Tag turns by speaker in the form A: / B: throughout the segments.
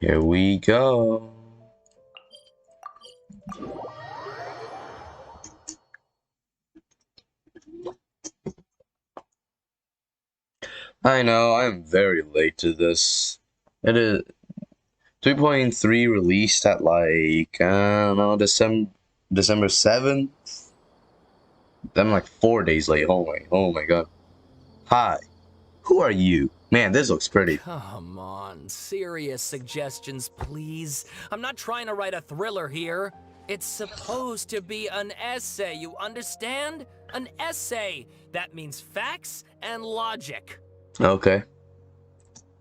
A: Here we go. I know, I'm very late to this. It is 3.3 released at like, I don't know, December 7th? I'm like 4 days late. Oh my god. Hi, who are you? Man, this looks pretty.
B: Come on, serious suggestions, please. I'm not trying to write a thriller here. It's supposed to be an essay, you understand? An essay. That means facts and logic.
A: Okay.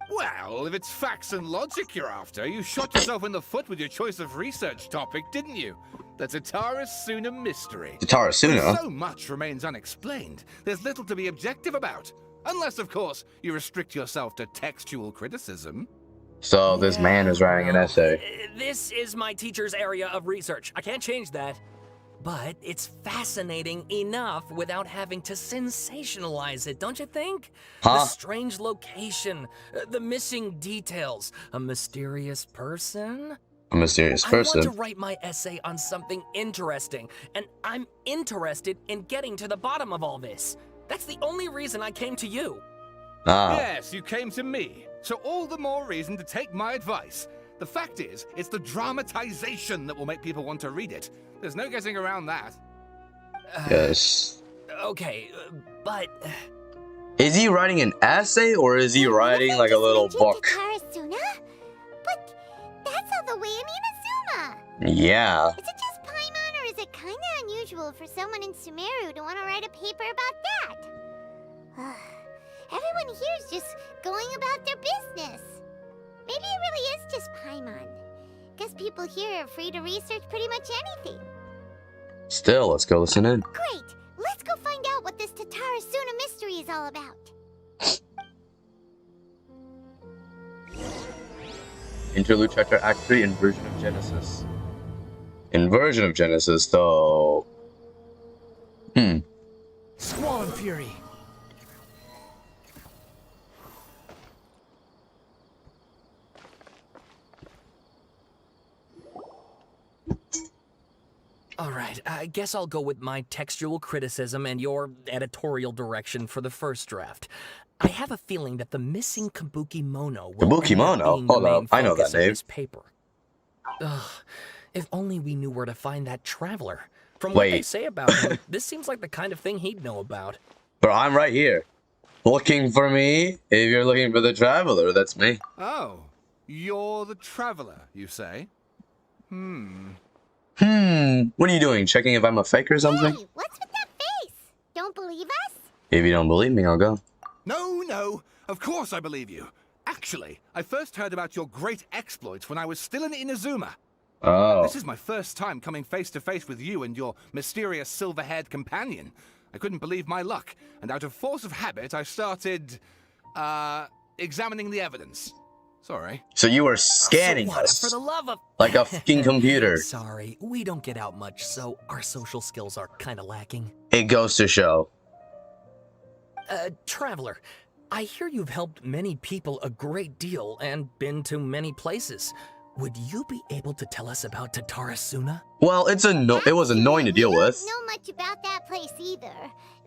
C: Well, if it's facts and logic you're after, you shot yourself in the foot with your choice of research topic, didn't you? The Tatarasuna mystery.
A: Tatarasuna?
C: So much remains unexplained. There's little to be objective about. Unless, of course, you restrict yourself to textual criticism.
A: So this man is writing an essay.
B: This is my teacher's area of research. I can't change that. But it's fascinating enough without having to sensationalize it, don't you think?
A: Huh?
B: The strange location, the missing details, a mysterious person.
A: A mysterious person?
B: I want to write my essay on something interesting, and I'm interested in getting to the bottom of all this. That's the only reason I came to you.
A: Ah.
C: Yes, you came to me. So all the more reason to take my advice. The fact is, it's the dramatization that will make people want to read it. There's no getting around that.
A: Yes.
B: Okay, but...
A: Is he writing an essay or is he writing like a little book?
D: Tatarasuna? But that's all the way in Inazuma.
A: Yeah.
D: Is it just Paimon, or is it kind of unusual for someone in Sumeru to want to write a paper about that? Everyone here's just going about their business. Maybe it really is just Paimon. Guess people here are free to research pretty much anything.
A: Still, let's go listen in.
D: Great! Let's go find out what this Tatarasuna mystery is all about.
A: Interlude Chapter Act 3, Inversion of Genesis. Inversion of Genesis, though.
B: Squall Fury. Alright, I guess I'll go with my textual criticism and your editorial direction for the first draft. I have a feeling that the missing Kabuki Mono will
A: Kabuki Mono? Hold up, I know that name.
B: This paper. Ugh, if only we knew where to find that traveler. From
A: Wait.
B: what they say about him, this seems like the kind of thing he'd know about.
A: Bro, I'm right here. Looking for me? If you're looking for the traveler, that's me.
C: Oh, you're the traveler, you say?
A: What are you doing? Checking if I'm a fake or something?
D: Hey, what's with that face? Don't believe us?
A: If you don't believe me, I'll go.
C: No, of course I believe you. Actually, I first heard about your great exploits when I was still in Inazuma.
A: Oh.
C: This is my first time coming face to face with you and your mysterious silver-haired companion. I couldn't believe my luck, and out of force of habit, I started, examining the evidence. Sorry.
A: So you were scanning
B: So what?
A: us
B: For the love of...
A: like a fucking computer.
B: Sorry, we don't get out much, so our social skills are kind of lacking.
A: It goes to show.
B: Traveler, I hear you've helped many people a great deal and been to many places. Would you be able to tell us about Tatarasuna?
A: Well, it was annoying to deal with.
D: We don't know much about that place either.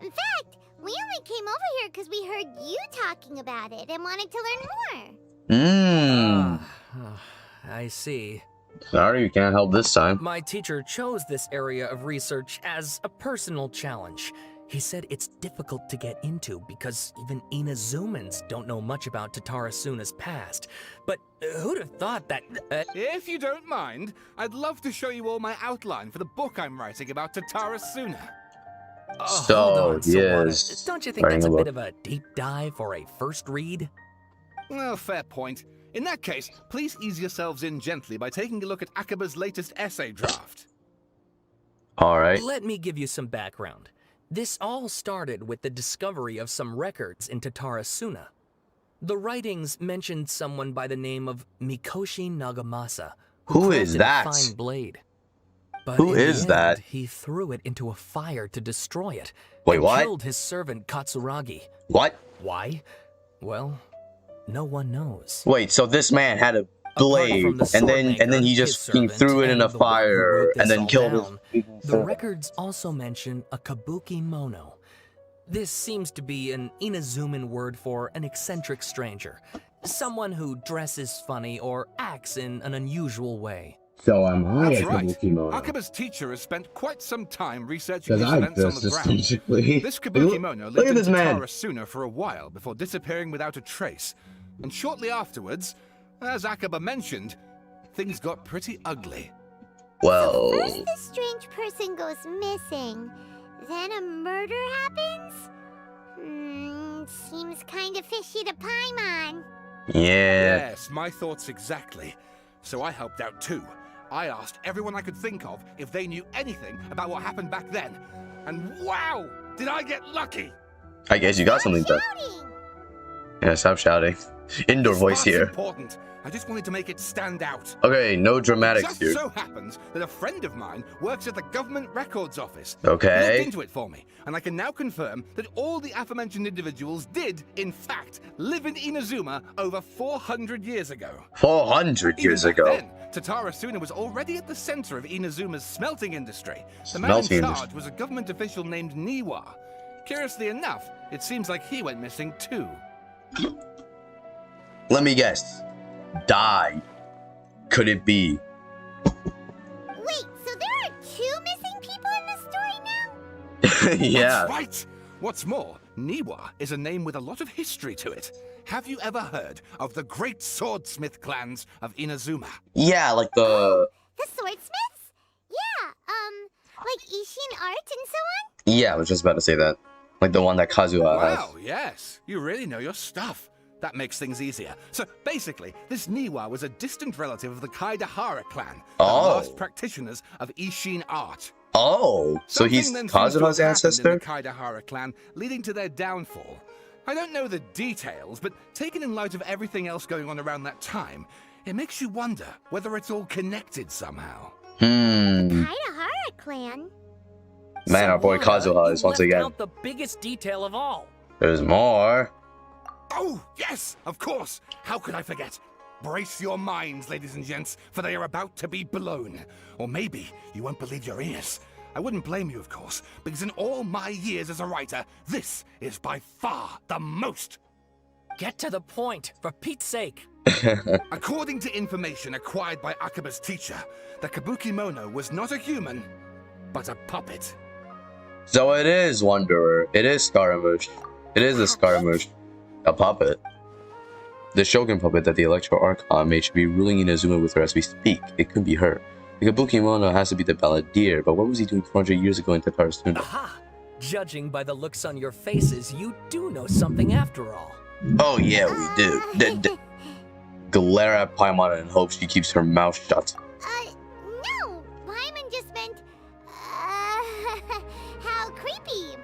D: In fact, we only came over here because we heard you talking about it and wanted to learn more.
B: I see.
A: Sorry, you can't help this time.
B: My teacher chose this area of research as a personal challenge. He said it's difficult to get into because even Inazumans don't know much about Tatarasuna's past. But who'd have thought that...
C: If you don't mind, I'd love to show you all my outline for the book I'm writing about Tatarasuna.
A: So,
B: hold on,
A: yes.
B: Don't you think that's a
A: Writing a
B: bit of a deep dive for a first read?
C: Well, fair point. In that case, please ease yourselves in gently by taking a look at Akaba's latest essay draft.
A: Alright.
B: Let me give you some background. This all started with the discovery of some records in Tatarasuna. The writings mentioned someone by the name of Mikoshi Nagamasa,
A: Who is
B: crafted a
A: that?
B: fine blade. But
A: Who
B: in the
A: is
B: end,
A: that?
B: He threw it into a fire to destroy it.
A: Wait,
B: and
A: what?
B: Killed his servant Katsuragi.
A: What?
B: Why? Well, no one knows.
A: Wait, so this man had a blade,
B: from the
A: and
B: sword
A: then
B: maker,
A: he
B: his
A: just fucking
B: servant,
A: threw it in
B: and
A: a
B: the one who
A: fire,
B: wrote
A: and
B: this
A: then
B: all
A: killed
B: down,
A: his
B: the
A: servant.
B: records also mention a kabuki mono. This seems to be an Inazuman word for an eccentric stranger. Someone who dresses funny or acts in an unusual way.
A: So am I
C: That's
A: a
C: right.
A: kabuki mono.
C: Akaba's teacher has spent quite some time researching
A: Because
C: his
A: I
C: events on
A: dress
C: the ground.
A: distinctively.
C: This kabuki mono
A: Look
C: lived
A: at
C: in
A: this man.
C: Tatarasuna for a while before disappearing without a trace. And shortly afterwards, as Akaba mentioned, things got pretty ugly.
A: Well,
D: First, this strange person goes missing. Then a murder happens? Seems kind of fishy to Paimon.
A: yeah.
C: Yes, my thoughts exactly. So I helped out too. I asked everyone I could think of if they knew anything about what happened back then. And wow, did I get lucky!
A: I guess you got something done.
D: Shouting!
A: Yeah, stop shouting. Indoor
C: This
A: voice
C: part's
A: here.
C: important. I just wanted to make it stand out.
A: Okay, no
C: It
A: dramatics
C: just
A: here.
C: so happens that a friend of mine works at the government records office.
A: Okay.
C: He looked into it for me, and I can now confirm that all the aforementioned individuals did, in fact, live in Inazuma over 400 years ago.
A: 400
C: Even
A: years
C: back
A: ago.
C: then, Tatarasuna was already at the center of Inazuma's smelting industry. The man in
A: Smelting
C: charge was a government official named Niwa. Curiously enough, it seems like he went missing too.
A: Let me guess. Died. Could it be?
D: Wait, so there are two missing people in the story now?
A: Yeah.
C: That's right! What's more, Niwa is a name with a lot of history to it. Have you ever heard of the great swordsmith clans of Inazuma?
A: Yeah, like the...
D: The swordsmiths? Yeah, like Ishin art and so on?
A: Yeah, I was just about to say that. Like the one that Kazuha has.
C: Wow, yes. You really know your stuff. That makes things easier. So basically, this Niwa was a distant relative of the Kaidahara clan, the
A: Oh.
C: last practitioners of Ishin art.
A: Oh, so he's
C: Something then seems to
A: Kazuha's
C: have happened
A: ancestor?
C: in the Kaidahara clan, leading to their downfall. I don't know the details, but taken in light of everything else going on around that time, it makes you wonder whether it's all connected somehow.
D: Kaidahara clan?
A: Man, our boy
B: Sawada,
A: Kazuha is
B: you
A: once
B: left
A: again.
B: out the biggest detail of all.
A: There's more.
C: Oh, yes, of course. How could I forget? Brace your minds, ladies and gents, for they are about to be blown. Or maybe you won't believe your ears. I wouldn't blame you, of course, because in all my years as a writer, this is by far the most.
B: Get to the point, for Pete's sake.
C: According to information acquired by Akaba's teacher, the Kabuki Mono was not a human, but a puppet.
A: So it is Wanderer. It is Scaramouche. It is a Scaramouche. A puppet. The Shogun puppet that the Electro Archon made should be ruling Inazuma with her as we speak. It could be her. The Kabuki Mono has to be the Balladeer, but what was he doing 400 years ago in Tatarasuna?
B: Aha! Judging by the looks on your faces, you do know something after all.
A: Oh yeah, we do. Glare at Paimon and hope she keeps her mouth shut.
D: No! Paimon just meant, how creepy.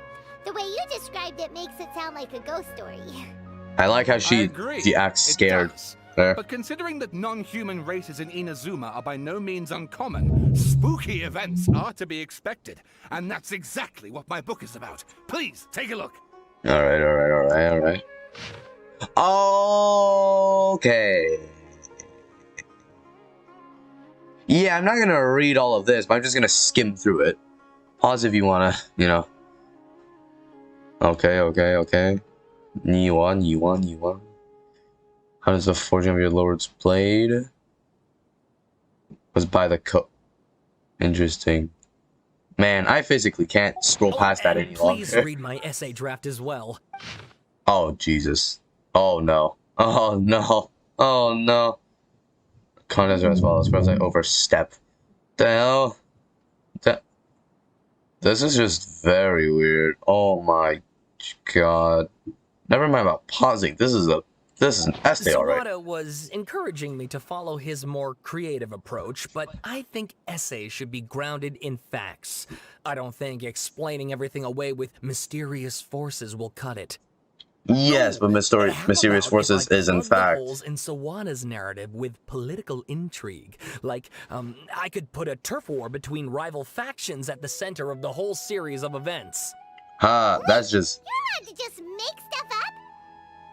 D: The way you described it makes it sound like a ghost story.
A: I like how
C: I
A: she
C: agree.
A: acts
C: It
A: scared
C: does.
A: there.
C: But considering that non-human races in Inazuma are by no means uncommon, spooky events are to be expected. And that's exactly what my book is about. Please, take a look.
A: Alright. Okay. Yeah, I'm not gonna read all of this, but I'm just gonna skim through it. Pause if you wanna, you know. Okay. Niwa. How does the forging of your lord's blade? Was by the Interesting. Man, I physically can't scroll past that
B: and
A: any
B: please
A: longer.
B: read my essay draft as well.
A: Oh, Jesus. Oh, no. Oh, no. Oh, no. Contests are as well as I overstep. The hell? This is just very weird. Oh, my God. Never mind about pausing. This is an essay, alright.
B: Sawada was encouraging me to follow his more creative approach, but I think essays should be grounded in facts. I don't think explaining everything away with mysterious forces will cut it.
A: Yes, but
B: How
A: Mysterious
B: about
A: Forces
B: if I
A: is in
B: plug the
A: fact.
B: holes in Sawada's narrative with political intrigue. Like, I could put a turf war between rival factions at the center of the whole series of events.
A: That's just.
D: You're allowed to just make stuff up?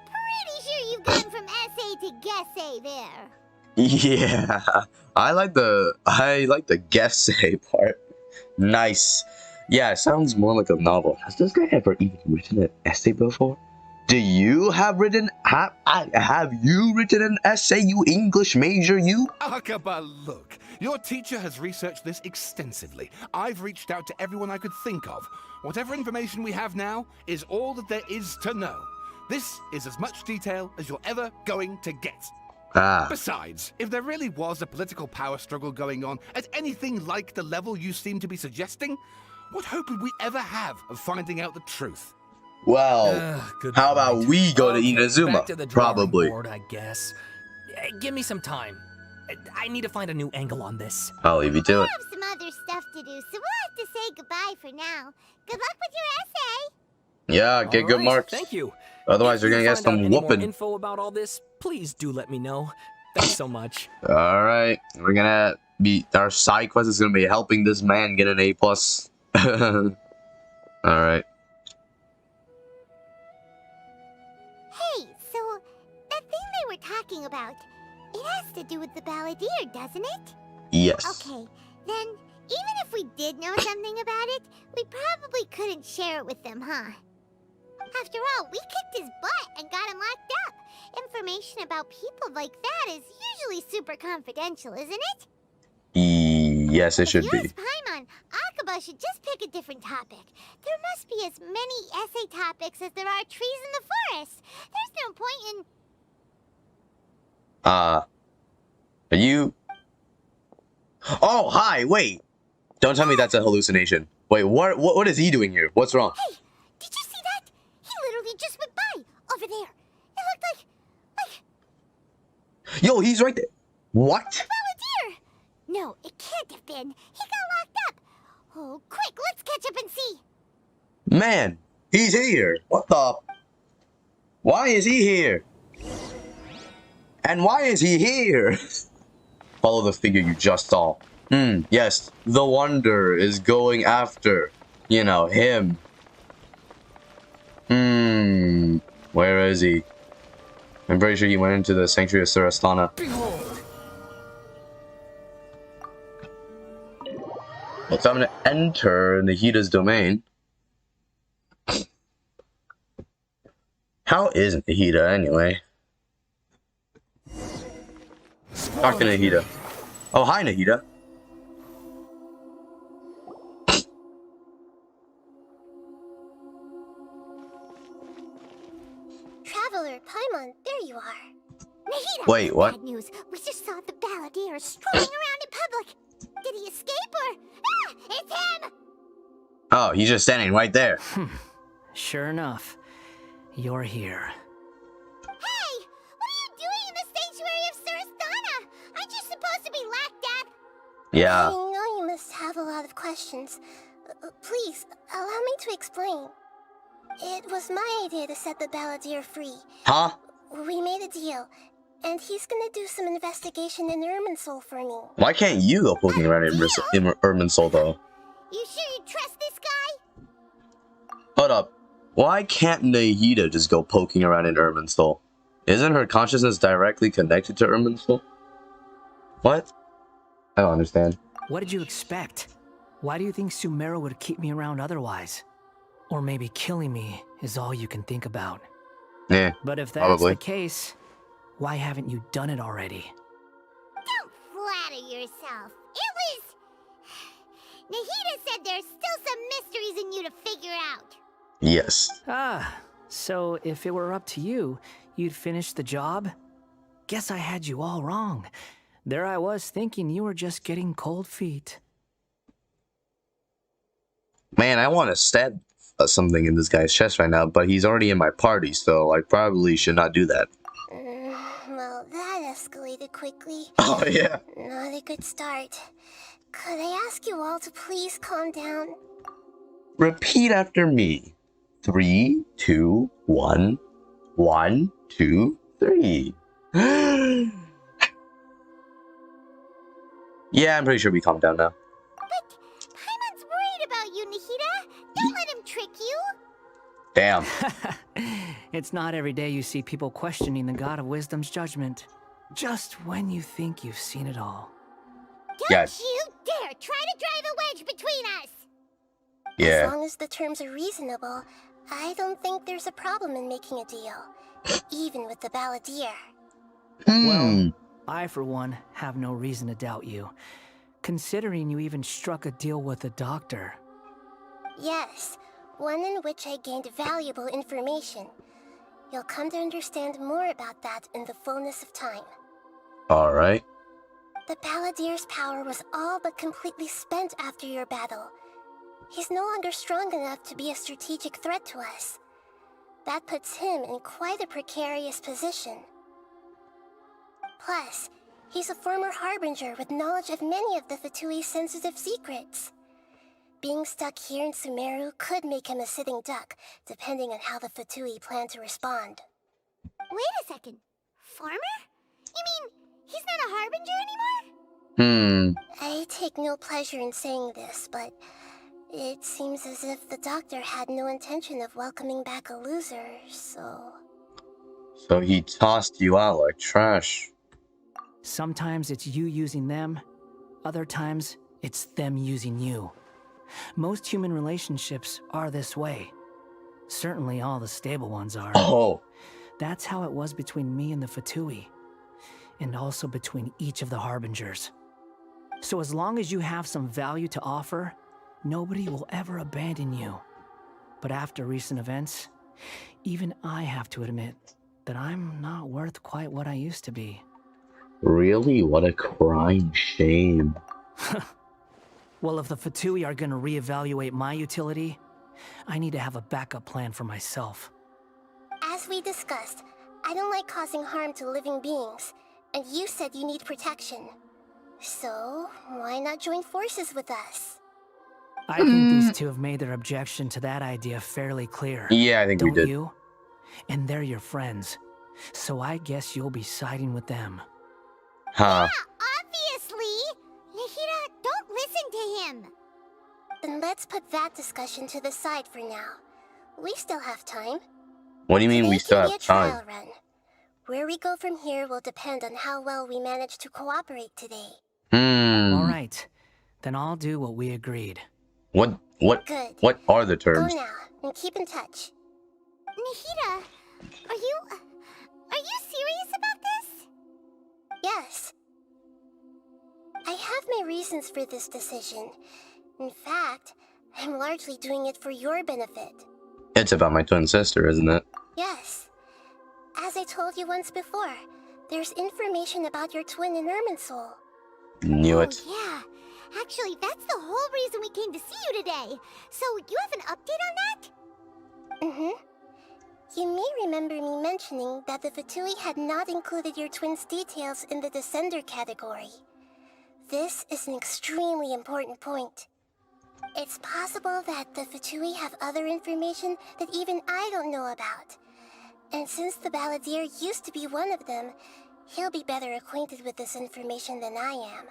D: Pretty sure you've gone from essay to guessay there.
A: Yeah, I like the guess say part. Nice. Yeah, it sounds more like a novel. Has this guy ever even written an essay before? Do you have you written an essay, you English major, you?
C: Akaba, look. Your teacher has researched this extensively. I've reached out to everyone I could think of. Whatever information we have now is all that there is to know. This is as much detail as you're ever going to get.
A: Ah,
C: Besides, if there really was a political power struggle going on at anything like the level you seem to be suggesting, what hope would we ever have of finding out the truth?
A: well,
B: Good
A: how
B: point.
A: about we go to
B: Okay,
A: Inazuma?
B: back to the drawing
A: Probably.
B: board, I guess. Give me some time. I need to find a new angle on this.
A: I'll leave you to
D: I
A: it.
D: have some other stuff to do, so we'll have to say goodbye for now. Good luck with your essay.
A: Yeah, get
B: All
A: good
B: right,
A: marks.
B: Thank you.
A: Otherwise,
B: If
A: you're gonna
B: you
A: get
B: find out
A: some
B: any more
A: whooping.
B: info about all this, please do let me know. Thanks so much.
A: All right, we're gonna be our side quest is gonna be helping this man get an A plus. All right.
D: Hey, so that thing they were talking about, it has to do with the Balladeer, doesn't it?
A: Yes.
D: Okay, then even if we did know something about it, we probably couldn't share it with them, huh? After all, we kicked his butt and got him locked up. Information about people like that is usually super confidential, isn't it?
A: Yes, it should
D: If you
A: be.
D: ask Paimon, Akaba should just pick a different topic. There must be as many essay topics as there are trees in the forest. There's no point in...
A: Are you? Oh, hi. Wait. Don't tell me that's a hallucination. Wait, what is he doing here? What's wrong?
D: Hey, did you see that? He literally just went by, over there. It looked like...
A: Yo, he's right there. What?
D: Balladeer! No, it can't have been. He got locked up. Oh, quick, let's catch up and see.
A: Man, he's here. What the? Why is he here? And why is he here? Follow the figure you just saw. Yes, the Wonder is going after, you know, him. Where is he? I'm pretty sure he went into the Sanctuary of Surastana.
B: Behold!
A: Well, time to enter Nahida's domain. How is Nahida, anyway? Talk to Nahida. Oh, hi, Nahida.
D: Traveler, Paimon, there you are. Nahida!
A: Wait, what?
D: Bad news. We just saw the Balladeer strolling around in public. Did he escape or... Ah! It's him!
A: Oh, he's just standing right there.
E: Sure enough, you're here.
D: Hey! What are you doing in the Sanctuary of Surastana? Aren't you supposed to be locked up?
A: Yeah.
D: I know you must have a lot of questions. Please, allow me to explain. It was my idea to set the Balladeer free.
A: Huh?
D: We made a deal, and he's gonna do some investigation in Irminsul for me.
A: Why can't you go poking around in Irminsul, though?
D: You sure you trust this guy?
A: Hold up. Why can't Nahida just go poking around in Irminsul? Isn't her consciousness directly connected to Irminsul? What? I don't understand.
E: What did you expect? Why do you think Sumeru would keep me around otherwise? Or maybe killing me is all you can think about.
A: Yeah,
E: But if that's
A: probably.
E: the case, why haven't you done it already?
D: Don't flatter yourself. It was... Nahida said there's still some mysteries in you to figure out.
A: Yes.
E: Ah, so if it were up to you, you'd finish the job? Guess I had you all wrong. There I was thinking you were just getting cold feet.
A: Man, I want to stab something in this guy's chest right now, but he's already in my party, so I probably should not do that.
D: Well, that escalated quickly.
A: Oh, yeah.
D: Not a good start. Could I ask you all to please calm down?
A: Repeat after me. 3, 2, 1. 1, 2, 3. Yeah, I'm pretty sure we calm down now.
D: But Paimon's worried about you, Nahida. Don't let him trick you.
A: Damn.
E: It's not every day you see people questioning the God of Wisdom's judgment. Just when you think you've seen it all.
D: Don't
A: Yes.
D: you dare try to drive a wedge between us!
F: As
A: Yeah.
F: long as the terms are reasonable, I don't think there's a problem in making a deal. Even with the Balladeer.
E: Well, I, for one, have no reason to doubt you, considering you even struck a deal with the doctor.
F: Yes, one in which I gained valuable information. You'll come to understand more about that in the fullness of time.
A: Alright.
F: The Balladeer's power was all but completely spent after your battle. He's no longer strong enough to be a strategic threat to us. That puts him in quite a precarious position. Plus, he's a former Harbinger with knowledge of many of the Fatui's sensitive secrets. Being stuck here in Sumeru could make him a sitting duck, depending on how the Fatui plan to respond.
D: Wait a second. Farmer? You mean he's not a Harbinger anymore?
F: I take no pleasure in saying this, but it seems as if the doctor had no intention of welcoming back a loser, so...
A: So he tossed you out like trash.
E: Sometimes it's you using them, other times it's them using you. Most human relationships are this way. Certainly all the stable ones are.
A: Oh.
E: That's how it was between me and the Fatui, and also between each of the Harbingers. So as long as you have some value to offer, nobody will ever abandon you. But after recent events, even I have to admit that I'm not worth quite what I used to be.
A: Really? What a crying shame.
E: Well, if the Fatui are gonna reevaluate my utility, I need to have a backup plan for myself.
F: As we discussed, I don't like causing harm to living beings, and you said you need protection. So, why not join forces with us?
E: I think these two have made their objection to that idea fairly clear.
A: Yeah, I think we
E: Don't
A: did.
E: you? And they're your friends, so I guess you'll be siding with them.
A: Huh.
D: Obviously! Nahida, don't listen to him!
F: Then let's put that discussion to the side for now. We still have time.
A: What do you mean
F: Today
A: we still
F: can be
A: have
F: a trial
A: time?
F: run. Where we go from here will depend on how well we manage to cooperate today.
E: All right, then I'll do what we agreed.
A: What
F: Good.
A: what are the
F: Go
A: terms?
F: now, and keep in touch.
D: Nahida, are you serious about this?
F: Yes. I have my reasons for this decision. In fact, I'm largely doing it for your benefit.
A: It's about my twin sister, isn't it?
F: Yes. As I told you once before, there's information about your twin in Irminsul.
A: Knew it.
D: Oh, yeah. Actually, that's the whole reason we came to see you today. So, you have an update on that?
F: Mm-hmm. You may remember me mentioning that the Fatui had not included your twin's details in the Descender category. This is an extremely important point. It's possible that the Fatui have other information that even I don't know about. And since the Balladeer used to be one of them, he'll be better acquainted with this information than I am.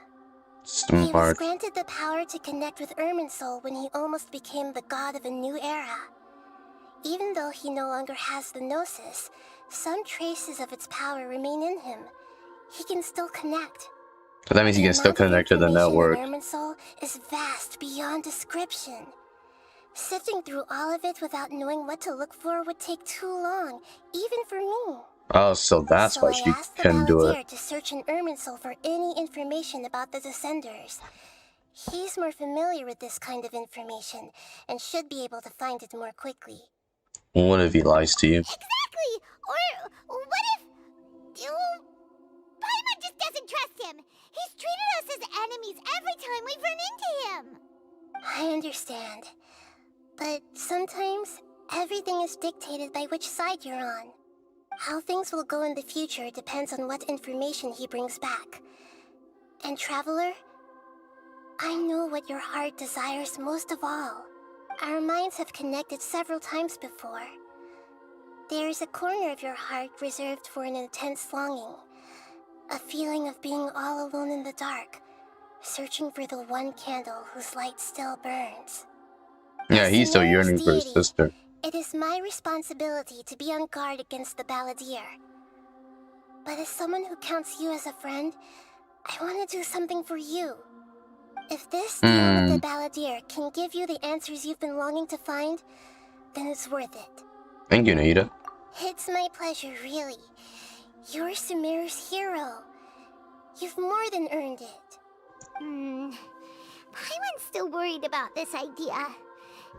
F: He was
A: Smart.
F: granted the power to connect with Irminsul when he almost became the god of a new era. Even though he no longer has the Gnosis, some traces of its power remain in him. He can still connect.
A: So that means you can still connect to the network.
F: Irminsul is vast beyond description. Sifting through all of it without knowing what to look for would take too long, even for me.
A: Oh, so that's why
F: I
A: she
F: asked the
A: can do
F: Balladeer
A: it.
F: to search in Irminsul for any information about the Descenders. He's more familiar with this kind of information, and should be able to find it more quickly.
A: What if he lies to you?
D: Exactly! Or what if... Paimon just doesn't trust him! He's treated us as enemies every time we've run into him!
F: I understand. But sometimes, everything is dictated by which side you're on. How things will go in the future depends on what information he brings back. And Traveler, I know what your heart desires most of all. Our minds have connected several times before. There is a corner of your heart reserved for an intense longing. A feeling of being all alone in the dark, searching for the one candle whose light still burns.
A: Yeah,
F: As
A: he's still
F: Sumeru's
A: yearning for his
F: deity,
A: sister.
F: It is my responsibility to be on guard against the Balladeer. But as someone who counts you as a friend, I want to do something for you. If this deal with the Balladeer can give you the answers you've been longing to find, then it's worth it.
A: Thank you, Naida.
F: It's my pleasure, really. You're Sumeru's hero. You've more than earned it.
D: Paimon's still worried about this idea.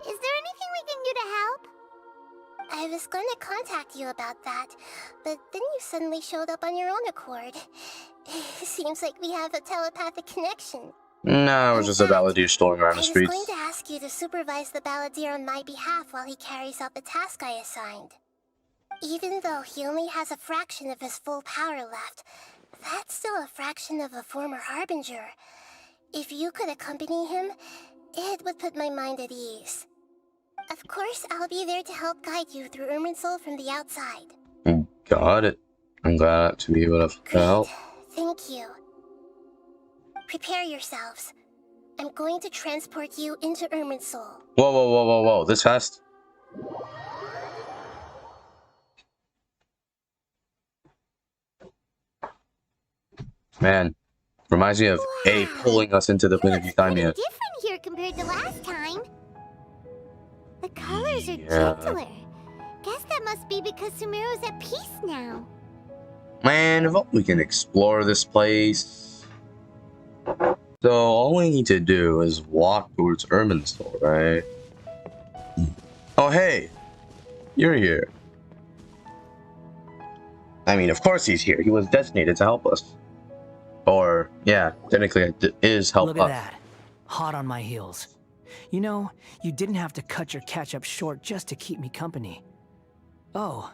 D: Is there anything we can do to help?
F: I was going to contact you about that, but then you suddenly showed up on your own accord. Seems like we have a telepathic connection.
A: No, it was just a Balladeer strolling around the
F: I was
A: streets.
F: going to ask you to supervise the Balladeer on my behalf while he carries out the task I assigned. Even though he only has a fraction of his full power left, that's still a fraction of a former Harbinger. If you could accompany him, it would put my mind at ease. Of course, I'll be there to help guide you through Irminsul from the outside.
A: Got it. I'm glad to be able to help.
F: Thank you. Prepare yourselves. I'm going to transport you into Irminsul.
A: Whoa, whoa, whoa, whoa, whoa. This fast? Man, reminds me of A pulling us into the Planet Euthymia.
D: Different here compared to last time. The colors are
A: Yeah.
D: gentler. Guess that must be because Sumeru's at peace now.
A: Man, if only we can explore this place. So all we need to do is walk towards Irminsul, right? Oh hey, you're here. I mean, of course he's here. He was designated to help us. Or, yeah, technically it is help
E: Look
A: us.
E: at that. Hot on my heels. You know, you didn't have to cut your catch-up short just to keep me company. Oh,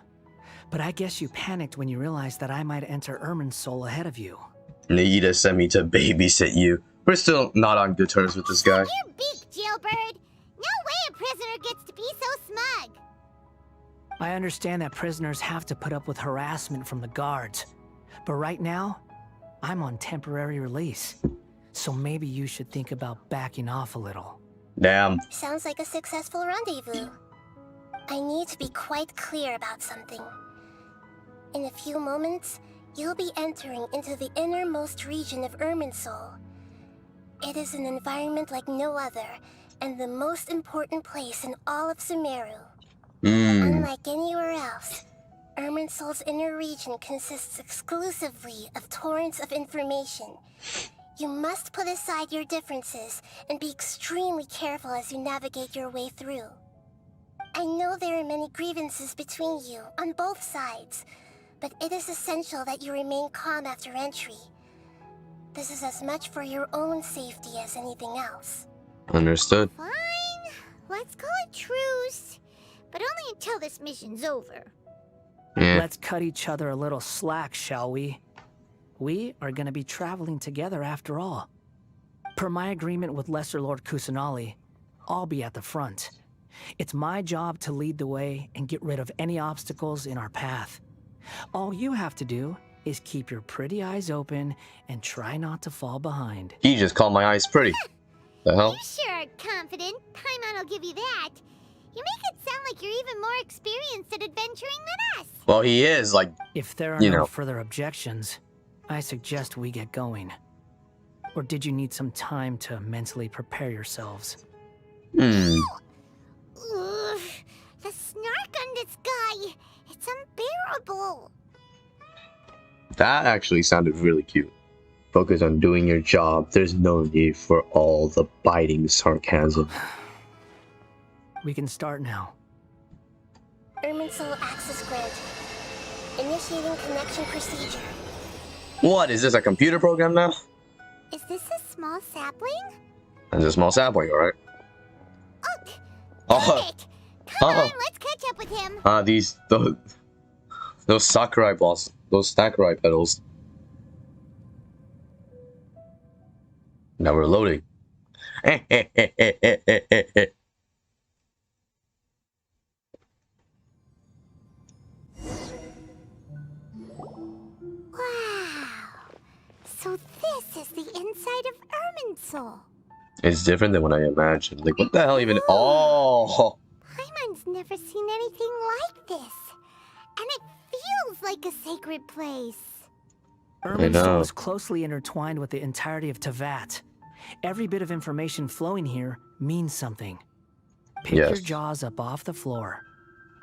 E: but I guess you panicked when you realized that I might enter Irminsul ahead of you.
A: Naida sent me to babysit you. We're still not on good terms with this guy.
D: Your beak, jailbird. No way a prisoner gets to be so smug.
E: I understand that prisoners have to put up with harassment from the guards. But right now, I'm on temporary release. So maybe you should think about backing off a little.
A: Damn.
F: Sounds like a successful rendezvous. I need to be quite clear about something. In a few moments, you'll be entering into the innermost region of Irminsul. It is an environment like no other, and the most important place in all of Sumeru. Unlike anywhere else, Irminsul's inner region consists exclusively of torrents of information. You must put aside your differences and be extremely careful as you navigate your way through. I know there are many grievances between you on both sides, but it is essential that you remain calm after entry. This is as much for your own safety as anything else.
A: Understood.
D: Fine. Let's call it truce. But only until this mission's over.
A: Yeah.
E: Let's cut each other a little slack, shall we? We are going to be traveling together after all. Per my agreement with Lesser Lord Kusanali, I'll be at the front. It's my job to lead the way and get rid of any obstacles in our path. All you have to do is keep your pretty eyes open and try not to fall behind.
A: He just called my eyes pretty. The hell?
D: You sure are confident. Paimon will give you that. You make it sound like you're even more experienced at adventuring than us.
A: Well, he is, like,
E: If there are
A: You
E: no
A: know.
E: further objections, I suggest we get going. Or did you need some time to mentally prepare yourselves?
A: hmm.
D: Ugh, the snark on this guy. It's unbearable.
A: That actually sounded really cute. Focus on doing your job. There's no need for all the biting sarcasm.
E: We can start now.
F: Irminsul access granted. Initiating connection procedure.
A: What, is this a computer program now?
D: Is this a small sapling?
A: It's a small sapling, alright.
D: Oh,
A: Oh,
D: damn it. Come
A: oh.
D: on, let's catch up with him.
A: Those Sakurai balls, those Sakurai pedals. Now we're loading.
D: Wow. So this is the inside of Irminsul.
A: It's different than what I imagined. Like, what the hell even? Oh!
D: Paimon's never seen anything like this. And it feels like a sacred place.
E: Irminsul
A: know.
E: is closely intertwined with the entirety of Tevat. Every bit of information flowing here means something. Pick your
A: Yes.
E: jaws up off the floor.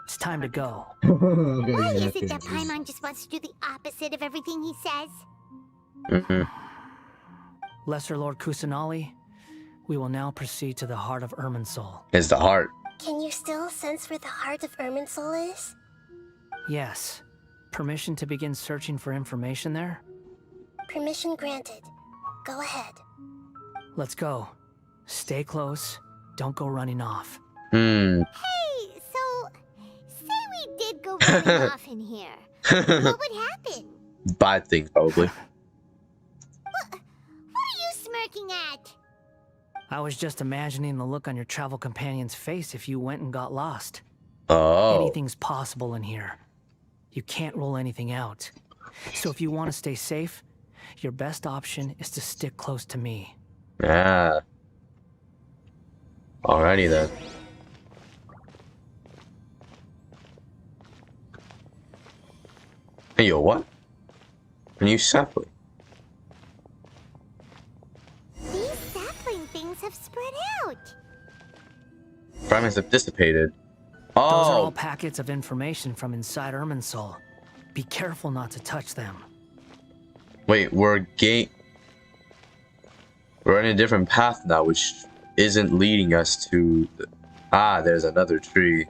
E: It's time to go.
D: Why is it that Paimon just wants to do the opposite of everything he says?
A: Mm-hmm.
E: Lesser Lord Kusanali, we will now proceed to the heart of Irminsul.
A: It's the heart.
F: Can you still sense where the heart of Irminsul is?
E: Yes. Permission to begin searching for information there?
F: Permission granted. Go ahead.
E: Let's go. Stay close. Don't go running off.
A: Hmm.
D: Hey, so, say we did go running off in here. What would happen?
A: Bad things, probably.
D: What are you smirking at?
E: I was just imagining the look on your travel companion's face if you went and got lost.
A: Oh.
E: Anything's possible in here. You can't rule anything out. So if you want to stay safe, your best option is to stick close to me.
A: Yeah. Alrighty then. Hey, yo, what? A new sapling.
D: These sapling things have spread out.
A: Fragments have dissipated.
E: Those are all
A: Oh,
E: packets of information from inside Irminsul. Be careful not to touch them.
A: wait, we're in a different path now, which isn't leading us to... Ah, there's another tree.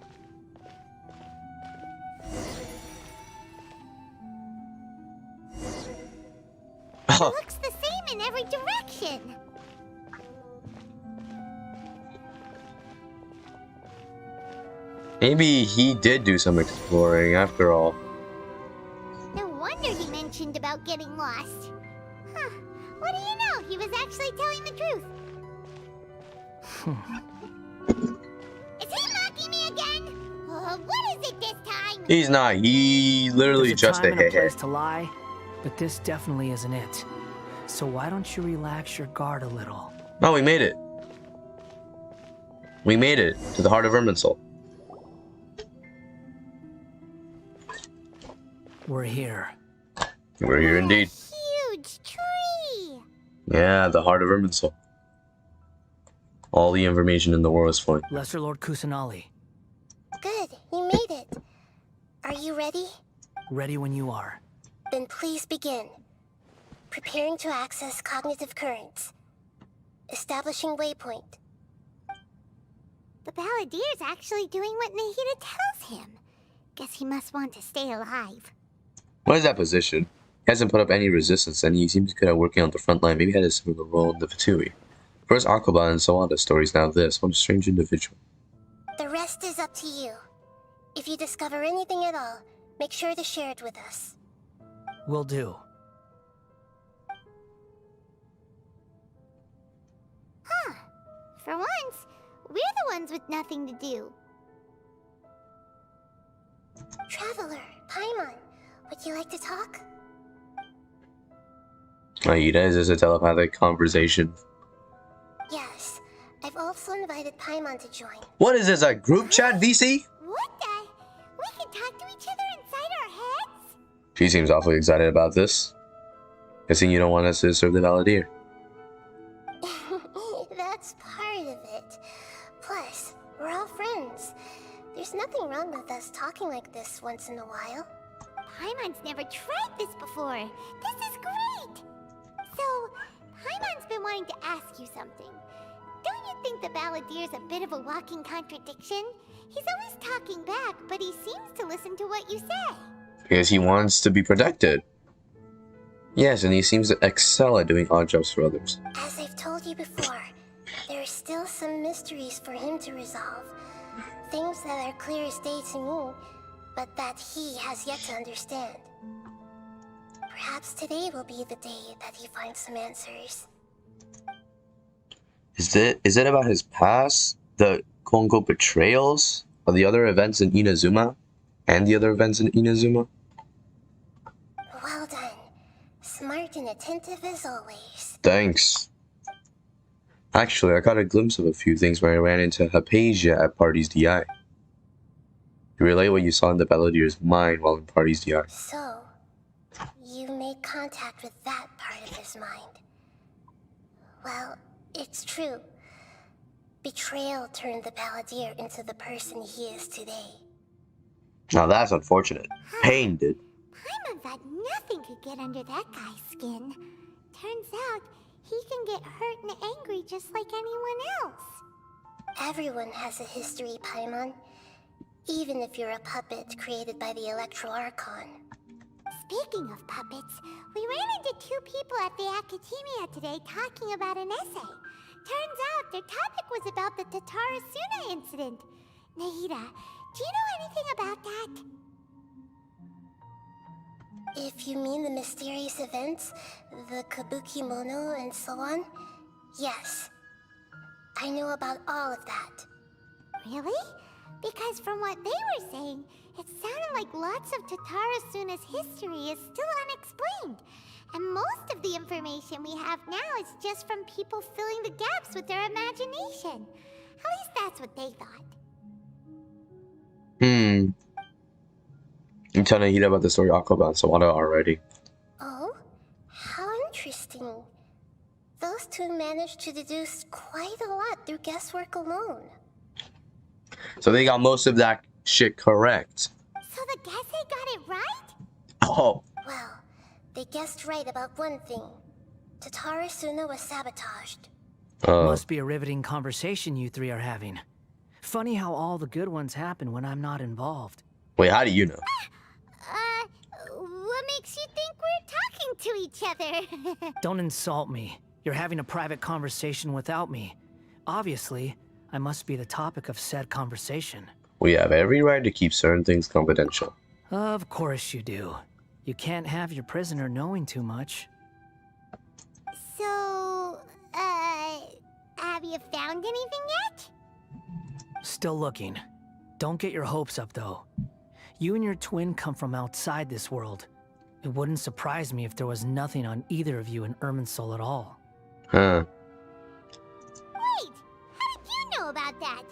D: It looks the same in every direction.
A: Maybe he did do some exploring after all.
D: No wonder he mentioned about getting lost. Huh. What do you know? He was actually telling the truth. Is he mocking me again? What is it this time?
A: He's not. He literally
E: There's
A: just
E: a time and a
A: hey.
E: place to lie, but this definitely isn't it. So why don't you relax your guard a little?
A: Oh, we made it. We made it to the heart of Irminsul.
E: We're here.
A: We're here indeed.
D: Huge tree.
A: Yeah, the heart of Irminsul. All the information in the world is flowing.
E: Lesser Lord Kusanali,
F: Good, you made it. Are you ready?
E: ready when you are.
F: Then please begin. Preparing to access cognitive currents. Establishing waypoint.
D: The Balladeer's actually doing what Nahida tells him. Guess he must want to stay alive.
A: What is that position? He hasn't put up any resistance, and he seems good at working on the front line. Maybe he had a similar role in the Fatui. First Akaba and so on, the story's now this. What a strange individual.
F: The rest is up to you. If you discover anything at all, make sure to share it with us.
E: Will do.
D: Huh. For once, we're the ones with nothing to do.
F: Traveler, Paimon, would you like to talk?
A: Aida, is this a telepathic conversation?
F: Yes. I've also invited Paimon to join.
A: What is this, a group chat, VC?
D: What the? We can talk to each other inside our heads?
A: She seems awfully excited about this. Guessing you don't want us to serve the Balladeer.
F: That's part of it. Plus, we're all friends. There's nothing wrong with us talking like this once in a while.
D: Paimon's never tried this before. This is great. So, Paimon's been wanting to ask you something. Don't you think the Balladeer's a bit of a walking contradiction? He's always talking back, but he seems to listen to what you say.
A: Because he wants to be protected. Yes, and he seems to excel at doing odd jobs for others.
F: As I've told you before, there are still some mysteries for him to resolve. Things that are clear as day to me, but that he has yet to understand. Perhaps today will be the day that he finds some answers.
A: Is it about his past? The quote-unquote betrayals? Of the other events in Inazuma? And the other events in Inazuma?
F: Well done. Smart and attentive as always.
A: Thanks. Actually, I caught a glimpse of a few things when I ran into Hypatia at Party's DI. You relay what you saw in the Balladeer's mind while in Party's DI.
F: So, you make make contact with that part of his mind. Well, it's true. Betrayal turned the Balladeer into the person he is today.
A: Now that's unfortunate. Pain did.
D: Paimon thought nothing could get under that guy's skin. Turns out, he can get hurt and angry just like anyone else.
F: Everyone has a history, Paimon. Even if you're a puppet created by the Archon.
D: Speaking of puppets, we ran into two people at the Academia today talking about an essay. Turns out their topic was about the Tatarasuna incident. Nahida, do you know anything about that?
F: If you mean the mysterious events, the Kabuki Mono and so on, yes. I know about all of that.
D: Really? Because from what they were saying, it sounded like lots of Tatarasuna's history is still unexplained. And most of the information we have now is just from people filling the gaps with their imagination. At least that's what they thought.
A: I'm telling Nahida about the story Aquaba and Sawada already.
F: Oh? How interesting. Those two managed to deduce quite a lot through guesswork alone.
A: So they got most of that shit correct.
D: So the Gese got it right?
A: Oh.
F: Well, they guessed right about one thing. Tatarasuna was sabotaged.
E: Must be a riveting conversation you three are having. Funny how all the good ones happen when I'm not involved.
A: Wait, how do you know?
D: What makes you think we're talking to each other?
E: Don't insult me. You're having a private conversation without me. Obviously, I must be the topic of said conversation.
A: We have every right to keep certain things confidential.
E: Of course you do. You can't have your prisoner knowing too much.
D: So, have you found anything yet?
E: Still looking. Don't get your hopes up, though. You and your twin come from outside this world. It wouldn't surprise me if there was nothing on either of you in Irminsul at all.
A: Huh.
D: Wait, how did you know about that?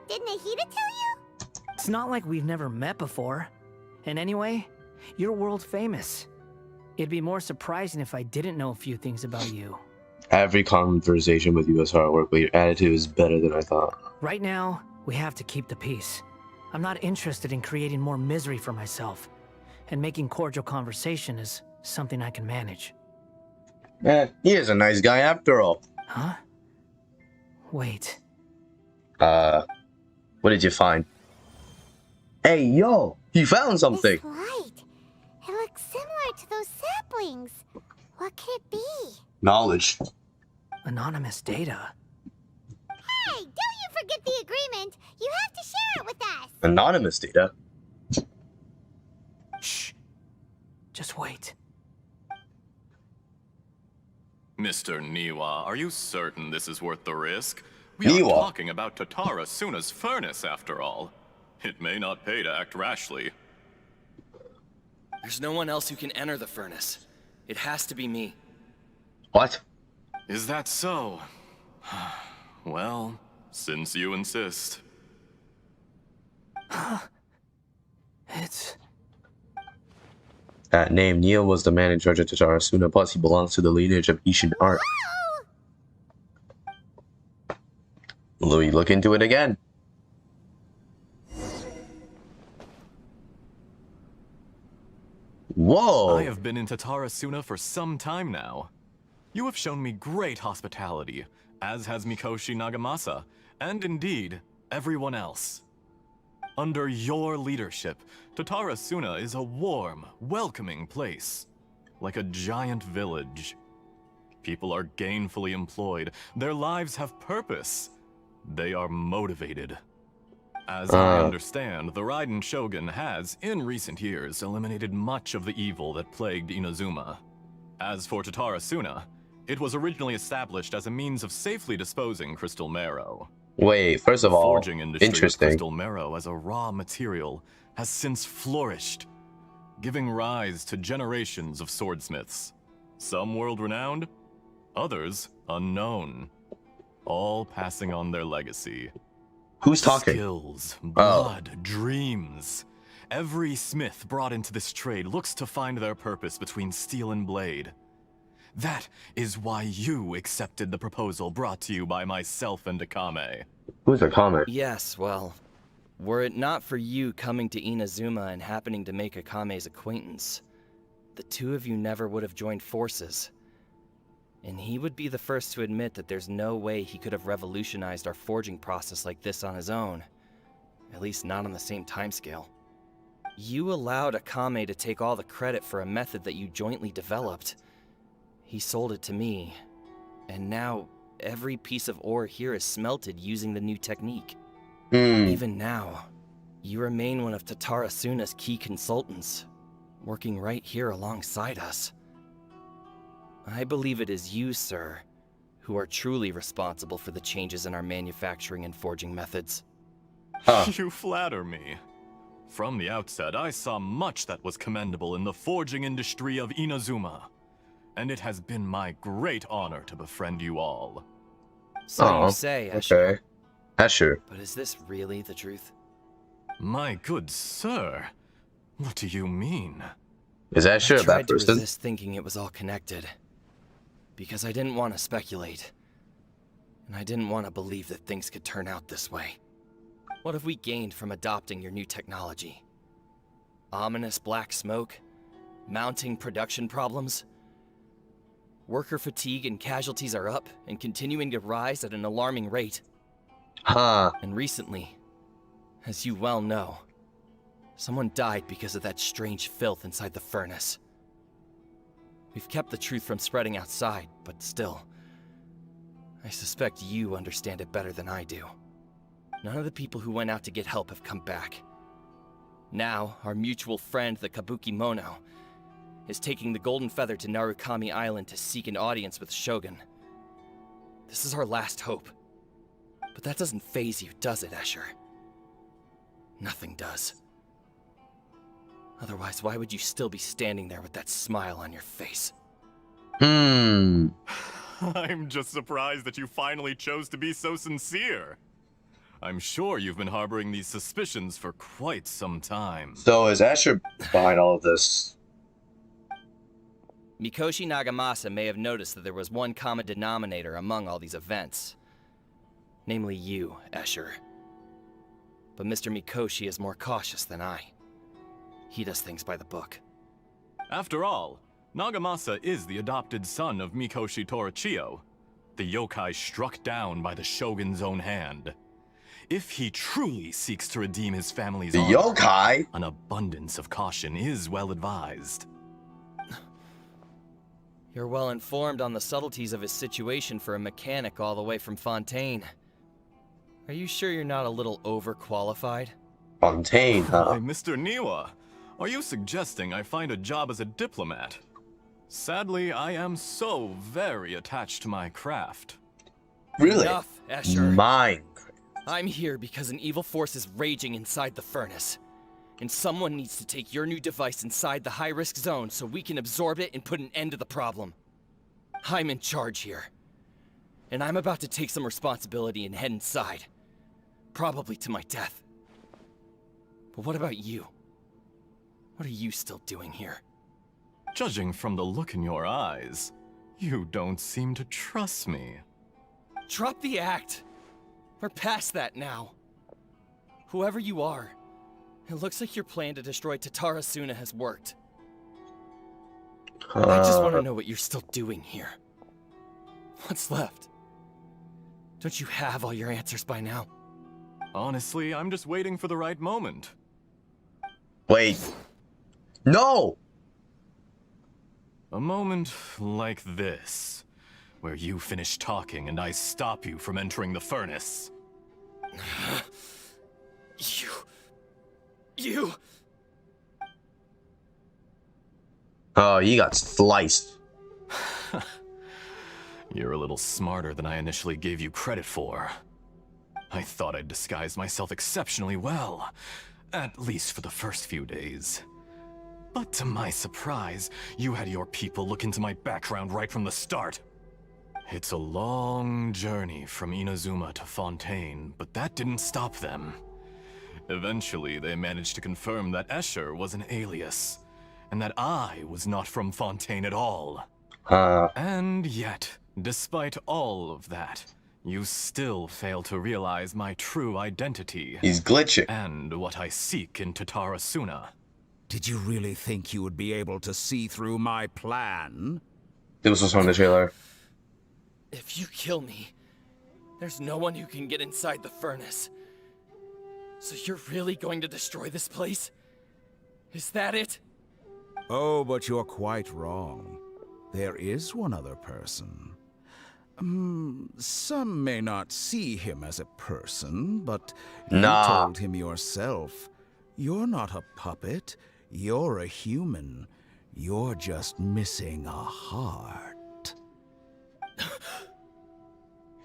D: Did Nahida tell you?
E: It's not like we've never met before. And anyway, you're world famous. It'd be more surprising if I didn't know a few things about you.
A: Every conversation with you is hard work, but your attitude is better than I thought.
E: Right now, we have to keep the peace. I'm not interested in creating more misery for myself. And making cordial conversation is something I can manage.
A: He is a nice guy after all.
E: Huh? Wait.
A: What did you find? Hey, yo! He found something!
D: This light. It looks similar to those saplings. What could it be?
A: Knowledge.
E: Anonymous data.
D: Hey, don't you forget the agreement. You have to share it with us.
A: Anonymous data?
E: Shh. Just wait.
G: Mr. Niwa, are you certain this is worth the risk? We
A: Niwa?
G: are talking about Tatarasuna's furnace, after all. It may not pay to act rashly.
H: There's no one else who can enter the furnace. It has to be me.
A: What?
G: Is that so? Well, since you insist.
E: It's...
A: That name, Neil was the man in charge of Tatarasuna, plus he belongs to the lineage of Ishin art. Louis, look into it again. Whoa!
G: I have been in Tatarasuna for some time now. You have shown me great hospitality, as has Mikoshi Nagamasa, and indeed, everyone else. Under your leadership, Tatarasuna is a warm, welcoming place, like a giant village. People are gainfully employed, their lives have purpose, they are motivated. As I understand, the Raiden Shogun has, in recent years, eliminated much of the evil that plagued Inazuma. As for Tatarasuna, it was originally established as a means of safely disposing crystal marrow.
A: Wait, first of all,
G: Forging industry with
A: interesting.
G: crystal marrow as a raw material has since flourished, giving rise to generations of swordsmiths. Some world-renowned, others unknown, all passing on their legacy.
A: Who's talking?
G: Skills, blood, dreams. every smith brought into this trade looks to find their purpose between steel and blade. That is why you accepted the proposal brought to you by myself and Akame.
A: Who's a comment?
H: Yes, well, were it not for you coming to Inazuma and happening to make Akame's acquaintance, the two of you never would have joined forces. And he would be the first to admit that there's no way he could have revolutionized our forging process like this on his own. At least not on the same timescale. You allowed Akame to take all the credit for a method that you jointly developed. He sold it to me, and now every piece of ore here is smelted using the new technique. Even now, you remain one of Tatara Suna's key consultants, working right here alongside us. I believe it is you, sir, who are truly responsible for the changes in our manufacturing and forging methods.
G: You flatter me. From the outset, I saw much that was commendable in the forging industry of Inazuma. And it has been my great honor to befriend you all.
H: So you say, Escher.
A: Okay. Escher.
H: But is this really the truth?
G: My good sir, what do you mean?
A: Is Escher a
H: I tried
A: bad
H: to
A: person?
H: resist thinking it was all connected. Because I didn't want to speculate. And I didn't want to believe that things could turn out this way. What have we gained from adopting your new technology? Ominous black smoke? Mounting production problems? Worker fatigue and casualties are up and continuing to rise at an alarming rate. And recently, as you well know, someone died because of that strange filth inside the furnace. We've kept the truth from spreading outside, but still, I suspect you understand it better than I do. None of the people who went out to get help have come back. Now, our mutual friend, the Kabuki Mono, is taking the Golden Feather to Narukami Island to seek an audience with Shogun. This is our last hope. But that doesn't faze you, does it, Escher? Nothing does. Otherwise, why would you still be standing there with that smile on your face?
G: I'm just surprised that you finally chose to be so sincere. I'm sure you've been harboring these suspicions for quite some time.
A: So is Escher behind all of this?
H: Mikoshi Nagamasa may have noticed that there was one common denominator among all these events. Namely you, Escher. But Mr. Mikoshi is more cautious than I. He does things by the book.
G: After all, Nagamasa is the adopted son of Mikoshi Torichio, the yokai struck down by the Shogun's own hand. If he truly seeks to redeem his family's
A: The
G: honor,
A: yokai?
G: an abundance of caution is well advised.
H: You're well informed on the subtleties of his situation for a mechanic all the way from Fontaine. Are you sure you're not a little overqualified?
A: Fontaine, huh?
G: Why, Mr. Niwa, are you suggesting I find a job as a diplomat? Sadly, I am so very attached to my craft.
A: Really?
H: Enough, Escher.
A: Mine.
H: I'm here because an evil force is raging inside the furnace. And someone needs to take your new device inside the high-risk zone so we can absorb it and put an end to the problem. I'm in charge here. And I'm about to take some responsibility and head inside. Probably to my death. But what about you? What are you still doing here?
G: Judging from the look in your eyes, you don't seem to trust me.
H: Drop the act! We're past that now. Whoever you are, it looks like your plan to destroy Tatara Suna has worked. I just want to know what you're still doing here. What's left? Don't you have all your answers by now?
G: Honestly, I'm just waiting for the right moment.
A: Wait. No!
G: A moment like this, where you finish talking and I stop you from entering the furnace.
H: You...
A: Oh, you got sliced.
G: You're a little smarter than I initially gave you credit for. I thought I'd disguised myself exceptionally well, at least for the first few days. But to my surprise, you had your people look into my background right from the start. It's a long journey from Inazuma to Fontaine, but that didn't stop them. Eventually, they managed to confirm that Escher was an alias, and that I was not from Fontaine at all. And yet, despite all of that, you still fail to realize my true identity.
A: He's glitching.
G: And what I seek in Tatarasuna.
I: Did you really think you would be able to see through my plan?
A: This was from the trailer.
H: If you kill me, there's no one who can get inside the furnace. So you're really going to destroy this place? Is that it?
I: Oh, but you're quite wrong. There is one other person. Some may not see him as a person, but you told him yourself. You're not a puppet. You're a human. You're just missing a heart.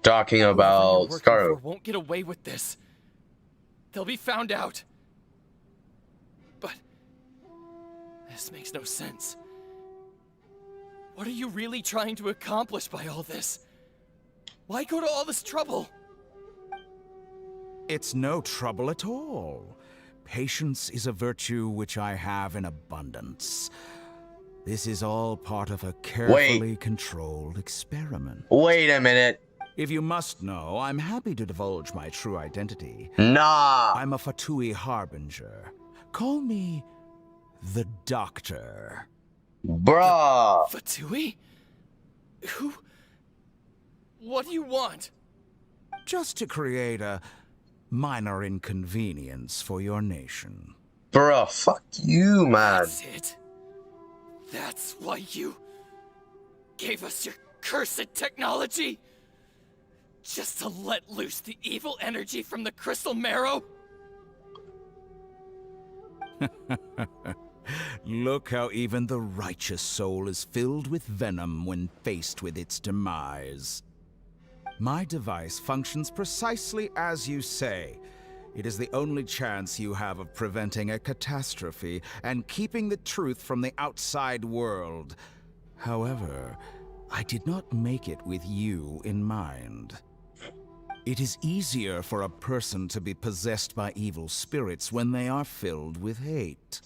A: Talking about Scarlet.
H: Won't get away with this. They'll be found out. But this makes no sense. What are you really trying to accomplish by all this? Why go to all this trouble?
I: It's no trouble at all. Patience is a virtue which I have in abundance. This is all part of a carefully controlled experiment.
A: Wait a minute.
I: If you must know, I'm happy to divulge my true identity.
A: Nah.
I: I'm a Fatui Harbinger. Call me the Doctor.
A: Bruh.
H: Fatui? Who? What do you want?
I: Just to create a minor inconvenience for your nation.
A: Bruh, fuck you, man.
H: That's it? That's why you gave us your cursed technology? Just to let loose the evil energy from the crystal marrow?
I: Look how even the righteous soul is filled with venom when faced with its demise. My device functions precisely as you say. It is the only chance you have of preventing a catastrophe and keeping the truth from the outside world. However, I did not make it with you in mind. It is easier for a person to be possessed by evil spirits when they are filled with hate.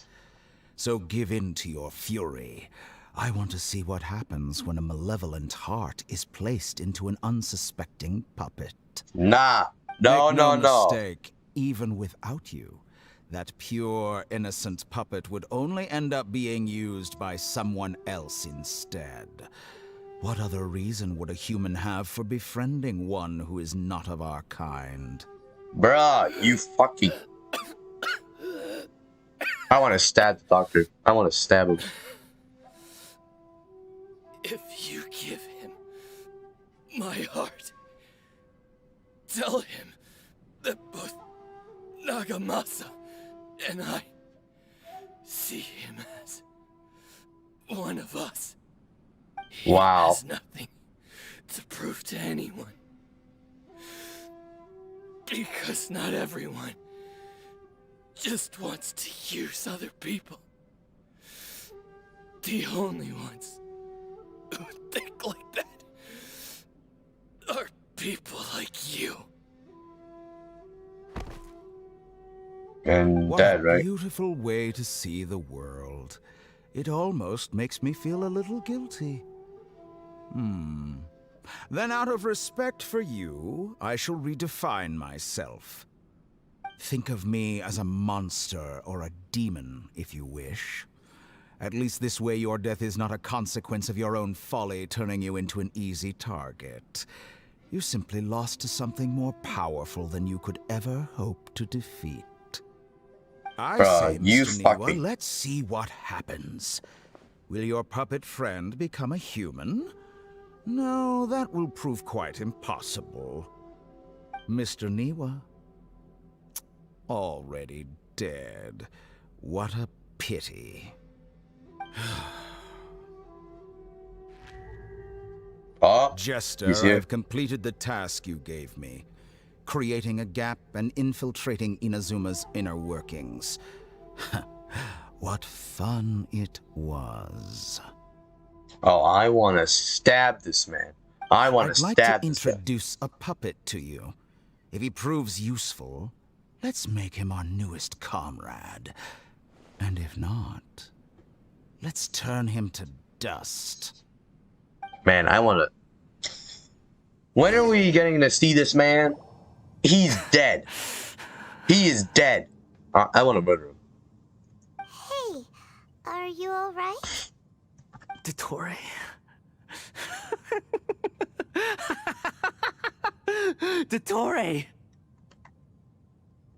I: So give in to your fury. I want to see what happens when a malevolent heart is placed into an unsuspecting puppet.
A: Nah. No,
I: Make
A: no,
I: no
A: no.
I: mistake, even without you, that pure, innocent puppet would only end up being used by someone else instead. What other reason would a human have for befriending one who is not of our kind?
A: Bruh, you fucking... I want to stab the doctor. I want to stab him.
H: If you give him my heart, tell him that both Nagamasa and I see him as one of us. He
A: Wow.
H: has nothing to prove to anyone. Because not everyone just wants to use other people. The only ones who think like that are people like you.
A: And
I: What
A: dead,
I: a
A: right?
I: beautiful way to see the world. It almost makes me feel a little guilty. Then out of respect for you, I shall redefine myself. Think of me as a monster or a demon, if you wish. At least this way your death is not a consequence of your own folly turning you into an easy target. You simply lost to something more powerful than you could ever hope to defeat. I
A: Bruh,
I: say,
A: you
I: Mr.
A: fucking-
I: Niwa, let's see what happens. Will your puppet friend become a human? No, that will prove quite impossible. Mr. Niwa? Already dead. What a pity.
A: Oh,
I: Jester,
A: he's here.
I: I've completed the task you gave me. Creating a gap and infiltrating Inazuma's inner workings. What fun it was.
A: Oh, I want to stab this man. I want
I: I'd
A: to
I: like
A: stab
I: to
A: this guy.
I: introduce a puppet to you. If he proves useful, let's make him our newest comrade. And if not, let's turn him to dust.
A: Man, I wanna... When are we getting to see this man? He's dead. He is dead. I wanna murder him.
D: Hey, are you alright?
E: Dottore. Dottore!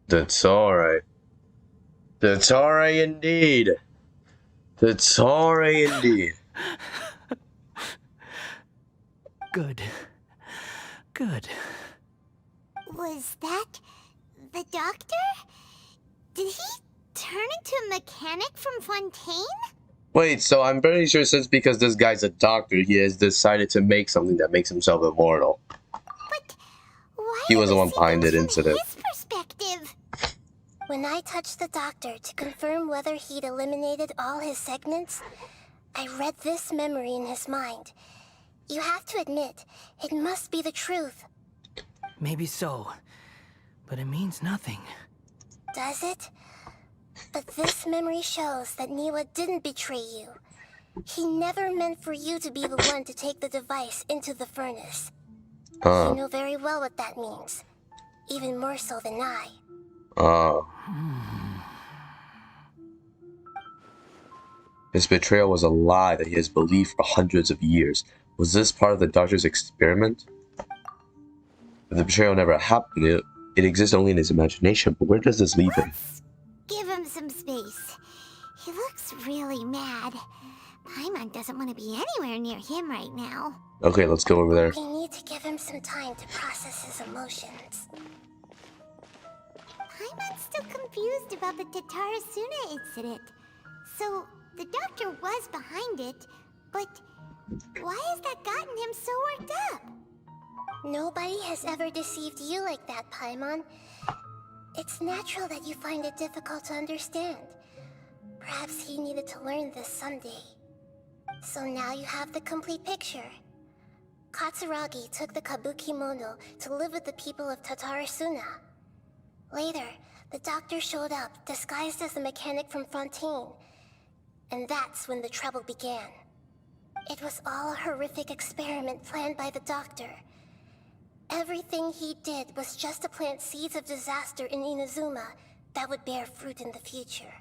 A: That's alright. That's alright indeed. That's alright indeed.
E: Good. Good.
D: Was that the doctor? Did he turn into a mechanic from Fontaine?
A: Wait, so I'm pretty sure since because this guy's a doctor, he has decided to make something that makes himself immortal.
D: But why
A: He was the
D: are
A: one
D: we
A: behind
D: seeing
A: that
D: things from
A: incident.
D: his perspective?
F: When I touched the doctor to confirm whether he'd eliminated all his segments, I read this memory in his mind. You have to admit, it must be the truth.
E: Maybe so. But it means nothing.
F: Does it? But this memory shows that Niwa didn't betray you. He never meant for you to be the one to take the device into the furnace. You know very well what that means. Even more so than I.
A: His betrayal was a lie that he has believed for hundreds of years. Was this part of the doctor's experiment? If the betrayal never happened, it exists only in his imagination, but where does this leave him?
D: Let's give him some space. He looks really mad. Paimon doesn't want to be anywhere near him right now.
A: Okay, let's go over there.
F: We need to give him some time to process his emotions.
D: Paimon's still confused about the Tatarasuna incident. So, the doctor was behind it, but why has that gotten him so worked up?
F: Nobody has ever deceived you like that, Paimon. It's natural that you find it difficult to understand. Perhaps he needed to learn this someday. So now you have the complete picture. Katsuragi took the Kabukimono to live with the people of Tatarasuna. Later, the doctor showed up, disguised as a mechanic from Fontaine. And that's when the trouble began. It was all a horrific experiment planned by the doctor. Everything he did was just to plant seeds of disaster in Inazuma that would bear fruit in the future.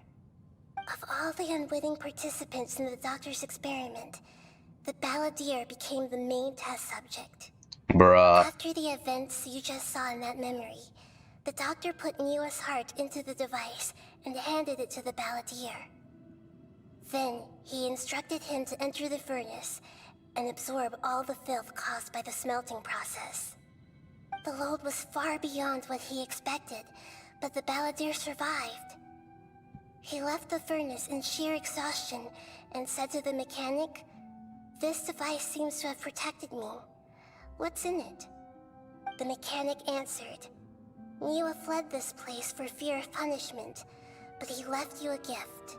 F: Of all the unwitting participants in the doctor's experiment, the Balladeer became the main test subject.
A: Bruh.
F: After the events you just saw in that memory, the doctor put Niwa's heart into the device and handed it to the Balladeer. Then, he instructed him to enter the furnace and absorb all the filth caused by the smelting process. The load was far beyond what he expected, but the Balladeer survived. He left the furnace in sheer exhaustion and said to the mechanic, "This device seems to have protected me. What's in it?" The mechanic answered, "Niwa fled this place for fear of punishment, but he left you a gift.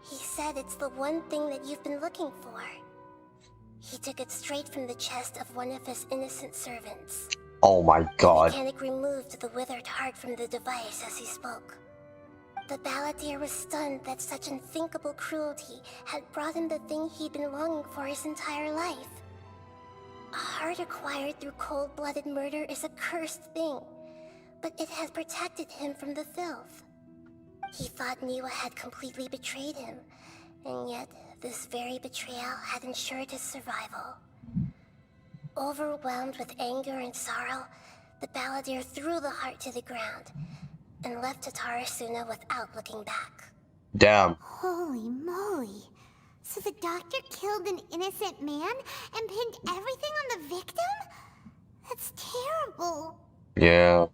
F: He said it's the one thing that you've been looking for." He took it straight from the chest of one of his innocent servants.
A: Oh my god.
F: The mechanic removed the withered heart from the device as he spoke. The Balladeer was stunned that such unthinkable cruelty had brought him the thing he'd been longing for his entire life. A heart acquired through cold-blooded murder is a cursed thing, but it has protected him from the filth. He thought Niwa had completely betrayed him, and yet this very betrayal had ensured his survival. Overwhelmed with anger and sorrow, the Balladeer threw the heart to the ground and left Tatarasuna without looking back.
A: Damn.
D: Holy moly. So the doctor killed an innocent man and pinned everything on the victim? That's terrible.
A: Yeah.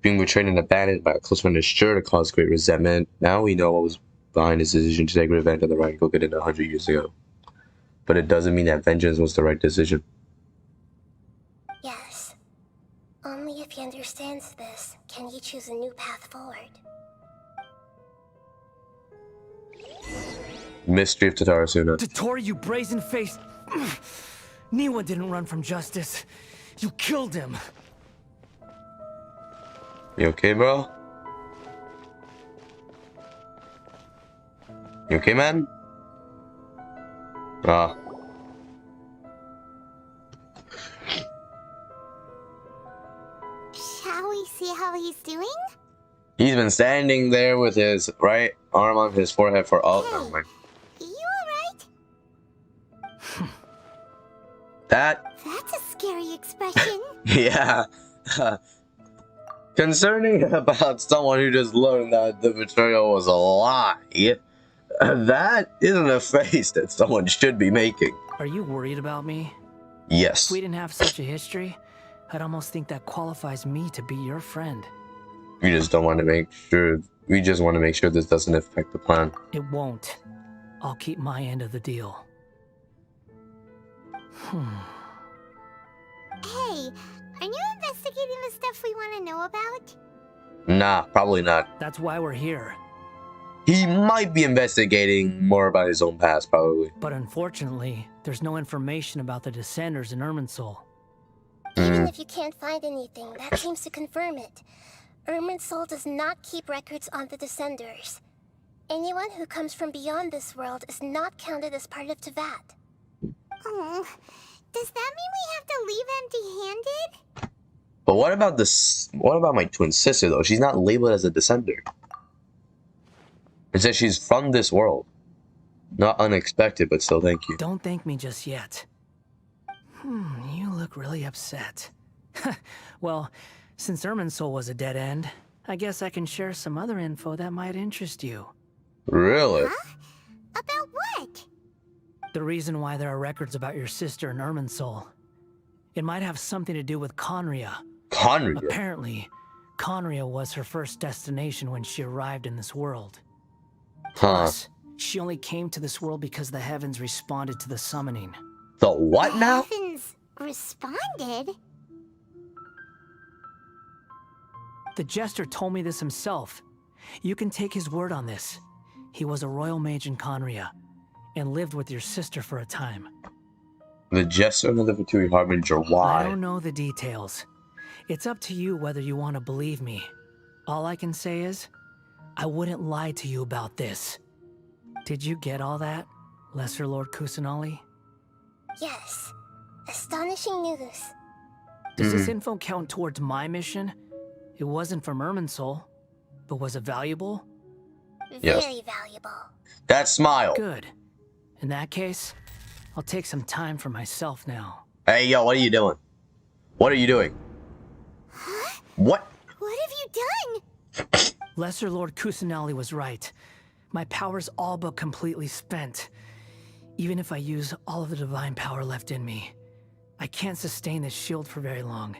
A: Being betrayed and abandoned by a close friend is sure to cause great resentment. Now we know what was behind his decision to take revenge on the Raikkogen 100 years ago. But it doesn't mean that vengeance was the right decision.
F: Yes. Only if he understands this can he choose a new path forward.
A: Mystery of Tatarasuna.
E: Dottore, you brazen-faced... Niwa didn't run from justice. You killed him.
A: You okay, bro? You okay, man? Ah.
D: Shall we see how he's doing?
A: He's been standing there with his right arm on his forehead for never mind.
D: You alright?
A: That,
D: That's a scary expression.
A: yeah. Concerning about someone who just learned that the betrayal was a lie, that isn't a face that someone should be making.
E: Are you worried about me?
A: Yes.
E: If we didn't have such a history, I'd almost think that qualifies me to be your friend.
A: We just don't want to make sure. We just want to make sure this doesn't affect the plan.
E: It won't. I'll keep my end of the deal.
D: Hey, are you investigating the stuff we want to know about?
A: Nah, probably not.
E: That's why we're here.
A: He might be investigating more about his own past, probably.
E: But unfortunately, there's no information about the Descenders in Irminsul.
F: Even if you can't find anything, that seems to confirm it. Irminsul does not keep records on the Descenders. Anyone who comes from beyond this world is not counted as part of Teyvat.
D: Oh, does that mean we have to leave empty-handed?
A: But what about this? What about my twin sister, though? She's not labeled as a Descender. It says she's from this world. Not unexpected, but still, thank you.
E: Don't thank me just yet. You look really upset. Well, since Irminsul was a dead end, I guess I can share some other info that might interest you.
A: Really?
D: Huh? About what?
E: The reason why there are records about your sister in Irminsul. It might have something to do with Conria.
A: Conria?
E: Apparently, Conria was her first destination when she arrived in this world.
A: Huh.
E: Plus, she only came to this world because the heavens responded to the summoning.
A: The what now?
D: Heavens responded?
E: The Jester told me this himself. You can take his word on this. He was a royal mage in Conria, and lived with your sister for a time.
A: The Jester and the Fatui Harbinger, why?
E: I don't know the details. It's up to you whether you want to believe me. All I can say is, I wouldn't lie to you about this. Did you get all that, Lesser Lord Kusanali?
F: Yes. Astonishing news.
E: Does this info count towards my mission? It wasn't from Irminsul, but was it valuable?
A: Yes.
F: Very valuable.
A: That smile.
E: Good. In that case, I'll take some time for myself now.
A: Hey, yo, what are you doing? What are you doing?
D: Huh?
A: What?
D: What have you done?
E: Lesser Lord Kusanali was right. My power's all but completely spent. Even if I use all of the divine power left in me, I can't sustain this shield for very long.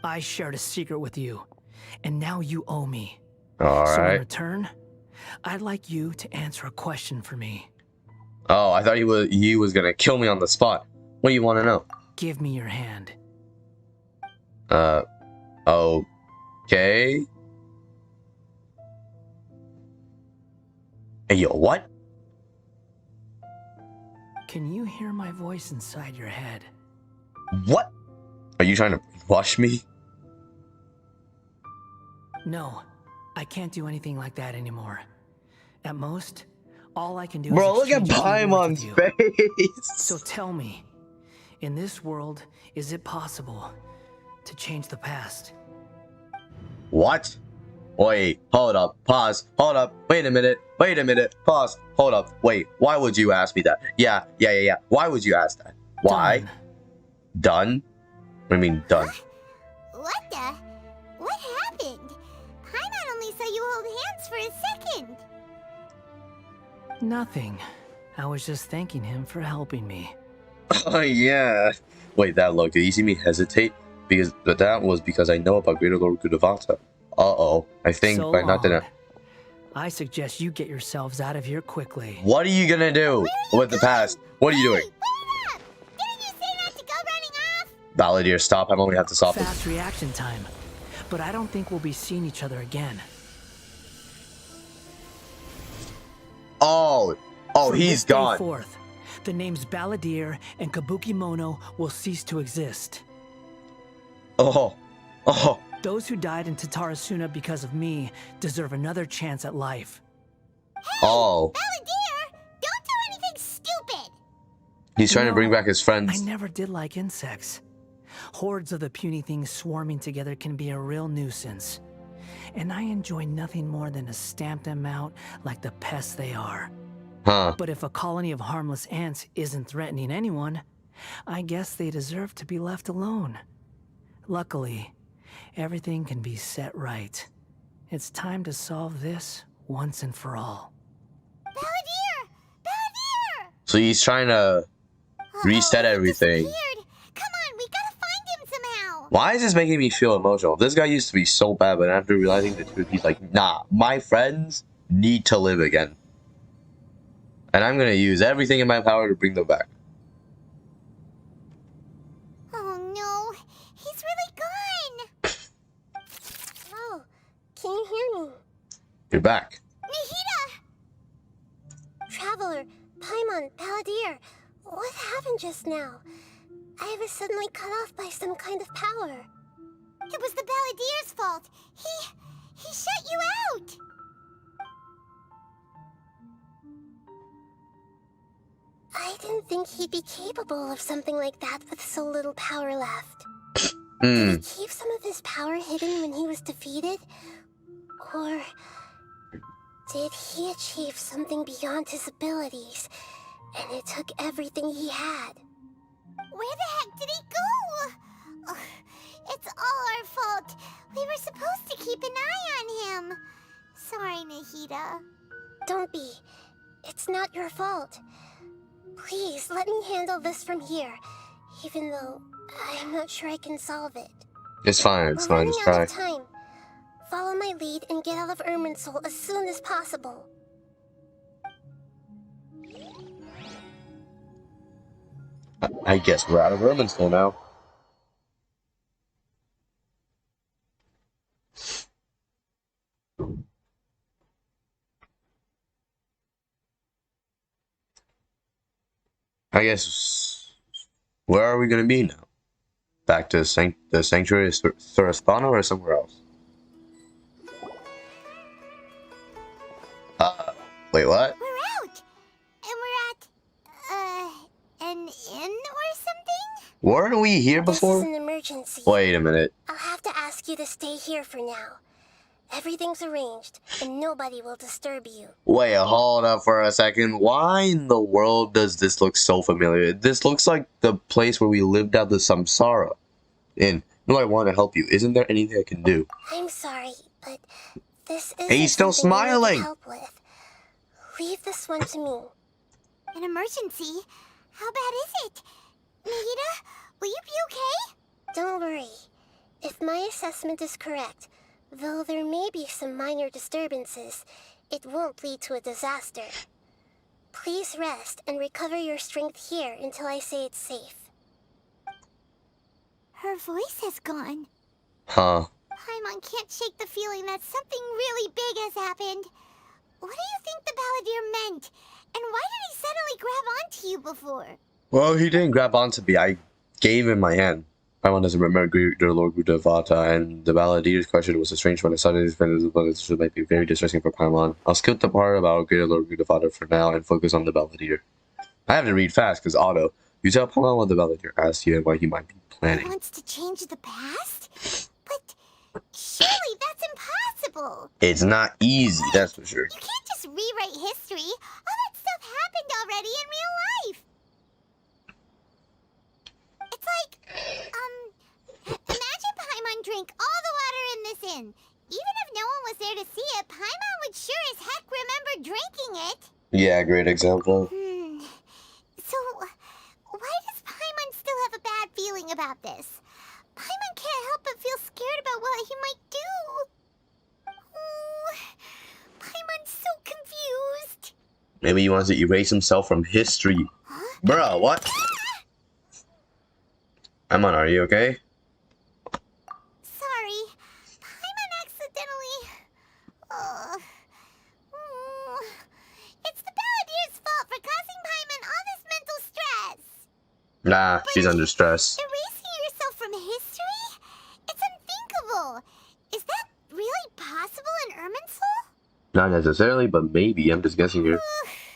E: I shared a secret with you, and now you owe me. So in
A: Alright.
E: return, I'd like you to answer a question for me.
A: Oh, I thought he was gonna kill me on the spot. What do you want to know?
E: Give me your hand.
A: Okay. Hey, yo, what?
E: Can you hear my voice inside your head?
A: What? Are you trying to wash me?
E: No, I can't do anything like that anymore. At most, all I can do
A: Bro,
E: is
A: look at
E: exchange a few words
A: Paimon's
E: with you.
A: face.
E: So tell me, in this world, is it possible to change the past?
A: What? Wait, hold up, pause, hold up, wait a minute, pause, hold up, wait, why would you ask me that? Yeah, why would you ask that? Why?
E: Done.
A: Done? What do you mean, done?
D: What the? What happened? Paimon only saw you hold hands for a second.
E: Nothing. I was just thanking him for helping me.
A: Oh, yeah. Wait, that look, did you see me hesitate? Because that was because I know about Greater Lord Gudavata. Uh-oh, I think
E: So
A: by not
E: long.
A: that.
E: I suggest you get yourselves out of here quickly.
A: What are you gonna do with the past? What are you doing?
D: Hey, wait up! Didn't you say not to go running off?
A: Balladeer, stop, I'm only have to stop him.
E: Fast reaction time. But I don't think we'll be seeing each other again.
A: Oh,
E: From
A: he's
E: this day
A: gone.
E: forth, the names Balladeer and Kabuki Mono will cease to exist.
A: Oh,
E: Those who died in Tatarasuna because of me deserve another chance at life.
A: Oh,
D: Balladeer, don't do anything stupid!
A: he's trying to bring
E: No,
A: back his
E: I
A: friends.
E: never did like insects. Hordes of the puny things swarming together can be a real nuisance. And I enjoy nothing more than to stamp them out like the pests they are.
A: Huh.
E: But if a colony of harmless ants isn't threatening anyone, I guess they deserve to be left alone. Luckily, everything can be set right. It's time to solve this once and for all.
D: Balladeer! Balladeer!
A: So he's trying to reset
D: He
A: everything.
D: disappeared. Come on, we gotta find him somehow.
A: Why is this making me feel emotional? This guy used to be so bad, but after realizing the truth, he's like, nah, my friends need to live again. And I'm gonna use everything in my power to bring them back.
D: Oh no, he's really gone.
F: Oh, can you hear me?
A: You're back.
D: Nahida!
F: Traveler, Paimon, Balladeer, what happened just now? I was suddenly cut off by some kind of power.
D: It was the Balladeer's fault. He shut you out.
F: I didn't think he'd be capable of something like that with so little power left.
A: Hmm.
F: Did he keep some of his power hidden when he was defeated? Or did he achieve something beyond his abilities, and it took everything he had?
D: Where the heck did he go? Ugh, it's all our fault. We were supposed to keep an eye on him. Sorry, Nahida.
F: Don't be. It's not your fault. Please, let me handle this from here, even though I'm not sure I can solve it.
A: It's fine, it's
F: We're
A: fine,
F: running
A: just
F: out
A: try.
F: of time. Follow my lead and get out of Irminsul as soon as possible.
A: I guess we're out of Irminsul now. I guess, where are we gonna be now? Back to the Sanctuary of Thorasthana or somewhere else? Wait, what?
D: We're out. And we're at, an inn or something?
A: Weren't we here
F: This is
A: before?
F: an emergency.
A: Wait a minute.
F: I'll have to ask you to stay here for now. Everything's arranged, and nobody will disturb you.
A: Wait, hold up for a second. Why in the world does this look so familiar? This looks like the place where we lived out the Samsara Inn. No, I want to help you. Isn't there anything I can do?
F: I'm sorry, but this isn't
A: Hey, he's still
F: something I need
A: smiling.
F: help with. Leave this one to me.
D: An emergency? How bad is it? Nahida, will you be okay?
F: Don't worry. If my assessment is correct, though there may be some minor disturbances, it won't lead to a disaster. Please rest and recover your strength here until I say it's safe.
D: Her voice has gone.
A: Huh.
D: Paimon can't shake the feeling that something really big has happened. What do you think the Balladeer meant? And why did he suddenly grab onto you before?
A: Well, he didn't grab onto me. I gave him my hand. Paimon doesn't remember Greater Lord Gudavata, and the Balladeer's question was a strange one. I saw his friends, but this might be very distressing for Paimon. I'll skip the part about Greater Lord Gudavata for now and focus on the Balladeer. I have to read fast, because Otto, you tell Paimon what the Balladeer asked you and what he might be
D: He
A: planning.
D: wants to change the past? But surely that's impossible.
A: It's not easy, that's for sure.
D: You can't just rewrite history. All that stuff happened already in real life. It's like, imagine Paimon drank all the water in this inn. Even if no one was there to see it, Paimon would sure as heck remember drinking it.
A: Yeah, great example.
D: So, why does Paimon still have a bad feeling about this? Paimon can't help but feel scared about what he might do. Oh, Paimon's so confused.
A: Maybe he wants to erase himself from history.
D: Huh?
A: Bruh, what? Paimon, are you okay?
D: Sorry, Paimon accidentally... It's the Balladeer's fault for causing Paimon all this mental stress.
A: Nah, she's under stress.
D: Erasing yourself from history? It's unthinkable. Irminsul?
A: Not necessarily, but maybe. I'm just guessing here.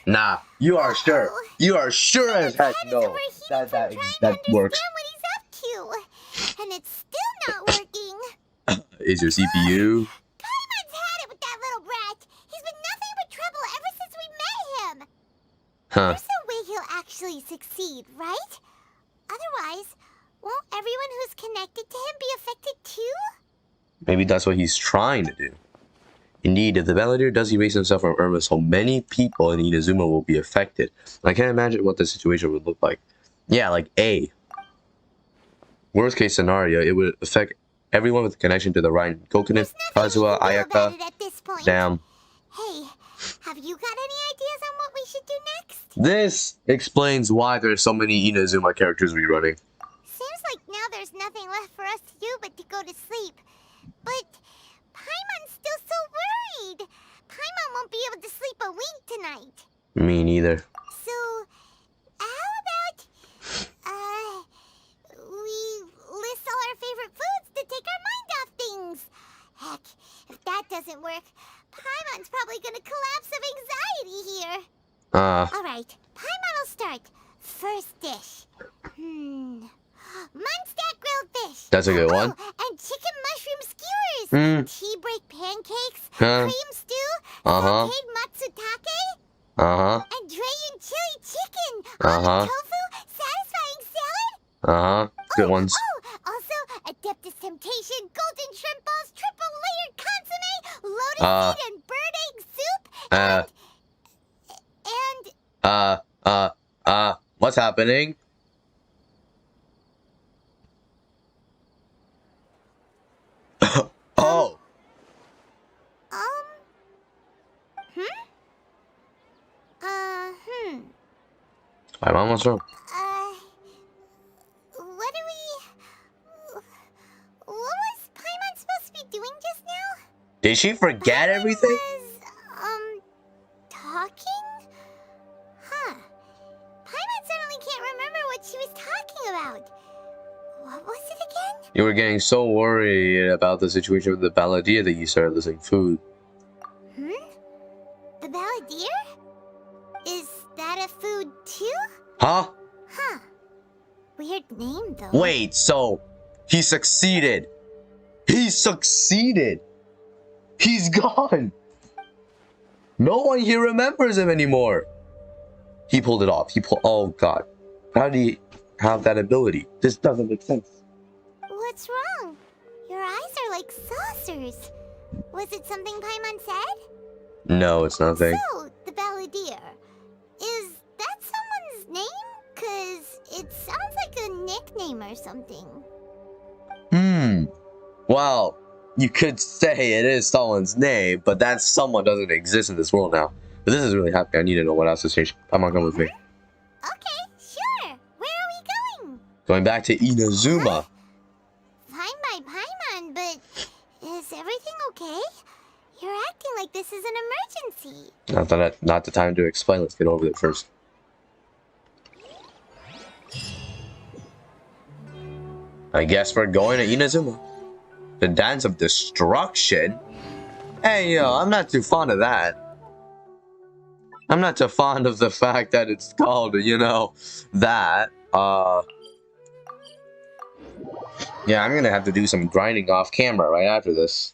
A: Nah, you are sure. You are sure as
D: His
A: heck
D: head is
A: no.
D: overheating from trying to
A: That works.
D: understand what he's up to. And it's still not working.
A: Is your CPU?
D: Paimon's had it with that little brat. He's been nothing but trouble ever since we met him.
A: Huh.
D: There's no way he'll actually succeed, right? Otherwise, won't everyone who's connected to him be affected too?
A: Maybe that's what he's trying to do. Indeed, if the Balladeer does erase himself from Irminsul, many people in Inazuma will be affected. I can't imagine what the situation would look like. Yeah, like A. Worst case scenario, it would affect everyone with a connection to the Rhine. Gokunin, Kazuha, Ayaka. Damn.
D: Hey, have you got any ideas on what we should do next?
A: This explains why there's so many Inazuma characters rerunning.
D: Seems like now there's nothing left for us to do but to go to sleep. But Paimon's still so worried. Paimon won't be able to sleep a wink tonight.
A: Me neither.
D: So, how about, we list all our favorite foods to take our mind off things? Heck, if that doesn't work, Paimon's probably gonna collapse of anxiety here. Alright, Paimon will start. First dish. Munstack grilled fish.
A: That's a good one.
D: And chicken mushroom skewers. Tea break pancakes. Cream stew. Sauteed matsutake. And Dragon chili chicken. Tofu. Satisfying salad.
A: Good ones.
D: Also, Adeptus Temptation, golden shrimp balls, triple layered consomme, lotus seed and bird egg soup, and
A: What's happening? Oh. My mom was wrong.
D: What was Paimon supposed to be doing just now?
A: Did she forget everything?
D: Was, talking? Huh. Paimon suddenly can't remember what she was talking about. What was it again?
A: You were getting so worried about the situation with the Balladeer that you started listing food.
D: The Balladeer? Is that a food too?
A: Huh?
D: Huh. Weird name though.
A: Wait, so he succeeded. He succeeded. He's gone. No one here remembers him anymore. He pulled it off. Oh god. How did he have that ability? This doesn't make sense.
D: What's wrong? Your eyes are like saucers. Was it something Paimon said?
A: No, it's nothing.
D: So, the Balladeer. Is that someone's name? 'Cause it sounds like a nickname or something.
A: Well, you could say it is someone's name, but that someone doesn't exist in this world now. But this is really happy. I need to know what else to change. Come on, come with me.
D: Okay, sure. Where are we going?
A: Going back to Inazuma.
D: Fine by Paimon, but is everything okay? You're acting like this is an emergency.
A: Not the time to explain. Let's get over it first. I guess we're going to Inazuma. The Dance of Destruction? Hey, yo, I'm not too fond of that. I'm not too fond of the fact that it's called, you know, that. Yeah, I'm gonna have to do some grinding off camera right after this.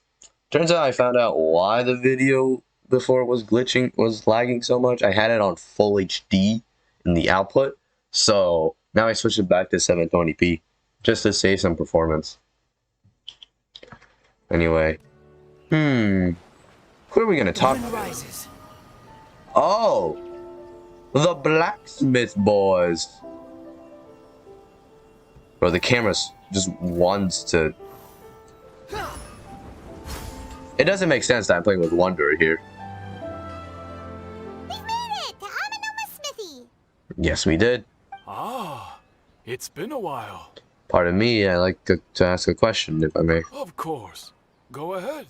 A: Turns out I found out why the video before was lagging so much. I had it on full HD in the output, so now I switched it back to 720p just to save some performance. Anyway, what are we gonna talk about? Oh, the blacksmith boys. Bro, the camera just wants to. It doesn't make sense that I'm playing with Wonder here.
D: We made it to Amanoma Smithy.
A: Yes, we did.
J: Ah, it's been a while.
A: Pardon me, I'd like to ask a question, if I may.
J: Of course. Go ahead.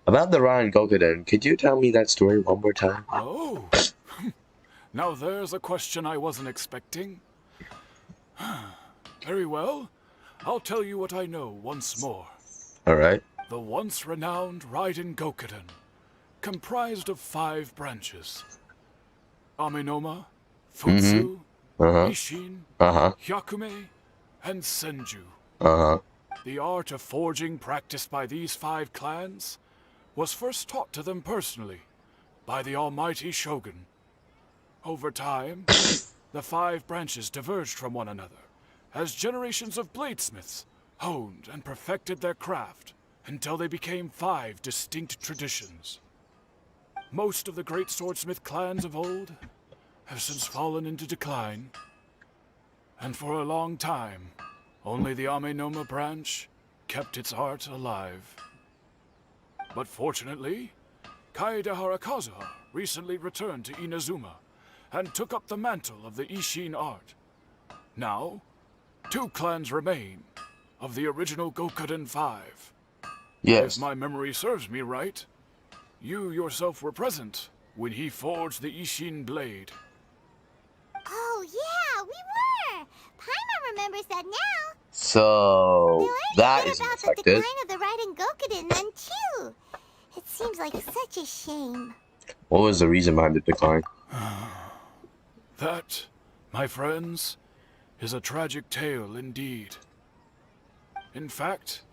A: About the Ryan Gokuden, could you tell me that story one more time?
J: Oh. Now there's a question I wasn't expecting. Very well. I'll tell you what I know once more.
A: Alright.
J: The once renowned Raiden Gokuden comprised of 5 branches. Amenoma, Futsu,
A: Uh-huh.
J: Ishin,
A: Uh-huh.
J: Hyakume, and Senju.
A: Uh-huh.
J: The art of forging practiced by these 5 clans was first taught to them personally by the almighty Shogun. Over time, the 5 branches diverged from one another as generations of bladesmiths honed and perfected their craft until they became 5 distinct traditions. Most of the great swordsmith clans of old have since fallen into decline, and for a long time, only the Amenoma branch kept its art alive. But fortunately, Kaedehara Kazuha recently returned to Inazuma and took up the mantle of the Ishin art. Now, 2 clans remain of the original Gokuden 5.
A: Yes.
J: If my memory serves me right, you yourself were present when he forged the Ishin blade.
D: Oh, yeah, we were! Paimon remembers that now.
A: So
D: We learned
A: that
D: a bit
A: isn't
D: about the
A: affected.
D: decline of the Raiden Gokuden then, too. It seems like such a shame.
A: What was the reason behind the decline?
J: That, my friends, is a tragic tale indeed. In fact,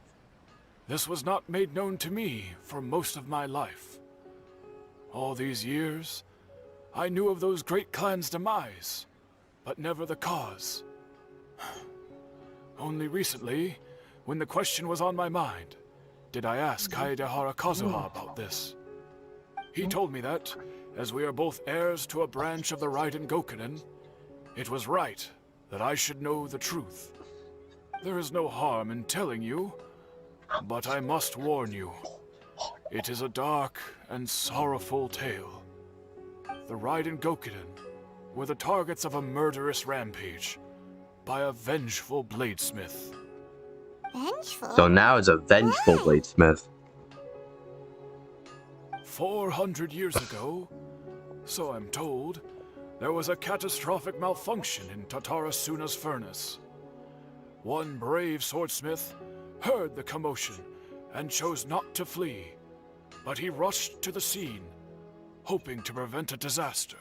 J: this was not made known to me for most of my life. All these years, I knew of those great clans' demise, but never the cause. Only recently, when the question was on my mind, did I ask Kaedehara Kazuha about this. He told me that, as we are both heirs to a branch of the Raiden Gokunen, it was right that I should know the truth. There is no harm in telling you, but I must warn you. It is a dark and sorrowful tale. The Raiden Gokuden were the targets of a murderous rampage by a vengeful bladesmith.
D: Vengeful?
A: So now it's a vengeful
D: Why?
A: bladesmith.
J: 400 years ago, so I'm told, there was a catastrophic malfunction in Tatarasuna's furnace. One brave swordsmith heard the commotion and chose not to flee, but he rushed to the scene, hoping to prevent a disaster.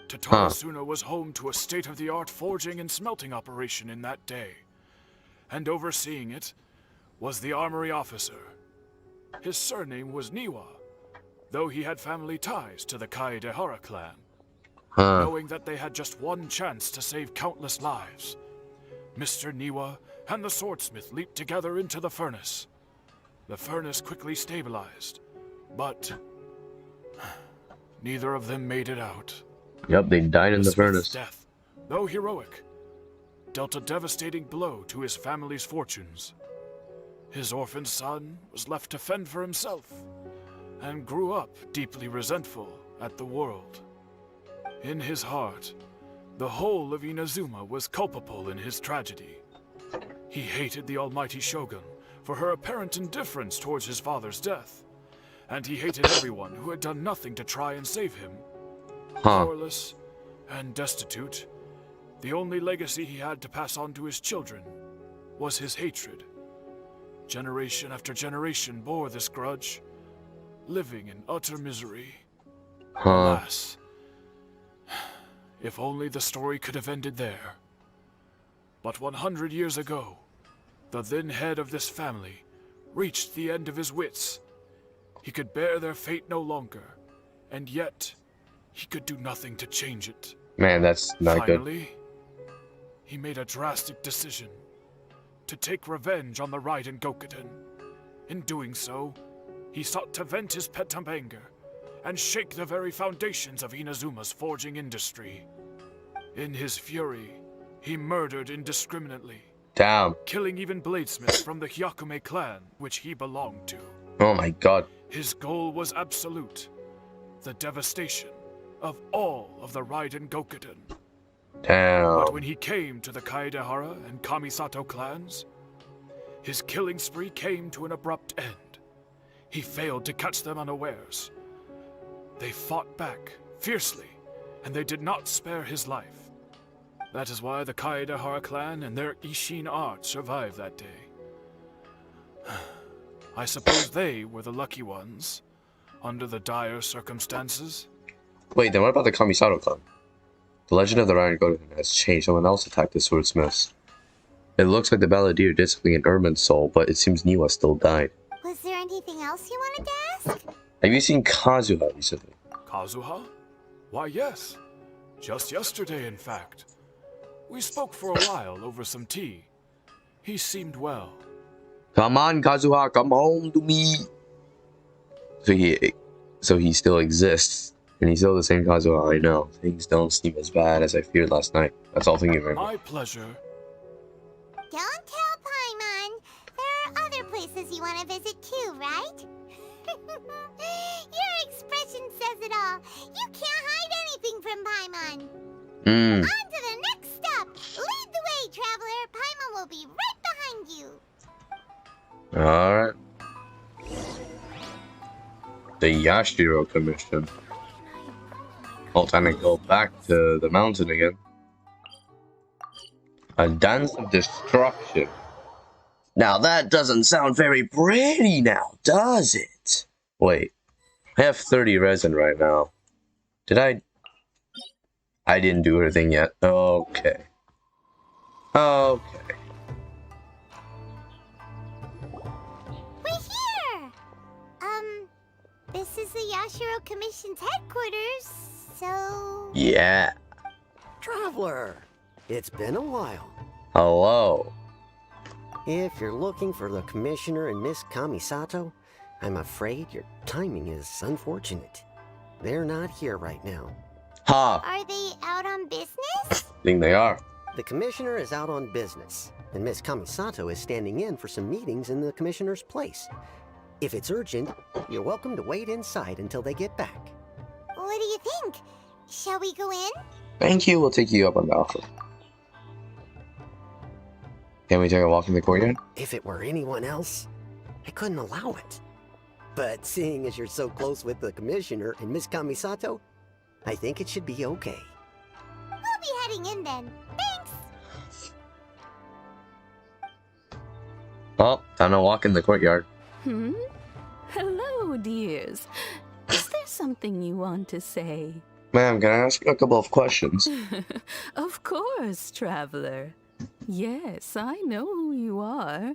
J: Tatarasuna was home to a state-of-the-art forging and smelting operation in that day, and overseeing it was the armory officer. His surname was Niwa, though he had family ties to the Kaedehara clan. Knowing that they had just one chance to save countless lives, Mr. Niwa and the swordsmith leaped together into the furnace. The furnace quickly stabilized, but neither of them made it out.
A: Yep, they died in the
J: Smith's
A: furnace.
J: death, though heroic, dealt a devastating blow to his family's fortunes. His orphan son was left to fend for himself, and grew up deeply resentful at the world. In his heart, the whole of Inazuma was culpable in his tragedy. He hated the almighty Shogun for her apparent indifference towards his father's death, and he hated everyone who had done nothing to try and save him. Powerless and destitute, the only legacy he had to pass on to his children was his hatred. Generation after generation bore this grudge, living in utter misery. Alas, if only the story could have ended there. But 100 years ago, the then head of this family reached the end of his wits. He could bear their fate no longer, and yet he could do nothing to change it.
A: Man, that's not good.
J: Finally, he made a drastic decision to take revenge on the Raiden Gokuden. In doing so, he sought to vent his pent-up anger and shake the very foundations of Inazuma's forging industry. In his fury, he murdered indiscriminately,
A: Damn.
J: killing even bladesmiths from the Hyakume clan, which he belonged to.
A: Oh my god.
J: His goal was absolute, the devastation of all of the Raiden Gokuden. But
A: Damn.
J: when he came to the Kaedehara and Kamisato clans, his killing spree came to an abrupt end. He failed to catch them unawares. They fought back fiercely, and they did not spare his life. That is why the Kaedehara clan and their Ishin art survived that day. I suppose they were the lucky ones, under the dire circumstances.
A: Wait, then what about the Kamisato clan? The legend of the Iron Golden has changed. Someone else attacked the swordsmiths. It looks like the Balladeer did something in Urban's soul, but it seems Niwa still died.
D: Was there anything else you wanted to ask?
A: Have you seen Kazuha recently?
J: Kazuha? Why, yes. Just yesterday, in fact. We spoke for a while over some tea. He seemed well.
A: Come on, Kazuha, come home to me. So he still exists, and he's still the same Kazuha. I know things don't seem as bad as I feared last night. That's all thinking right now.
J: My pleasure.
D: Don't tell Paimon. There are other places you want to visit too, right? Your expression says it all. You can't hide anything from Paimon. On to the next stop. Lead the way, traveler. Paimon will be right behind you.
A: Alright. The Yashiro Commission. Oh, time to go back to the mountain again. A dance of destruction. Now that doesn't sound very pretty now, does it? Wait. I have 30 resin right now. Did I didn't do everything yet. Okay. Okay.
D: We're here! This is the Yashiro Commission's headquarters, so...
A: Yeah.
K: Traveler, it's been a while.
A: Hello.
K: If you're looking for the Commissioner and Miss Kamisato, I'm afraid your timing is unfortunate. They're not here right now.
A: Ha!
D: Are they out on business?
A: I think they are.
K: The Commissioner is out on business, and Miss Kamisato is standing in for some meetings in the Commissioner's place. If it's urgent, you're welcome to wait inside until they get back.
D: What do you think? Shall we go in?
A: Thank you. We'll take you up on the offer. Can we take a walk in the courtyard?
K: If it were anyone else, I couldn't allow it. But seeing as you're so close with the Commissioner and Miss Kamisato, I think it should be okay.
D: We'll be heading in then. Thanks!
A: Oh, time to walk in the courtyard.
L: Hello, dears. Is there something you want to say?
A: Ma'am, can I ask you a couple of questions?
L: Of course, traveler. Yes, I know who you are.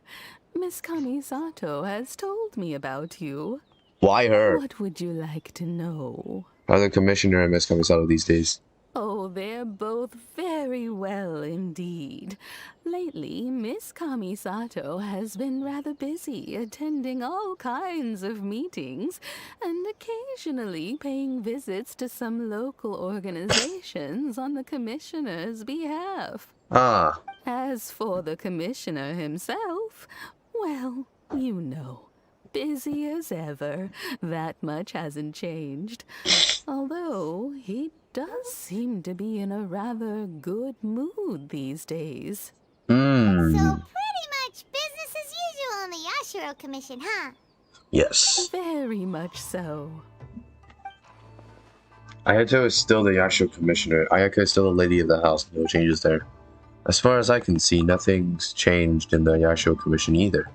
L: Miss Kamisato has told me about you.
A: Why her?
L: What would you like to know?
A: How are the Commissioner and Miss Kamisato these days?
L: Oh, they're both very well indeed. Lately, Miss Kamisato has been rather busy attending all kinds of meetings and occasionally paying visits to some local organizations on the Commissioner's behalf.
A: Ah.
L: As for the Commissioner himself, well, you know, busy as ever. That much hasn't changed. Although he does seem to be in a rather good mood these days.
D: So pretty much business as usual on the Yashiro Commission, huh?
A: Yes.
L: Very much so.
A: Ayato is still the Yashiro Commissioner. Ayaka is still the lady of the house. No changes there. As far as I can see, nothing's changed in the Yashiro Commission either.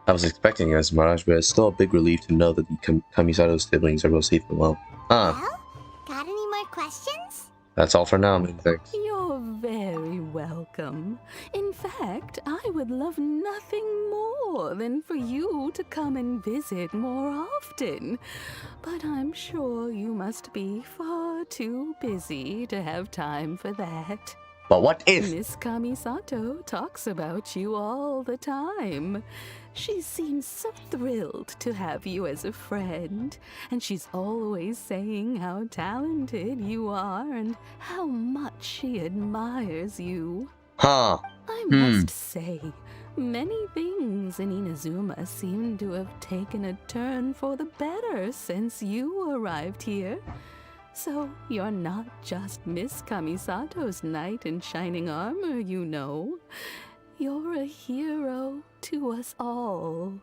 A: I was expecting as much, but it's still a big relief to know that the Kamisato siblings are both safe and well.
D: Well, got any more questions?
A: That's all for now, many thanks.
L: You're very welcome. In fact, I would love nothing more than for you to come and visit more often. But I'm sure you must be far too busy to have time for that.
A: But what if?
L: Miss Kamisato talks about you all the time. She seems so thrilled to have you as a friend, and she's always saying how talented you are and how much she admires you.
A: Huh.
L: I must say, many things in Inazuma seem to have taken a turn for the better since you arrived here. So you're not just Miss Kamisato's knight in shining armor, you know. You're a hero to us all.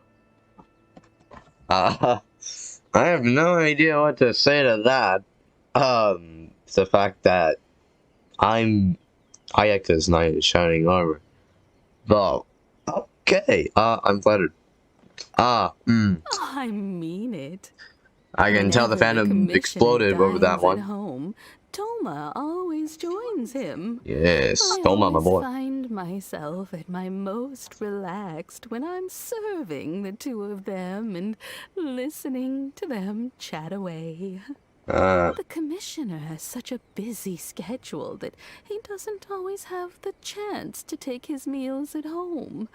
A: I have no idea what to say to that. It's the fact that I'm Ayaka's knight in shining armor. Though, okay, I'm flattered.
L: I mean it.
A: I can tell the
L: Whenever
A: fandom
L: commissioner
A: exploded over that
L: dines
A: one.
L: At home, Toma always joins him.
A: Yes,
L: I
A: Toma, my
L: always
A: boy.
L: find myself at my most relaxed when I'm serving the two of them and listening to them chat away. The commissioner has such a busy schedule that he doesn't always have the chance to take his meals at home.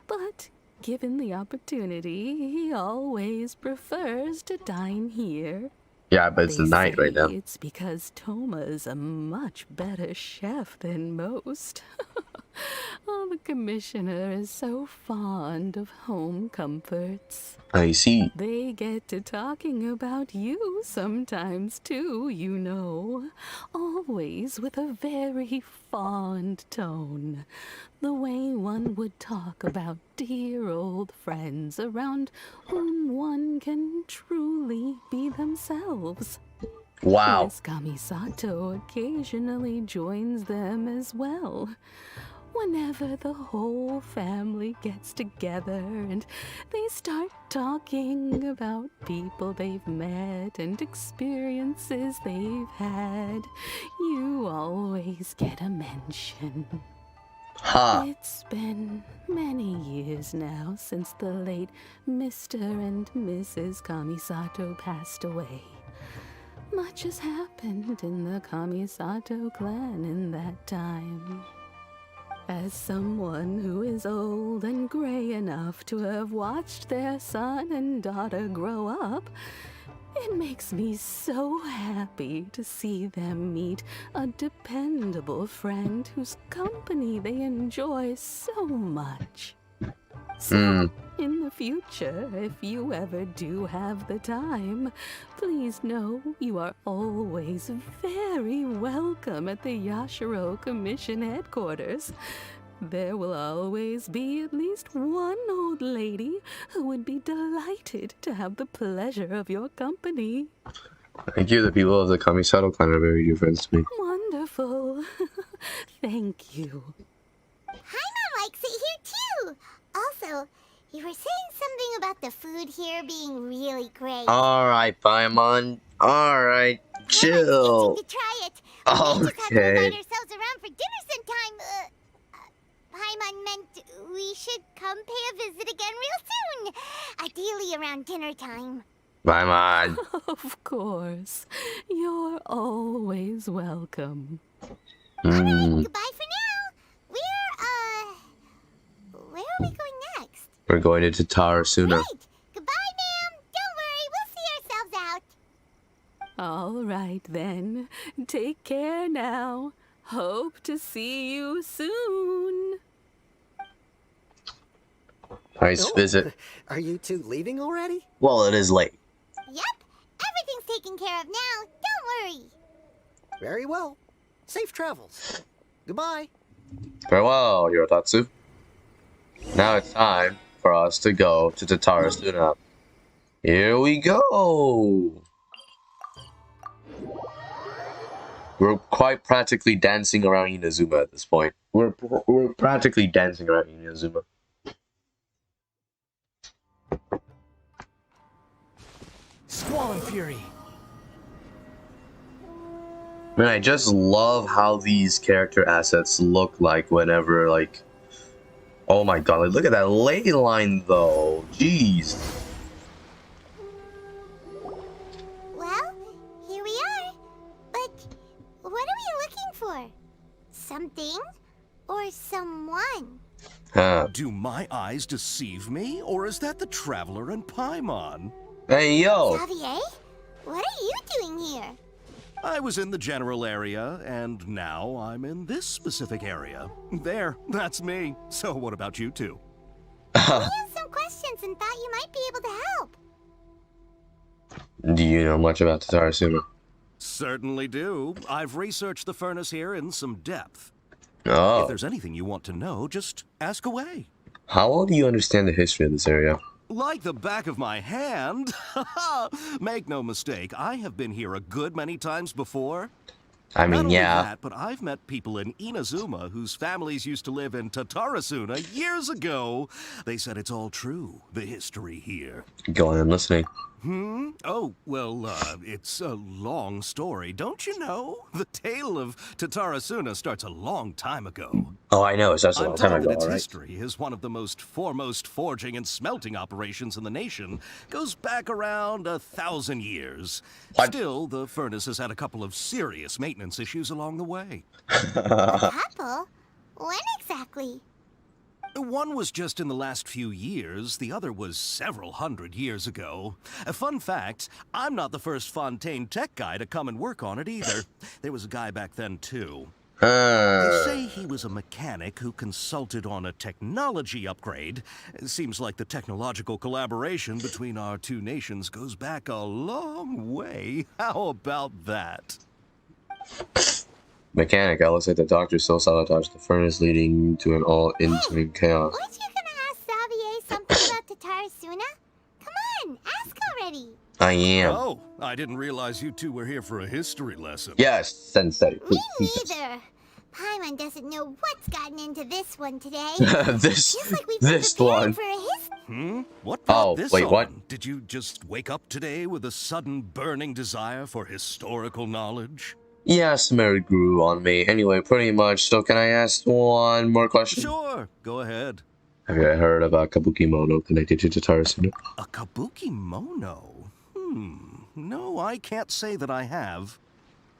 L: But given the opportunity, he always prefers to dine here.
A: Yeah, but it's
L: They
A: the night right now.
L: say it's because Toma's a much better chef than most. Oh, the commissioner is so fond of home comforts.
A: I see.
L: They get to talking about you sometimes too, you know. Always with a very fond tone. The way one would talk about dear old friends around whom one can truly be themselves.
A: Wow.
L: Miss Kamisato occasionally joins them as well. Whenever the whole family gets together and they start talking about people they've met and experiences they've had, you always get a mention.
A: Ha.
L: It's been many years now since the late Mr. and Mrs. Kamisato passed away. Much has happened in the Kamisato clan in that time. As someone who is old and gray enough to have watched their son and daughter grow up, it makes me so happy to see them meet a dependable friend whose company they enjoy so much. So, in the future, if you ever do have the time, please know you are always very welcome at the Yashiro Commission headquarters. There will always be at least one old lady who would be delighted to have the pleasure of your company.
A: Thank you. The people of the Kamisato clan are very dear friends to me.
L: Wonderful. Thank you.
D: Paimon likes it here too. Also, you were saying something about the food here being really great.
A: Alright, Paimon. Alright. Chill.
D: Paimon to try it. We may just have to
A: Okay.
D: invite ourselves around for dinner sometime. Paimon meant we should come pay a visit again real soon. Ideally around dinner time.
A: Paimon.
L: Of course. You're always welcome.
D: Goodbye for now. Where are we going next?
A: We're going into Tarasuna.
D: Right. Goodbye, ma'am. Don't worry, we'll see ourselves out.
L: All right, then. Take care now. Hope to see you soon.
A: Nice visit.
K: Are you two leaving already?
A: Well, it is late.
D: Yep. Everything's taken care of now. Don't worry.
K: Very well. Safe travels. Goodbye.
A: Farewell, Hirotatsu. Now it's time for us to go to Tarasuna. Here we go! We're quite practically dancing around Inazuma at this point. We're practically dancing around Inazuma.
B: Squall and Fury.
A: Man, I just love how these character assets look like whenever, like... Oh my god, like, look at that ley line, though. Jeez.
D: Well, here we are. But what are we looking for? Something or someone?
A: Huh.
M: Do my eyes deceive me, or is that the Traveler and Paimon?
A: Hey, yo!
D: Xavier? What are you doing here?
M: I was in the general area, and now I'm in this specific area. There, that's me. So what about you two?
D: We have some questions and thought you might be able to help.
A: Do you know much about Tarasuna?
M: Certainly do. I've researched the furnace here in some depth.
A: Oh.
M: If there's anything you want to know, just ask away.
A: How well do you understand the history of this area?
M: Like the back of my hand. Make no mistake, I have been here a good many times before.
A: I mean,
M: Not only
A: yeah.
M: that, but I've met people in Inazuma whose families used to live in Tarasuna years ago. They said it's all true, the history here.
A: Go on, I'm listening.
M: Oh, well, it's a long story, don't you know? The tale of Tatarasuna starts a long time ago.
A: Oh, I know. It's just a
M: I'm
A: long time
M: told
A: ago,
M: that its
A: alright.
M: history is one of the most foremost forging and smelting operations in the nation. Goes back around 1,000 years.
A: What?
M: Still, the furnace has had a couple of serious maintenance issues along the way.
D: A couple? When exactly?
M: One was just in the last few years, the other was several hundred years ago. A fun fact, I'm not the first Fontaine tech guy to come and work on it either. There was a guy back then too. They say he was a mechanic who consulted on a technology upgrade. It seems like the technological collaboration between our two nations goes back a long way. How about that?
A: Mechanic, it looks like the doctor still sabotaged the furnace, leading to an all-ensuing chaos.
D: Weren't you gonna ask Xavier something about Tatarasuna? Come on, ask already.
A: I am.
M: Oh, I didn't realize you two were here for a history lesson.
A: Yes, Sensei.
D: Me
A: Please, please.
D: neither. Paimon doesn't know what's gotten into this one today.
A: this
D: Feels like we've been
A: this
D: preparing
A: one.
D: for a history.
M: What brought
A: Oh,
M: this
A: wait,
M: on?
A: what?
M: Did you just wake up today with a sudden burning desire for historical knowledge?
A: Yes, Mary grew on me. Anyway, pretty much. So can I ask one more question?
M: Sure, go ahead.
A: Have you heard about Kabuki Mono connected to Tatarasuna?
M: A kabuki mono? No, I can't say that I have.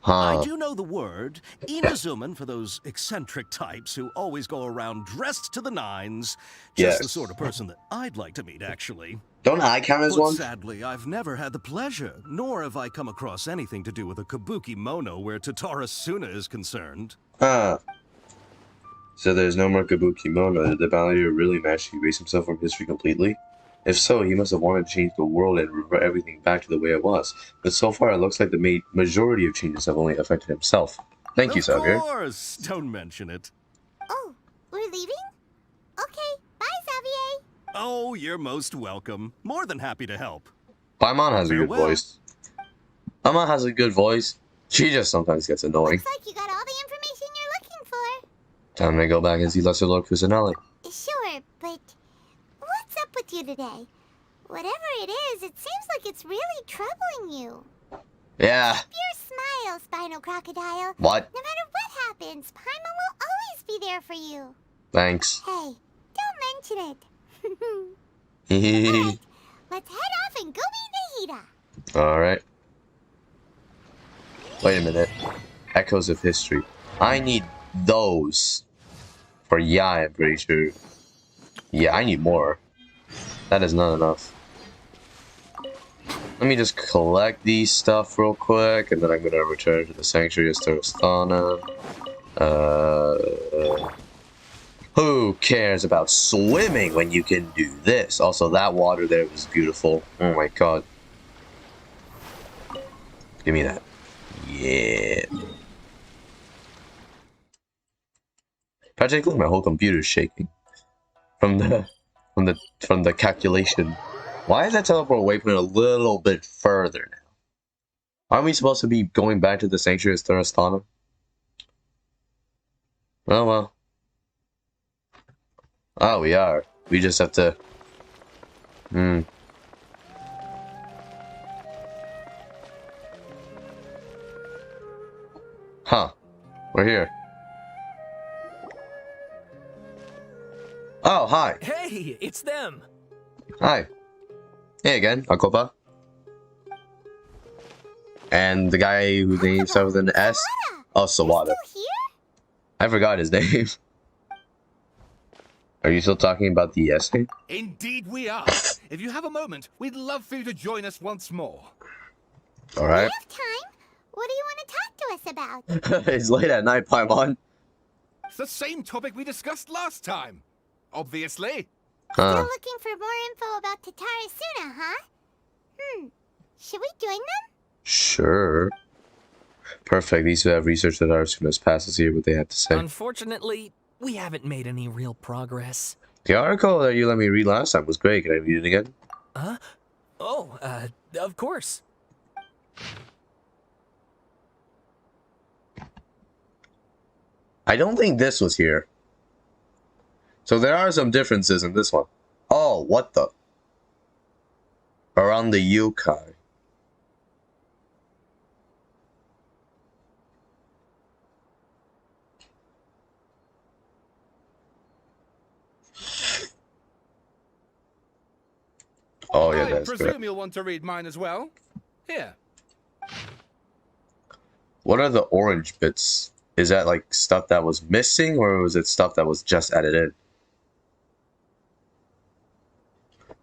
A: Huh.
M: I do know the word. Inazuman for those eccentric types who always go around dressed to the nines. Just the
A: Yes.
M: sort of person that I'd like to meet, actually.
A: Don't I count as
M: But
A: one?
M: sadly, I've never had the pleasure, nor have I come across anything to do with a kabuki mono where Tatarasuna is concerned.
A: Huh. So there's no more Kabuki Mono. Did the Balladeer really manage to erase himself from history completely? If so, he must have wanted to change the world and revert everything back to the way it was. But so far, it looks like the majority of changes have only affected himself. Thank you, Xavier.
M: Of course! Don't mention it.
D: Oh, we're leaving? Okay, bye, Xavier.
M: Oh, you're most welcome. More than happy to help.
A: Paimon has a good
M: Farewell.
A: voice. Paimon has a good voice. She just sometimes gets annoying.
D: Looks like you got all the information you're looking for.
A: Time to go back and see Lesser Lord Kusanali.
D: Sure, but what's up with you today? Whatever it is, it seems like it's really troubling you.
A: Yeah.
D: Keep your smile, Spinal Crocodile.
A: What?
D: No matter what happens, Paimon will always be there for you.
A: Thanks.
D: Hey, don't mention it.
A: Hehehe.
D: Alright, let's head off and go meet Nahida.
A: Alright. Wait a minute. Echoes of History. I need those. For Yai, I'm pretty sure. Yeah, I need more. That is not enough. Let me just collect these stuff real quick, and then I'm gonna return to the Sanctuary of Starostana. Who cares about swimming when you can do this? Also, that water there was beautiful. Oh my god. Give me that. Yeah. Practically my whole computer is shaking. From the calculation. Why is that teleport waypoint a little bit further now? Aren't we supposed to be going back to the Sanctuary of Starostana? Oh well. Oh, we are. We just have to... Huh. We're here. Oh, hi.
B: Hey, it's them.
A: Hi. Hey again, Akopa. And the guy whose name starts with an S? Oh, Sawada.
D: Still here?
A: I forgot his name. Are you still talking about the essay?
C: Indeed we are. If you have a moment, we'd love for you to join us once more.
A: Alright.
D: We have time. What do you want to talk to us about?
A: It's late at night, Paimon.
C: It's the same topic we discussed last time. Obviously.
D: Still
A: Huh.
D: looking for more info about Tatarasuna, huh? Should we join them?
A: Sure. Perfect. These who have researched that are as soon as passes hear what they have to say.
B: Unfortunately, we haven't made any real progress.
A: The article that you let me read last time was great. Can I read it again?
B: Huh? Oh, of course.
A: I don't think this was here. So there are some differences in this one. Oh, what the? Around the yokai. Oh yeah,
C: I
A: that's
C: presume
A: correct.
C: you'll want to read mine as well. Here.
A: What are the orange bits? Is that like stuff that was missing, or was it stuff that was just added in?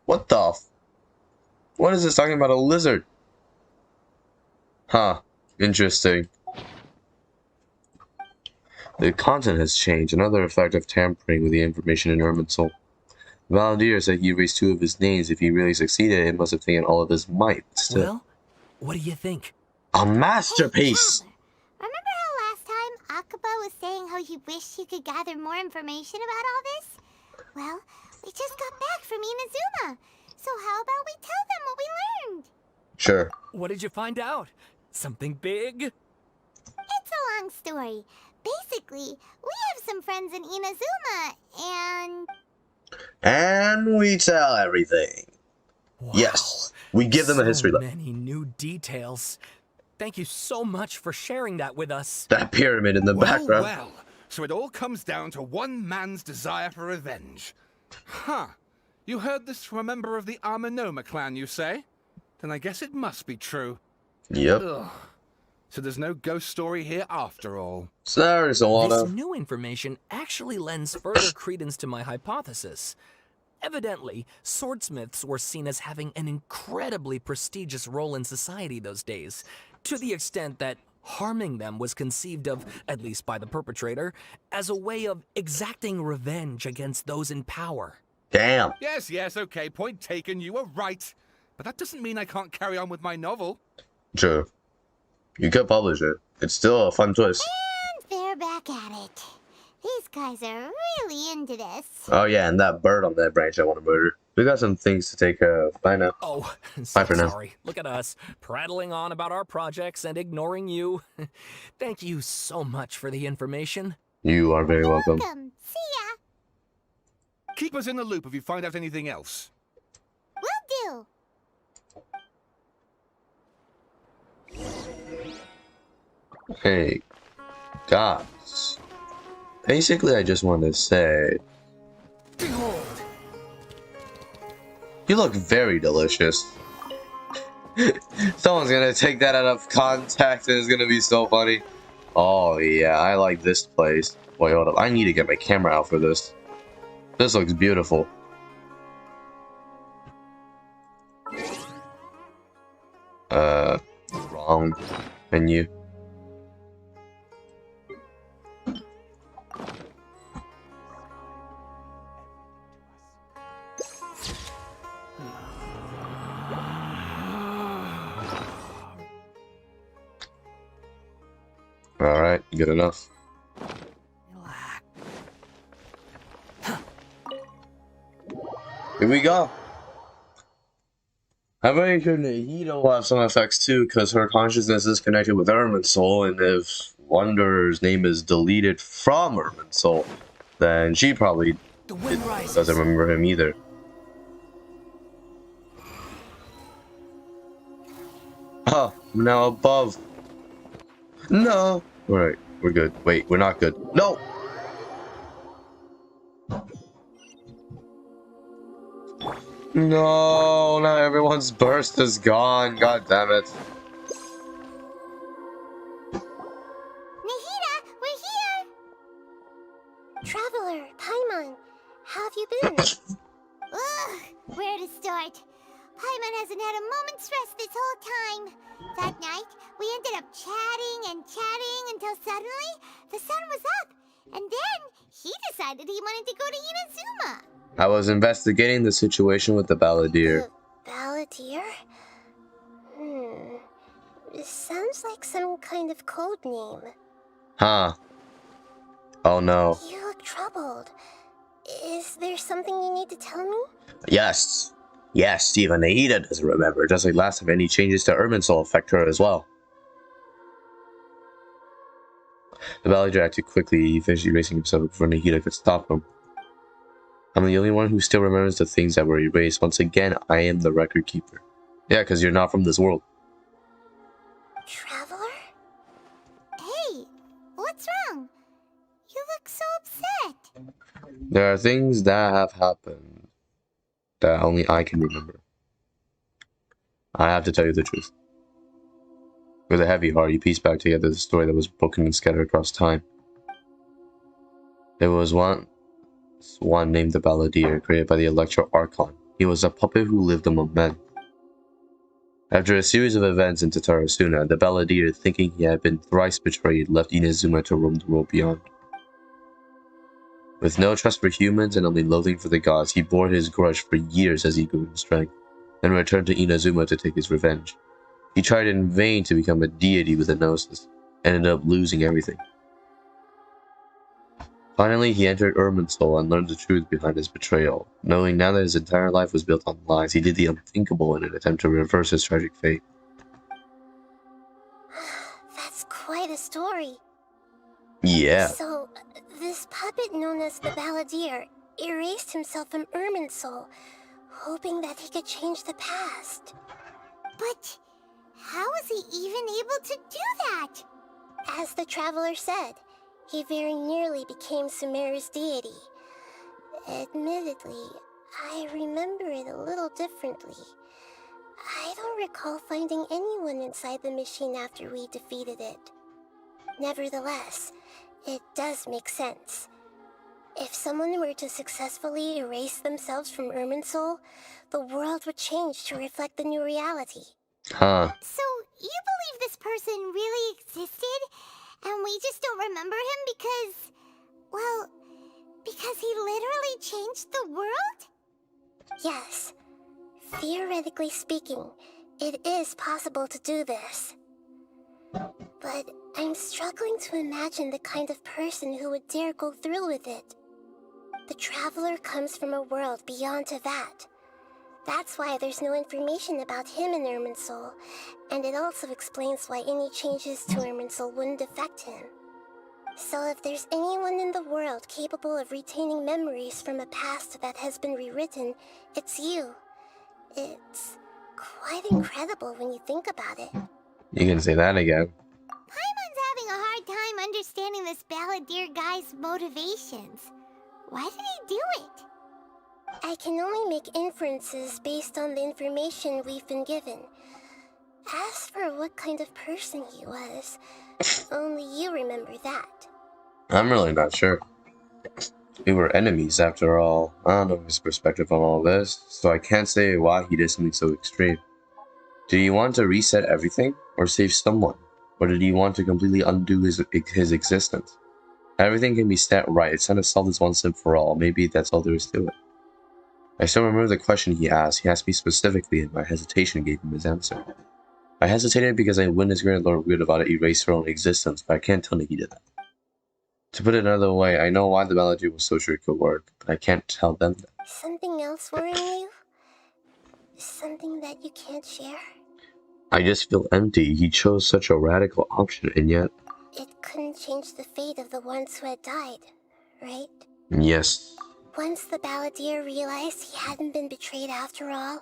A: What the what is this talking about a lizard? Huh. Interesting. The content has changed. Another effect of tampering with the information in Irminsul. Balladeer said he erased 2 of his names. If he really succeeded, it must have taken all of his might. Still.
B: Well, what do you think?
A: A masterpiece!
D: Hey, remember how last time Akaba was saying how he wished he could gather more information about all this? Well, we just got back from Inazuma. So how about we tell them what we learned?
A: Sure.
B: What did you find out? Something big?
D: It's a long story. Basically, we have some friends in Inazuma,
A: And we tell everything.
B: Wow.
A: Yes. We give them a history
B: So
A: lesson.
B: many new details. Thank you so much for sharing that with us.
A: That pyramid in the background.
C: Well, so it all comes down to one man's desire for revenge. Huh. You heard this from a member of the Armanoma clan, you say? Then I guess it must be true.
A: Yep.
C: Ugh. So there's no ghost story here after all.
A: Sorry, Solana.
B: This new information actually lends further credence to my hypothesis. Evidently, swordsmiths were seen as having an incredibly prestigious role in society those days, to the extent that harming them was conceived of, at least by the perpetrator, as a way of exacting revenge against those in power.
A: Damn.
C: Yes, okay, point taken, you were right. But that doesn't mean I can't carry on with my novel.
A: True. You could publish it. It's still a fun twist.
D: and they're back at it. These guys are really into this.
A: Oh yeah, and that bird on that branch I want to murder. We got some things to take care of. Bye now.
B: Oh,
A: Bye for now.
B: sorry. Look at us, prattling on about our projects and ignoring you. Thank you so much for the information.
A: You are very welcome.
D: Welcome. See ya.
C: Keep us in the loop if you find out anything else.
D: Will do.
A: Hey, guys. Basically, I just want to say,
B: Behold!
A: you look very delicious. Someone's gonna take that out of context and it's gonna be so funny. Oh yeah, I like this place. Wait, hold up. I need to get my camera out for this. This looks beautiful. Wrong menu. Alright, good enough. Here we go. I'm pretty sure Nahida will have some effects too, because her consciousness is connected with Irminsul, and if Wanderer's name is deleted from Irminsul, then she probably doesn't remember him either. Oh, I'm now above. No! Alright, we're good. Wait, we're not good. No! No, now everyone's burst is gone. God damn it.
D: Nahida, we're here.
F: Traveler, Paimon, how have you been?
D: Ugh, where to start? Paimon hasn't had a moment's rest this whole time. That night, we ended up chatting and chatting until suddenly the sun was up. And then he decided he wanted to go to Inazuma.
A: I was investigating the situation with the Balladeer.
F: Balladeer? This sounds like some kind of code name.
A: Huh. Oh no.
F: You look troubled. Is there something you need to tell me?
A: Yes. Yes, even Nahida doesn't remember. Just like last time, any changes to Irminsul affect her as well. The Balladeer acted quickly. He finished erasing himself before Nahida could stop him. I'm the only one who still remembers the things that were erased. Once again, I am the record keeper. Yeah, because you're not from this world.
F: Traveler?
D: Hey, what's wrong? You look so upset.
A: There are things that have happened that only I can remember. I have to tell you the truth. With a heavy heart, you piece back together the story that was broken and scattered across time. There was one named the Balladeer, created by the Electro Archon. He was a puppet who lived among men. After a series of events in Tatarasuna, the Balladeer, thinking he had been thrice betrayed, left Inazuma to roam the world beyond. With no trust for humans and only loathing for the gods, he bore his grudge for years as he grew in strength, then returned to Inazuma to take his revenge. He tried in vain to become a deity with a gnosis, and ended up losing everything. Finally, he entered Irminsul and learned the truth behind his betrayal. Knowing now that his entire life was built on lies, he did the unthinkable in an attempt to reverse his tragic fate.
F: That's quite a story.
A: Yeah.
F: So, this puppet known as the Balladeer erased himself from Irminsul, hoping that he could change the past.
D: But how was he even able to do that?
F: As the Traveler said, he very nearly became Sumeru's deity. Admittedly, I remember it a little differently. I don't recall finding anyone inside the machine after we defeated it. Nevertheless, it does make sense. If someone were to successfully erase themselves from Irminsul, the world would change to reflect the new reality.
A: Huh.
D: So, you believe this person really existed, and we just don't remember him because... well, because he literally changed the world?
F: Yes. Theoretically speaking, it is possible to do this. But I'm struggling to imagine the kind of person who would dare go through with it. The Traveler comes from a world beyond to that. That's why there's no information about him in Irminsul, and it also explains why any changes to Irminsul wouldn't affect him. So if there's anyone in the world capable of retaining memories from a past that has been rewritten, it's you. It's quite incredible when you think about it.
A: You can say that again.
D: Paimon's having a hard time understanding this Balladeer guy's motivations. Why did he do it?
F: I can only make inferences based on the information we've been given. As for what kind of person he was, only you remember that.
A: I'm really not sure. We were enemies after all. I don't know his perspective on all this, so I can't say why he did something so extreme. Did he want to reset everything, or save someone? Or did he want to completely undo his existence? Everything can be set right. It's time to solve this once and for all. Maybe that's all there is to it. I still remember the question he asked. He asked me specifically, and my hesitation gave him his answer. I hesitated because I witnessed Grand Lord Weird about to erase her own existence, but I can't tell him he did that. To put it another way, I know why the Balladeer was so sure it could work, but I can't tell them that.
F: Something else worrying you? Something that you can't share?
A: I just feel empty. He chose such a radical option, and yet...
F: It couldn't change the fate of the ones who had died, right?
A: Yes.
F: Once the Balladeer realized he hadn't been betrayed after all,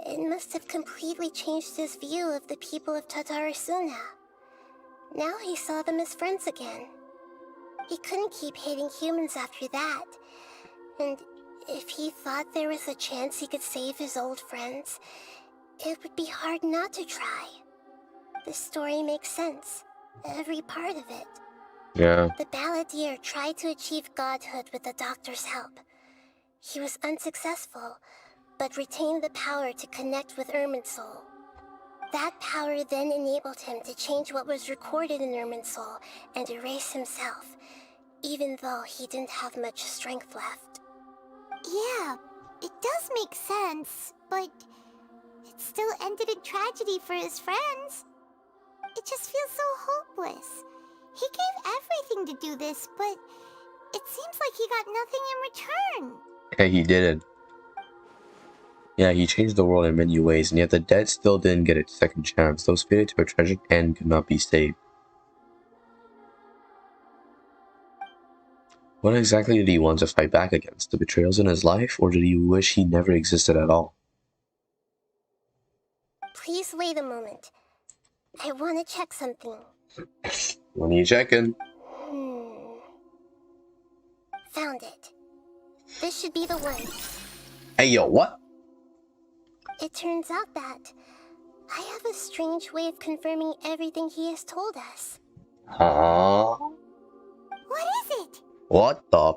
F: it must have completely changed his view of the people of Tatarasuna. Now he saw them as friends again. He couldn't keep hating humans after that, and if he thought there was a chance he could save his old friends, it would be hard not to try. The story makes sense, every part of it.
A: Yeah.
F: The Balladeer tried to achieve godhood with the Doctor's help. He was unsuccessful, but retained the power to connect with Irminsul. That power then enabled him to change what was recorded in Irminsul and erase himself, even though he didn't have much strength left.
D: Yeah, it does make sense, but it still ended in tragedy for his friends. It just feels so hopeless. He gave everything to do this, but it seems like he got nothing in return.
A: Yeah, he didn't. Yeah, he changed the world in many ways, and yet the dead still didn't get a second chance. Those fated to a tragic end could not be saved. What exactly did he want to fight back against? The betrayals in his life, or did he wish he never existed at all?
F: Please wait a moment. I want to check something.
A: When are you checking?
F: Found it. This should be the one.
A: Hey, yo, what?
F: It turns out that I have a strange way of confirming everything he has told us.
A: Huh?
F: What is it?
A: What the?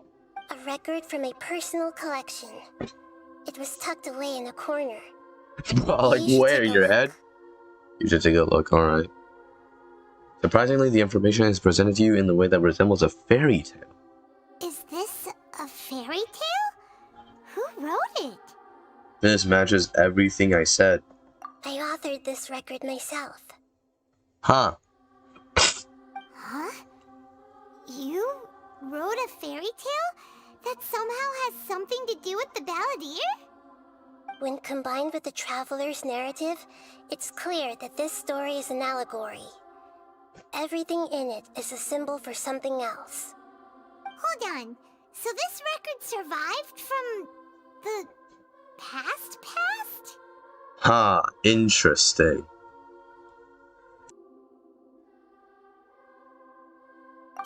F: A record from a personal collection. It was tucked away in a corner.
A: Like
F: You should
A: where?
F: take a
A: Your
F: look.
A: head? You should take a look, alright. Surprisingly, the information is presented to you in the way that resembles a fairy tale.
D: Is this a fairy tale? Who wrote it?
A: This matches everything I said.
F: I authored this record myself.
A: Huh?
D: Huh? You wrote a fairy tale that somehow has something to do with the Balladeer?
F: When combined with the Traveler's narrative, it's clear that this story is an allegory. Everything in it is a symbol for something else.
D: Hold on. So this record survived from the past?
A: Huh, interesting.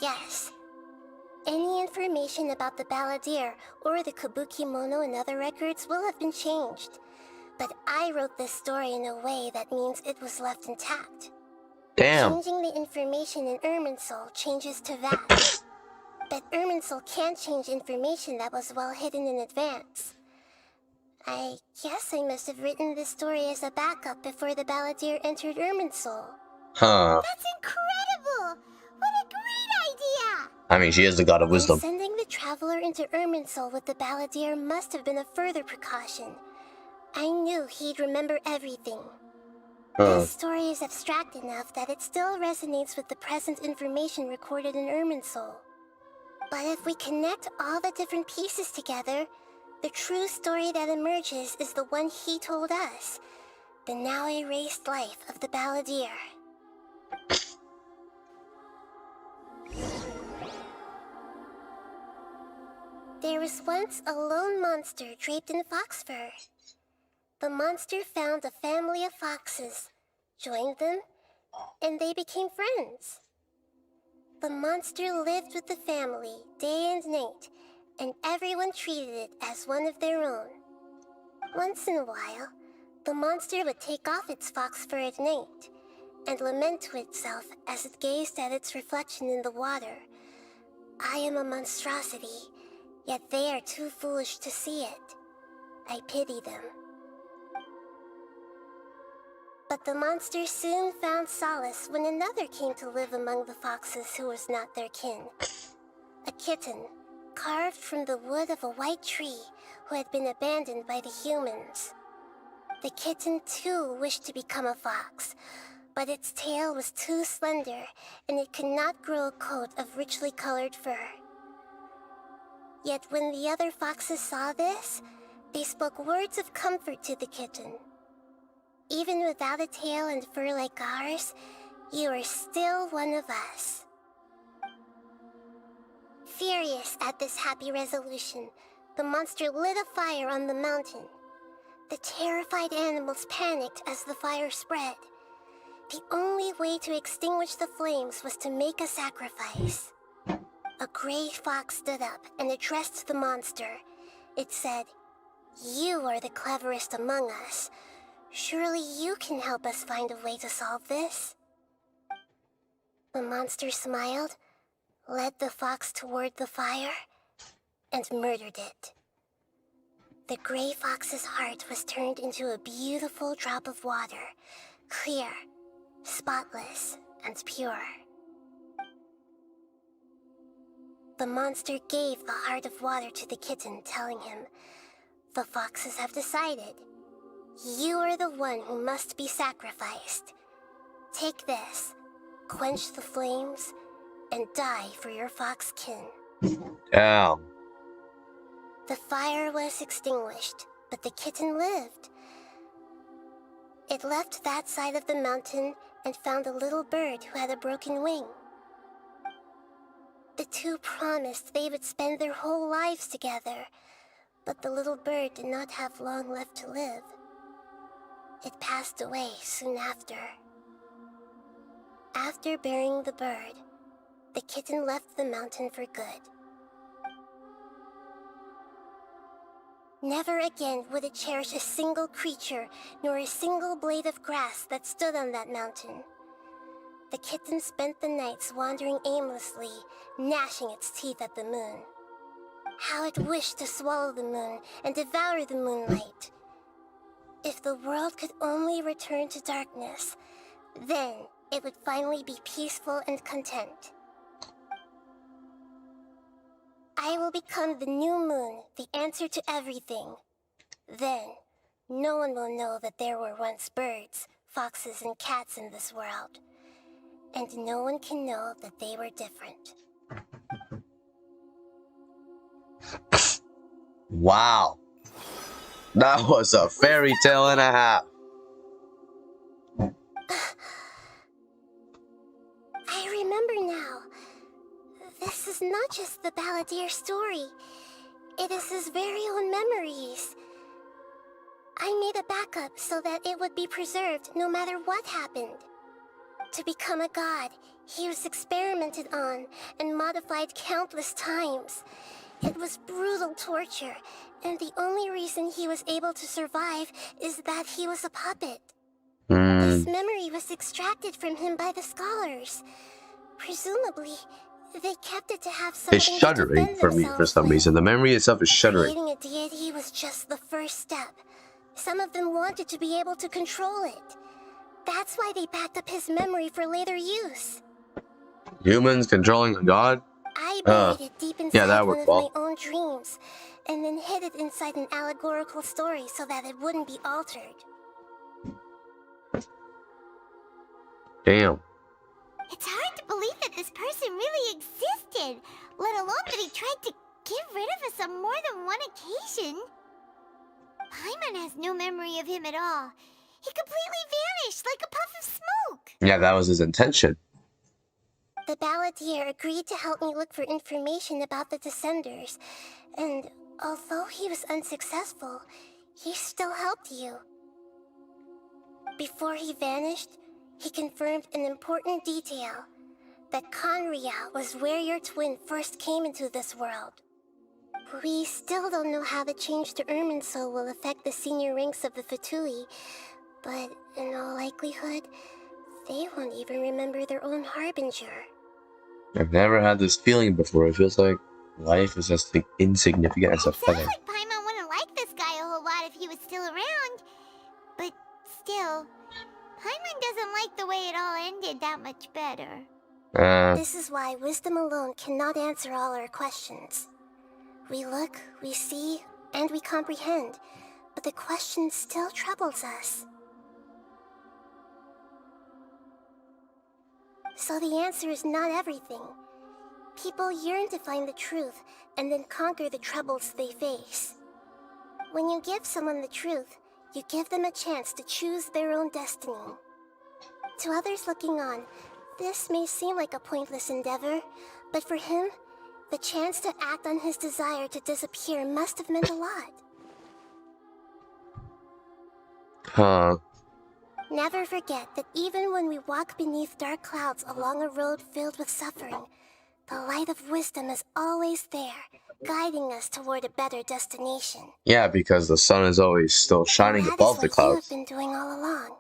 F: Yes. Any information about the Balladeer or the Kabuki Mono and other records will have been changed. But I wrote this story in a way that means it was left intact.
A: Damn.
F: Changing the information in Irminsul changes to that. But Irminsul can't change information that was well hidden in advance. I guess I must have written this story as a backup before the Balladeer entered Irminsul.
A: Huh.
D: That's incredible! What a great idea!
A: I mean, she is the god of
F: And
A: wisdom.
F: sending the Traveler into Irminsul with the Balladeer must have been a further precaution. I knew he'd remember everything. This story is abstract enough that it still resonates with the present information recorded in Irminsul. But if we connect all the different pieces together, the true story that emerges is the one he told us. The now erased life of the Balladeer. There was once a lone monster draped in fox fur. The monster found a family of foxes, joined them, and they became friends. The monster lived with the family day and night, and everyone treated it as one of their own. Once in a while, the monster would take off its fox fur at night and lament to itself as it gazed at its reflection in the water. I am a monstrosity, yet they are too foolish to see it. I pity them. But the monster soon found solace when another came to live among the foxes who was not their kin. A kitten, carved from the wood of a white tree who had been abandoned by the humans. The kitten too wished to become a fox, but its tail was too slender and it could not grow a coat of richly colored fur. Yet when the other foxes saw this, they spoke words of comfort to the kitten. Even without a tail and fur like ours, you are still one of us. Furious at this happy resolution, the monster lit a fire on the mountain. The terrified animals panicked as the fire spread. The only way to extinguish the flames was to make a sacrifice. A gray fox stood up and addressed the monster. It said, "You are the cleverest among us. Surely you can help us find a way to solve this." The monster smiled, led the fox toward the fire, and murdered it. The gray fox's heart was turned into a beautiful drop of water, clear, spotless, and pure. The monster gave the heart of water to the kitten, telling him, "The foxes have decided. You are the one who must be sacrificed. Take this, quench the flames, and die for your fox kin."
A: Damn.
F: The fire was extinguished, but the kitten lived. It left that side of the mountain and found a little bird who had a broken wing. The two promised they would spend their whole lives together, but the little bird did not have long left to live. it passed away soon after. After burying the bird, the kitten left the mountain for good. Never again would it cherish a single creature, nor a single blade of grass that stood on that mountain. The kitten spent the nights wandering aimlessly, gnashing its teeth at the moon. How it wished to swallow the moon and devour the moonlight. If the world could only return to darkness, then it would finally be peaceful and content. I will become the new moon, the answer to everything. Then, no one will know that there were once birds, foxes, and cats in this world. And no one can know that they were different.
A: Wow. That was a fairy tale and a half.
F: I remember now. This is not just the Balladeer story. It is his very own memories. I made a backup so that it would be preserved no matter what happened. To become a god, he was experimented on and modified countless times. It was brutal torture, and the only reason he was able to survive is that he was a puppet. This memory was extracted from him by the scholars. Presumably, they kept it to have something
A: It's
F: to
A: shuddering
F: defend
A: for me for some reason. The memory itself is shuddering.
F: Creating a deity was just the first step. Some of them wanted to be able to control it. That's why they backed up his memory for later use.
A: Humans controlling a god?
F: I buried it deep inside
A: that
F: one
A: worked
F: of
A: well.
F: my own dreams, and then hid it inside an allegorical story so that it wouldn't be altered.
A: Damn.
D: It's hard to believe that this person really existed, let alone that he tried to get rid of us on more than one occasion. Paimon has no memory of him at all. He completely vanished like a puff of smoke.
A: Yeah, that was his intention.
F: The Balladeer agreed to help me look for information about the Descenders, and although he was unsuccessful, he still helped you. Before he vanished, he confirmed an important detail, that Conria was where your twin first came into this world. We still don't know how the change to Irminsul will affect the senior ranks of the Fatui, but in all likelihood, they won't even remember their own Harbinger.
A: I've never had this feeling before. It feels like life is as insignificant as a feather.
D: Sounds like Paimon wouldn't like this guy a whole lot if he was still around. But still, Paimon doesn't like the way it all ended that much better.
F: This is why wisdom alone cannot answer all our questions. We look, we see, and we comprehend, but the question still troubles us. So the answer is not everything. People yearn to find the truth and then conquer the troubles they face. When you give someone the truth, you give them a chance to choose their own destiny. To others looking on, this may seem like a pointless endeavor, but for him, the chance to act on his desire to disappear must have meant a lot.
A: Huh.
F: Never forget that even when we walk beneath dark clouds along a road filled with suffering, the light of wisdom is always there, guiding us toward a better destination.
A: Yeah, because the sun is always still shining above the
F: That is what
A: clouds.
F: you have been doing all along.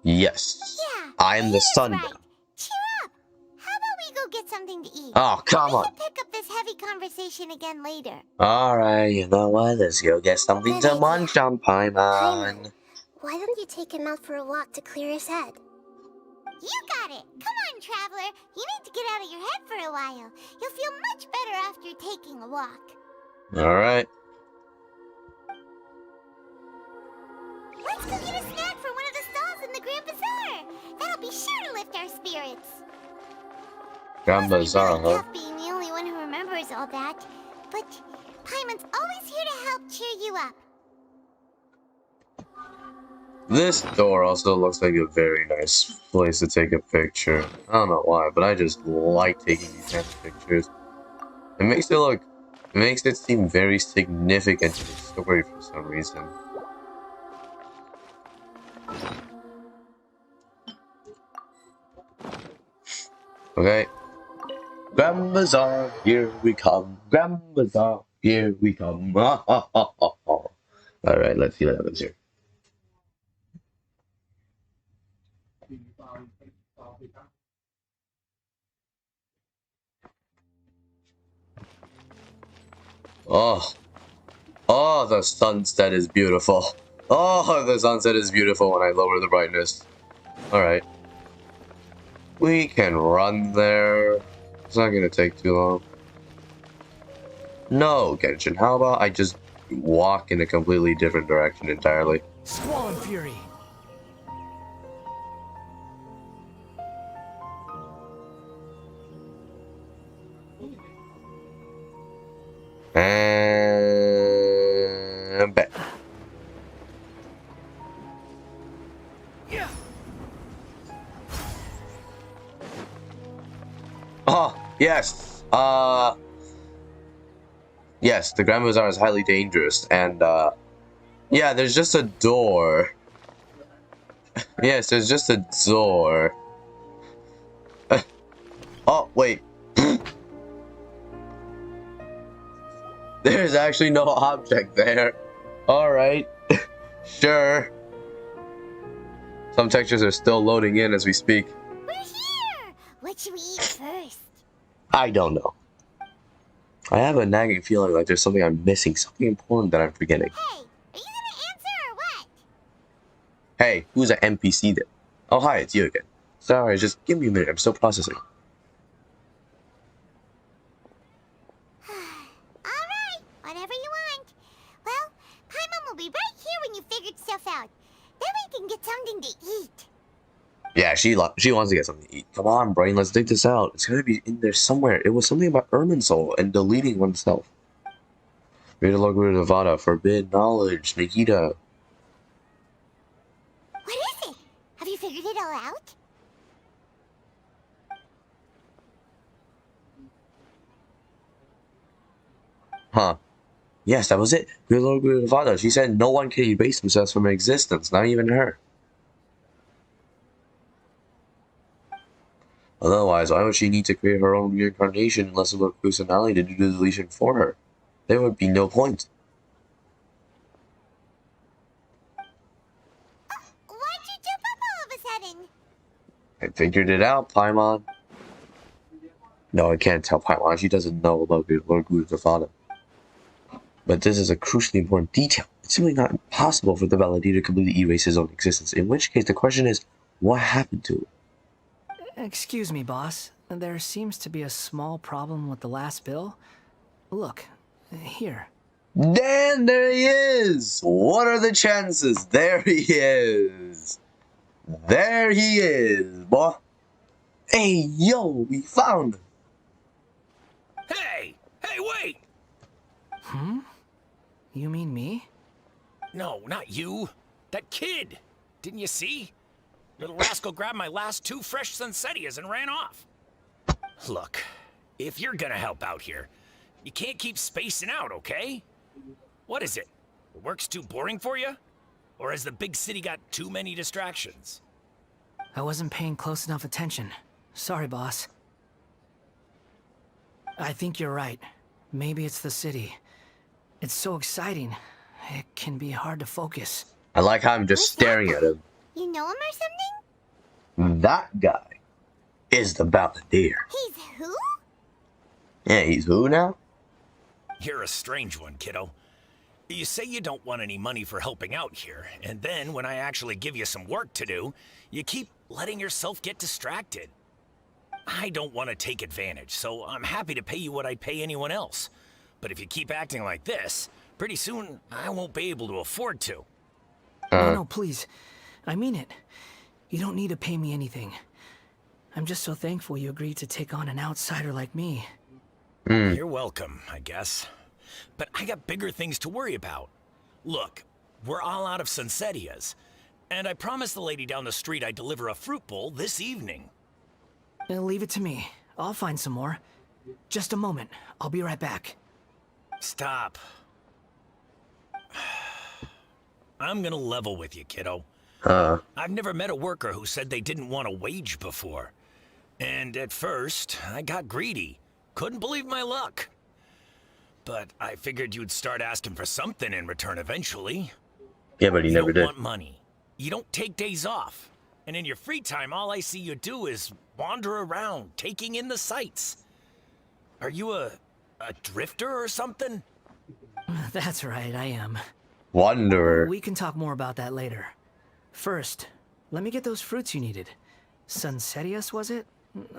A: Yes.
D: Yeah,
A: I am the sun
D: right.
A: now.
D: Cheer up! How about we go get something to eat?
A: Oh, come
D: We
A: on.
D: can pick up this heavy conversation again later.
A: Alright, you know what? Let's go get something
F: Good
A: to munch on, Paimon.
F: Why don't you take him out for a walk to clear his head?
D: You got it! Come on, Traveler! You need to get out of your head for a while. You'll feel much better after taking a walk.
A: Alright.
D: Let's go get a snack from one of the stalls in the Grand Bazaar! That'll be sure to lift our spirits.
A: Grand Bazaar, huh?
D: Tough being the only one who remembers all that, but Paimon's always here to help cheer you up.
A: This door also looks like a very nice place to take a picture. I don't know why, but I just like taking these kind of pictures. It makes it seem very significant to the story for some reason. Okay. Grand Bazaar, here we come. Grand Bazaar, here we come. Alright, let's see what happens here. Oh. Oh, the sunset is beautiful. Oh, the sunset is beautiful when I lower the brightness. Alright. We can run there. It's not gonna take too long. No, Genshin, how about I just walk in a completely different direction entirely?
E: Squall Fury.
A: And bet. Oh, yes. Yes, the Grand Bazaar is highly dangerous, and, yeah, there's just a door. Yes, there's just a door. Oh, wait. There's actually no object there. Alright. Sure. Some textures are still loading in as we speak.
D: We're here! What should we eat first?
A: I don't know. I have a nagging feeling like there's something I'm missing, something important that I'm forgetting.
D: Hey, are you gonna answer or what?
A: Hey, who's an NPC there? Oh, hi, it's you again. Sorry, just give me a minute, I'm still processing.
D: Alright, whatever you want. Well, Paimon will be right here when you figured stuff out. Then we can get something to eat.
A: Yeah, she wants to get something to eat. Come on, brain, let's dig this out. It's gotta be in there somewhere. It was something about Irminsul and deleting oneself. Read a log of Nevada, forbid knowledge, Nikita.
D: What is it? Have you figured it all out?
A: Huh. Yes, that was it. Read a log of Nevada. She said no one can erase themselves from existence, not even her. Otherwise, why would she need to create her own reincarnation unless it were personality to do the deletion for her? There would be no point.
D: Why'd you jump up all of a sudden?
A: I figured it out, Paimon. No, I can't tell Paimon. She doesn't know about Lord Guru's father. But this is a crucially important detail. It's simply not impossible for the Balladeer to completely erase his own existence, in which case the question is, what happened to him?
E: Excuse me, boss. There seems to be a small problem with the last bill. Look, here.
A: Dan, there he is! What are the chances? There he is! There he is, boy! Hey, yo, we found him!
B: Hey! Hey, wait!
E: Hmm? You mean me?
B: No, not you. That kid! Didn't you see? Little rascal grabbed my last 2 fresh Sunsettias and ran off. Look, if you're gonna help out here, you can't keep spacing out, okay? What is it? Work's too boring for you? Or has the big city got too many distractions?
E: I wasn't paying close enough attention. Sorry, boss. I think you're right. Maybe it's the city. It's so exciting. It can be hard to focus.
A: I like how I'm just staring at him.
D: You know him or something?
A: That guy is the Balladeer.
D: He's who?
A: Yeah, he's who now?
B: You're a strange one, kiddo. You say you don't want any money for helping out here, and then when I actually give you some work to do, you keep letting yourself get distracted. I don't want to take advantage, so I'm happy to pay you what I'd pay anyone else. But if you keep acting like this, pretty soon I won't be able to afford to.
E: No, please. I mean it. You don't need to pay me anything. I'm just so thankful you agreed to take on an outsider like me.
B: You're welcome, I guess. But I got bigger things to worry about. Look, we're all out of Sunsettias, and I promised the lady down the street I'd deliver a fruit bowl this evening.
E: Leave it to me. I'll find some more. Just a moment. I'll be right back.
B: Stop. I'm gonna level with you, kiddo.
N: I've never met a worker who said they didn't want a wage before. And at first, I got greedy. Couldn't believe my luck. But I figured you'd start asking for something in return eventually.
A: Yeah, but he
N: You
A: never
N: don't
A: did.
N: want money. You don't take days off. And in your free time, all I see you do is wander around, taking in the sights. Are you a drifter or something?
E: That's right, I am.
A: Wanderer.
E: We can talk more about that later. First, let me get those fruits you needed. Sunsetius, was it?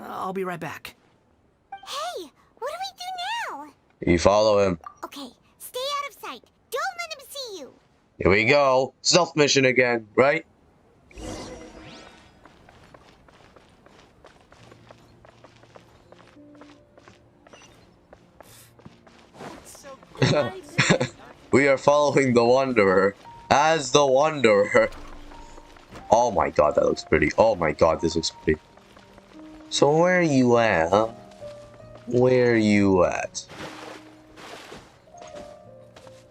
E: I'll be right back.
D: Hey, what do we do now?
A: You follow him.
D: Okay, stay out of sight. Don't let him see you.
A: Here we go. Stealth mission again, right? We are following the Wanderer. As the Wanderer. Oh my god, that looks pretty. Oh my god, this looks pretty. So where are you at, huh? Where are you at?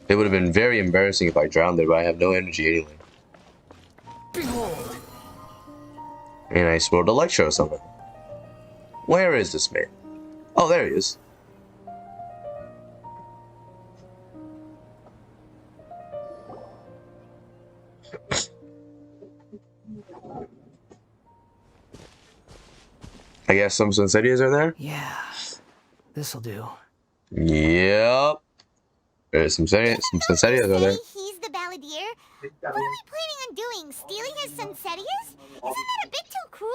A: It would have been very embarrassing if I drowned there, but I have no energy anyway.
E: Behold!
A: And I spilled a lecture or something. Where is this man? Oh, there he is. I guess some Sunsetias are there?
E: Yeah, this'll do.
A: Yep. There's some Sunsetias are there.
D: He's the Balladeer. What are we planning on doing? Stealing his Sunsetias? Isn't that a bit too cruel?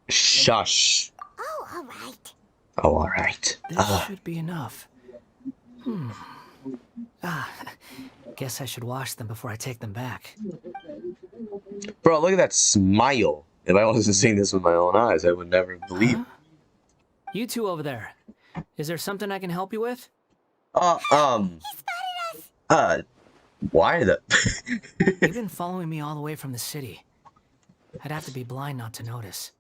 A: Shush.
D: Oh, alright.
A: Oh, alright.
E: This should be enough. Guess I should wash them before I take them back.
A: Bro, look at that smile. If I wasn't seeing this with my own eyes, I would never believe.
E: You two over there. Is there something I can help you with?
D: He spotted us.
A: Why the...
E: You've been following me all the way from the city. I'd have to be blind not to notice.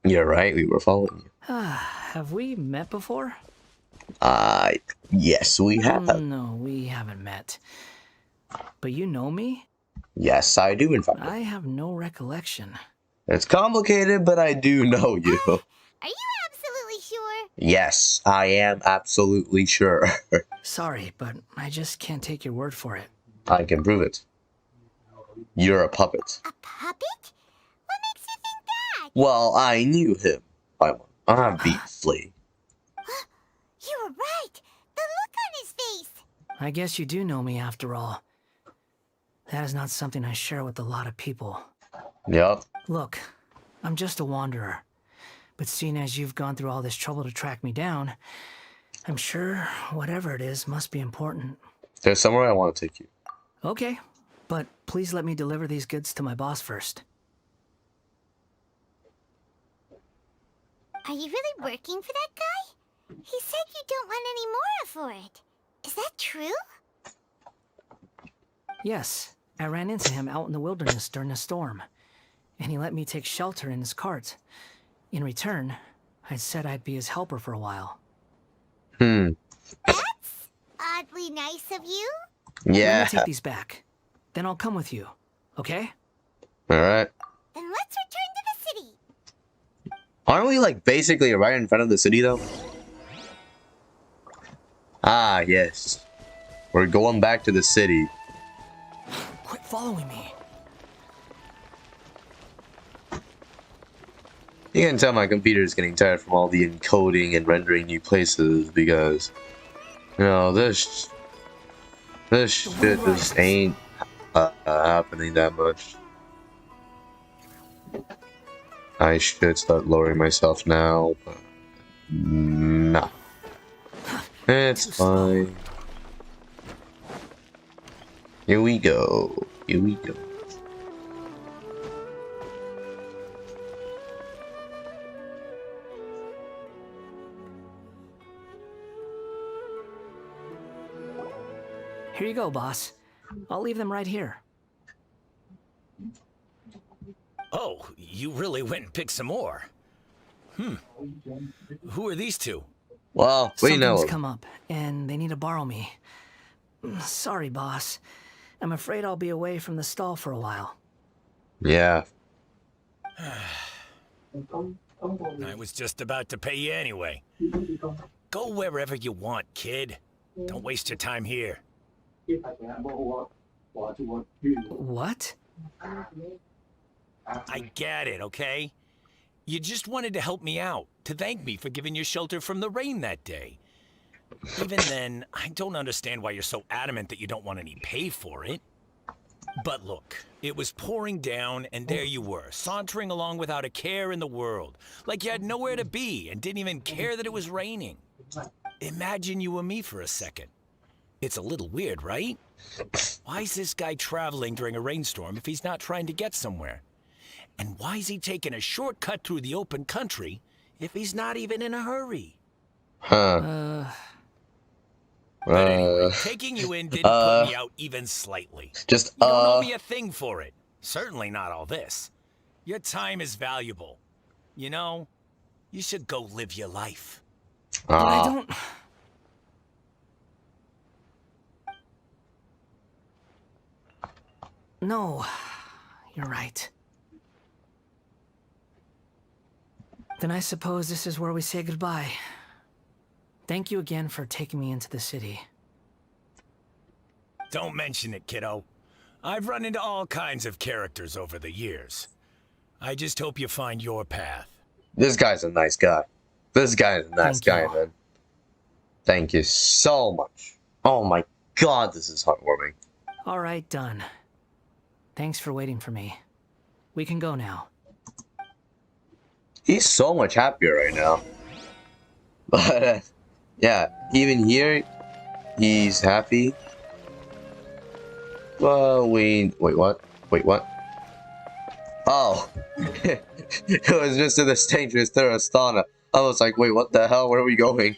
A: You're right, we were following you.
E: Have we met before?
A: Yes, we have.
E: No, we haven't met. But you know me?
A: Yes, I do, in fact.
E: I have no recollection.
A: It's complicated, but I do know you.
D: Are you absolutely sure?
A: Yes, I am absolutely sure.
E: Sorry, but I just can't take your word for it.
A: I can prove it. You're a puppet.
D: A puppet? What makes you think that?
A: Well, I knew him. Obviously.
D: You were right. The look on his face.
E: I guess you do know me after all. That is not something I share with a lot of people.
A: Yep.
E: Look, I'm just a wanderer. But seeing as you've gone through all this trouble to track me down, I'm sure whatever it is must be important.
A: There's somewhere I want to take you.
E: Okay, but please let me deliver these goods to my boss first.
D: Are you really working for that guy? He said you don't want any more for it. Is that true?
E: Yes, I ran into him out in the wilderness during a storm, and he let me take shelter in his cart. In return, I said I'd be his helper for a while.
D: That's oddly nice of you.
A: Yeah.
E: Let me take these back. Then I'll come with you, okay?
A: Alright.
D: Then let's return to the city.
A: Aren't we, like, basically right in front of the city, though? Ah, yes. We're going back to the city.
E: Quit following me.
A: You can tell my computer is getting tired from all the encoding and rendering new places because, you know, this shit just ain't happening that much. I should start lowering myself now, but nah. It's fine. Here we go. Here we go.
E: Here you go, boss. I'll leave them right here.
N: Oh, you really went and picked some more. Who are these two?
A: Well, we know.
E: Something's come up, and they need to borrow me. Sorry, boss. I'm afraid I'll be away from the stall for a while.
A: Yeah.
N: I was just about to pay you anyway. Go wherever you want, kid. Don't waste your time here.
E: What?
N: I get it, okay? You just wanted to help me out, to thank me for giving you shelter from the rain that day. Even then, I don't understand why you're so adamant that you don't want any pay for it. But look, it was pouring down, and there you were, sauntering along without a care in the world, like you had nowhere to be and didn't even care that it was raining. Imagine you were me for a second. It's a little weird, right? Why is this guy traveling during a rainstorm if he's not trying to get somewhere? And why is he taking a shortcut through the open country if he's not even in a hurry?
A: Huh.
N: But anyway, taking you in didn't put me out even slightly.
A: Just,
N: You don't owe me a thing for it. Certainly not all this. Your time is valuable. You know, you should go live your life.
E: But I don't... No, you're right. Then I suppose this is where we say goodbye. Thank you again for taking me into the city.
N: Don't mention it, kiddo. I've run into all kinds of characters over the years. I just hope you find your path.
A: This guy's a nice guy. This guy is a nice guy, man. Thank you so much. Oh my god, this is heartwarming.
E: Alright, done. Thanks for waiting for me. We can go now.
A: He's so much happier right now. But, yeah, even here, he's happy. Well, wait, what? Wait, what? Oh. It was just in this dangerous Terrastana. I was like, wait, what the hell? Where are we going?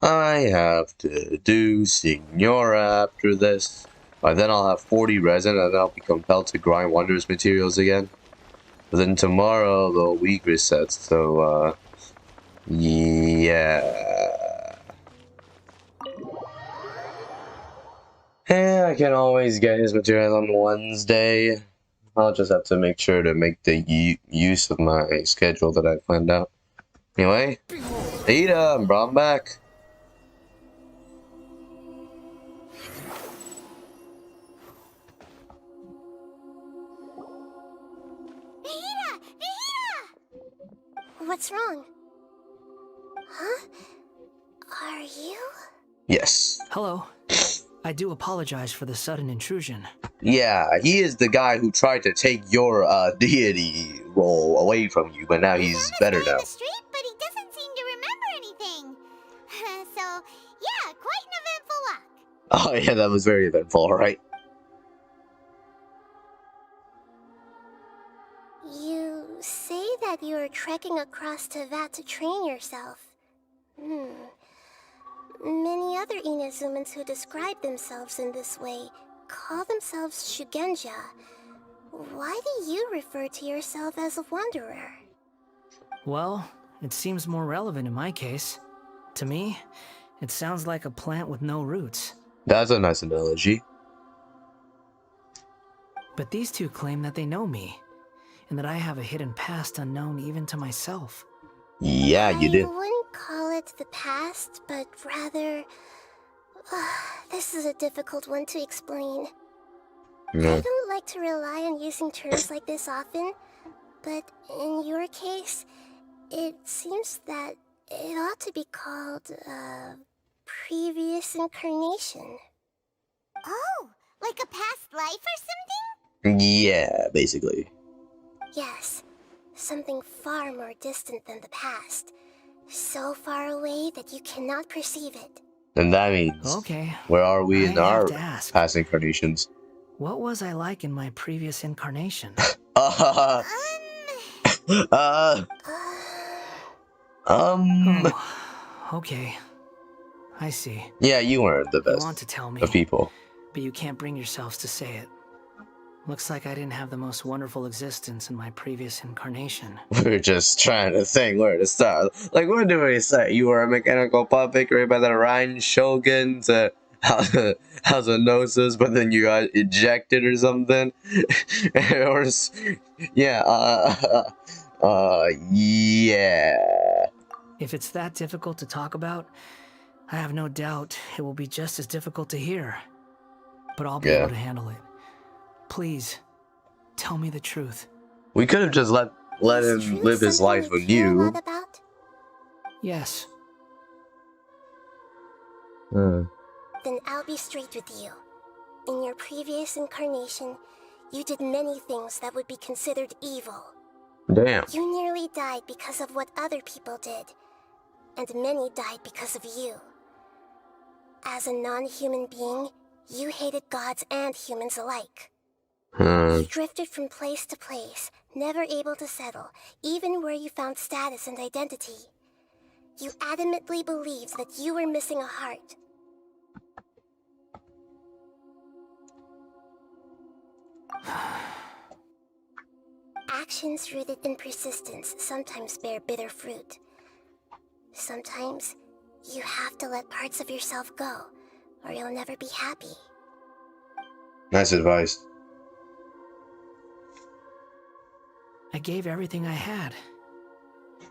A: I have to do Signora after this. By then I'll have 40 resin and then I'll be compelled to grind wondrous materials again. But then tomorrow the week resets, so yeah. Yeah, I can always get his materials on Wednesday. I'll just have to make sure to make the use of my schedule that I planned out. Anyway, Ada, I'm brought back.
F: What's wrong? Huh? Are you?
A: Yes.
E: Hello. I do apologize for the sudden intrusion.
A: Yeah, he is the guy who tried to take your deity role away from you, but now he's better now.
D: The street, but he doesn't seem to remember anything. So, yeah, quite an eventful walk.
A: Oh yeah, that was very eventful, right?
F: You say that you are trekking across Teyvat to train yourself. Many other Inazumans who describe themselves in this way call themselves Shugenja. Why do you refer to yourself as a wanderer?
E: Well, it seems more relevant in my case. To me, it sounds like a plant with no roots.
A: That's a nice analogy.
E: But these two claim that they know me, and that I have a hidden past unknown even to myself.
A: Yeah, you did.
F: I wouldn't call it the past, but rather... this is a difficult one to explain. I don't like to rely on using terms like this often, but in your case, it seems that it ought to be called, previous incarnation.
D: Oh, like a past life or something?
A: Yeah, basically.
F: Yes, something far more distant than the past. So far away that you cannot perceive it.
A: And that means,
E: okay,
A: where are we in our past incarnations?
E: What was I like in my previous incarnation?
A: Oh,
E: okay. I see.
A: Yeah, you weren't the best
E: You want to tell me,
A: of people.
E: But you can't bring yourselves to say it. Looks like I didn't have the most wonderful existence in my previous incarnation.
A: We're just trying to think where to start. Like, where do we start? You were a mechanical puppet created by the Rhine Shogun to has a gnosis, but then you got ejected or something, or yeah, yeah.
E: If it's that difficult to talk about, I have no doubt it will be just as difficult to hear. But I'll be able to handle it. Please, tell me the truth.
A: We could have just let him live his life with you.
F: About?
E: Yes.
F: Then I'll be straight with you. In your previous incarnation, you did many things that would be considered evil.
A: Damn.
F: You nearly died because of what other people did, and many died because of you. As a non-human being, you hated gods and humans alike. You drifted from place to place, never able to settle, even where you found status and identity. You adamantly believed that you were missing a heart. Actions rooted in persistence sometimes bear bitter fruit. Sometimes, you have to let parts of yourself go, or you'll never be happy.
A: Nice advice.
E: I gave everything I had,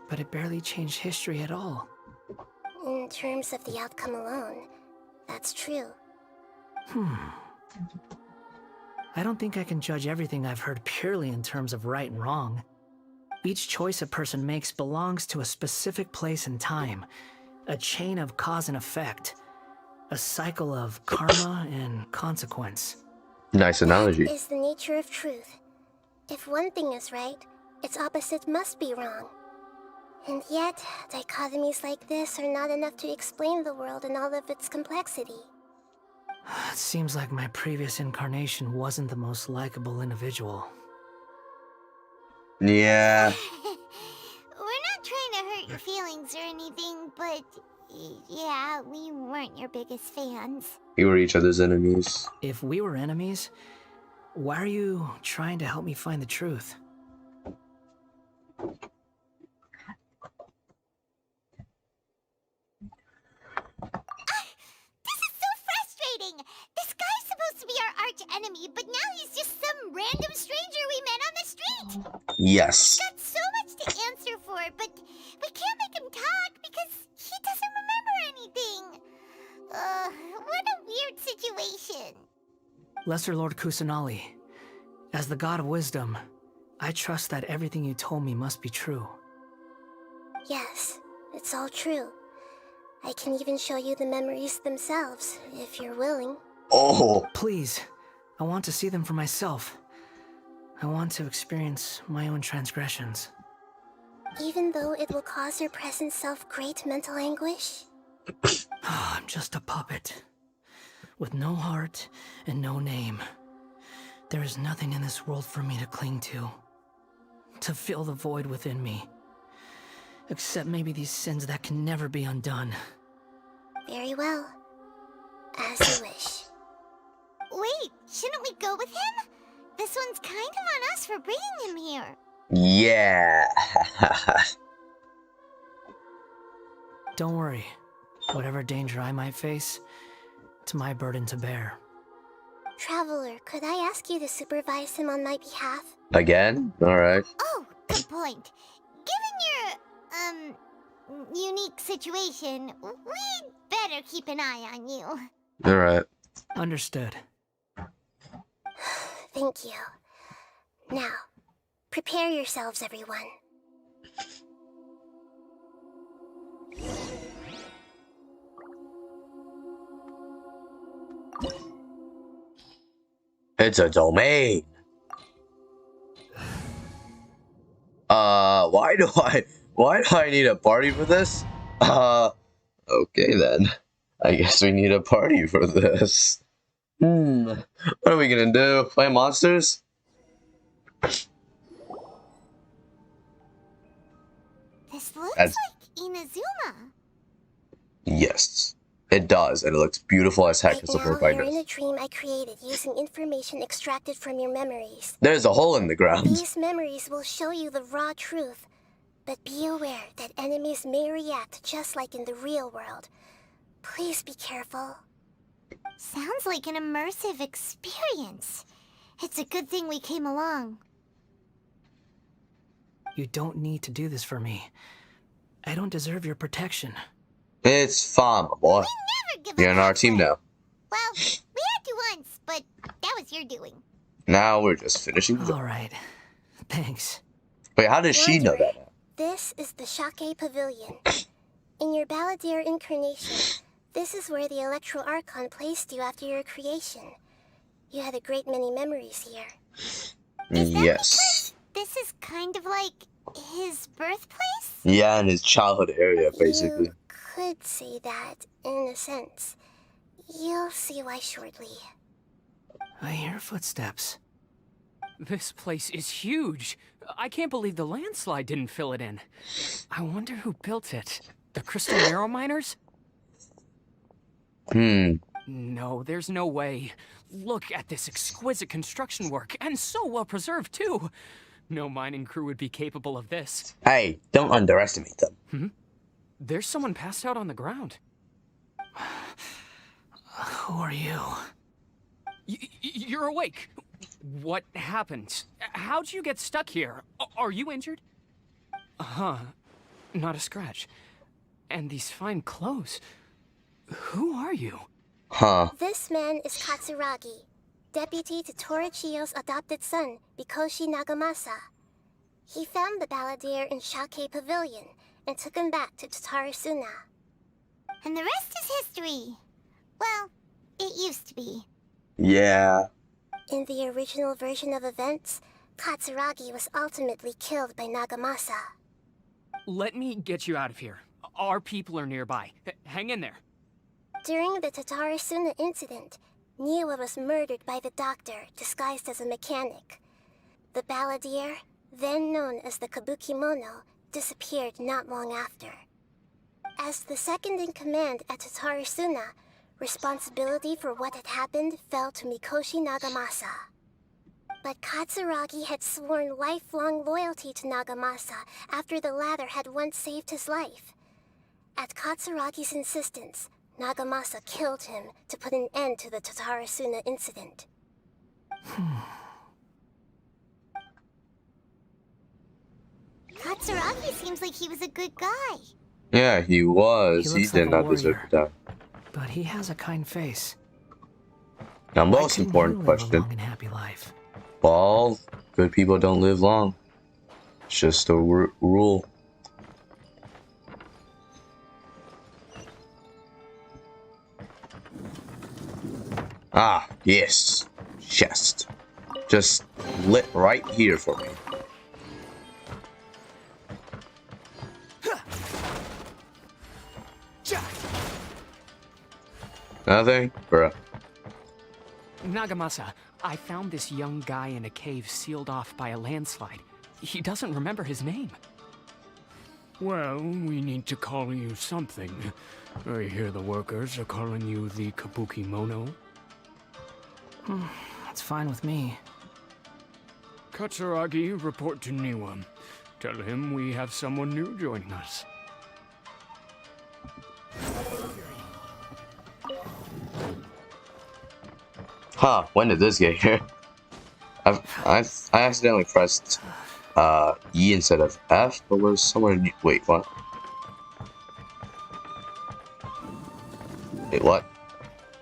E: but it barely changed history at all.
F: In terms of the outcome alone, that's true.
E: I don't think I can judge everything I've heard purely in terms of right and wrong. Each choice a person makes belongs to a specific place and time, a chain of cause and effect, a cycle of karma and consequence.
A: Nice analogy.
F: That is the nature of truth. If one thing is right, its opposite must be wrong. And yet, dichotomies like this are not enough to explain the world in all of its complexity.
E: It seems like my previous incarnation wasn't the most likable individual.
A: Yeah.
D: We're not trying to hurt your feelings or anything, but yeah, we weren't your biggest fans.
A: We were each other's enemies.
E: If we were enemies, why are you trying to help me find the truth?
D: This is so frustrating! This guy's supposed to be our arch enemy, but now he's just some random stranger we met on the street!
A: Yes.
D: He's got so much to answer for, but we can't make him talk because he doesn't remember anything! What a weird situation.
E: Lesser Lord Kusanali, as the God of Wisdom, I trust that everything you told me must be true.
F: Yes, it's all true. I can even show you the memories themselves, if you're willing.
A: Oh.
E: Please, I want to see them for myself. I want to experience my own transgressions.
F: Even though it will cause your present self great mental anguish?
E: I'm just a puppet, with no heart and no name. There is nothing in this world for me to cling to fill the void within me. Except maybe these sins that can never be undone.
F: Very well. As you wish.
D: Wait, shouldn't we go with him? This one's kind of on us for bringing him here.
A: Yeah.
E: Don't worry. Whatever danger I might face, it's my burden to bear.
F: Traveler, could I ask you to supervise him on my behalf?
A: Again? Alright.
D: Oh, good point. Given your, unique situation, we'd better keep an eye on you.
A: Alright.
E: Understood.
F: Thank you. Now, prepare yourselves, everyone.
A: It's a domain. Why do I need a party for this? Okay then. I guess we need a party for this. What are we gonna do? Play monsters?
D: This looks
A: That's...
D: like Inazuma.
A: Yes. It does, and it looks beautiful as heck.
F: Right
A: It's a
F: now,
A: 4 by
F: you're in a dream I created using information extracted from your memories.
A: There's a hole in the ground.
F: These memories will show you the raw truth, but be aware that enemies may react just like in the real world. Please be careful.
D: Sounds like an immersive experience. It's a good thing we came along.
E: You don't need to do this for me. I don't deserve your protection.
A: It's fine, my boy.
D: Never give
A: You're
D: up
A: on our
D: on
A: team
D: Fred.
A: now.
D: Well, we had to once, but that was your doing.
A: Now we're just finishing.
E: All right. Thanks.
A: Wait, how does she know
F: Wanderer,
A: that?
F: this is the Shake Pavilion. In your Balladeer incarnation, this is where the Electro Archon placed you after your creation. You had a great many memories here.
D: Is that
A: Yes.
D: because this is kind of like his birthplace?
A: Yeah, in his childhood area, basically.
F: You could say that, in a sense. You'll see why shortly.
E: I hear footsteps.
O: This place is huge. I can't believe the landslide didn't fill it in. I wonder who built it. The Crystal Marrow Miners? No, there's no way. Look at this exquisite construction work, and so well preserved, too. No mining crew would be capable of this.
A: Hey, don't underestimate them.
O: There's someone passed out on the ground.
E: Who are you?
O: You're awake. What happened? How'd you get stuck here? Are you injured? Not a scratch. And these fine clothes. Who are you?
F: This man is Katsuragi, deputy to Torichiyo's adopted son, Mikoshi Nagamasa. He found the Balladeer in Shake Pavilion and took him back to Tatarasuna.
D: And the rest is history. Well, it used to be.
A: Yeah.
F: In the original version of events, Katsuragi was ultimately killed by Nagamasa.
O: Let me get you out of here. Our people are nearby. Hang in there.
F: During the Tatarasuna incident, Niwa was murdered by the doctor disguised as a mechanic. The Balladeer, then known as the Kabukimono, disappeared not long after. As the second in command at Tatarasuna, responsibility for what had happened fell to Mikoshi Nagamasa. But Katsuragi had sworn lifelong loyalty to Nagamasa after the latter had once saved his life. At Katsuragi's insistence, Nagamasa killed him to put an end to the Tatarasuna incident.
D: Katsuragi seems like he was a good guy.
A: Yeah, he was.
E: He
A: He
E: looks
A: did
E: like a
A: not deserve to die.
E: But he has a kind face.
A: Now,
E: Why
A: most
E: couldn't
A: important
E: you live a
A: question.
E: long and happy life?
A: Well, good people don't live long. It's just a rule. Ah, yes. Chest. Just lit right here for me. Nothing? Bruh.
O: Nagamasa, I found this young guy in a cave sealed off by a landslide. He doesn't remember his name.
J: Well, we need to call you something. I hear the workers are calling you the Kabukimono.
E: That's fine with me.
J: Katsuragi, report to Niwa. Tell him we have someone new joining us.
A: Huh, when did this get here? I accidentally pressed E instead of F, but was somewhere new. Wait, what? Wait, what?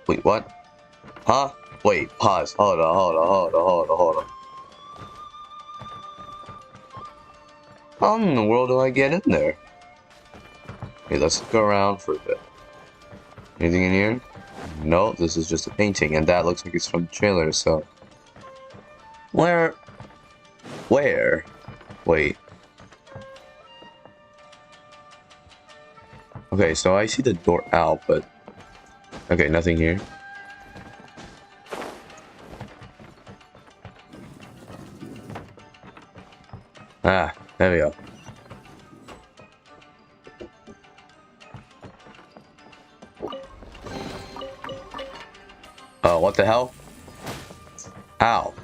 A: Wait, what? Huh? Wait, pause. Hold on. How in the world do I get in there? Okay, let's go around for a bit. Anything in here? No, this is just a painting, and that looks like it's from the trailer, so... Where? Wait. Okay, so I see the door out, but... Okay, nothing here. Ah, there we go. Oh, what the hell? Ow.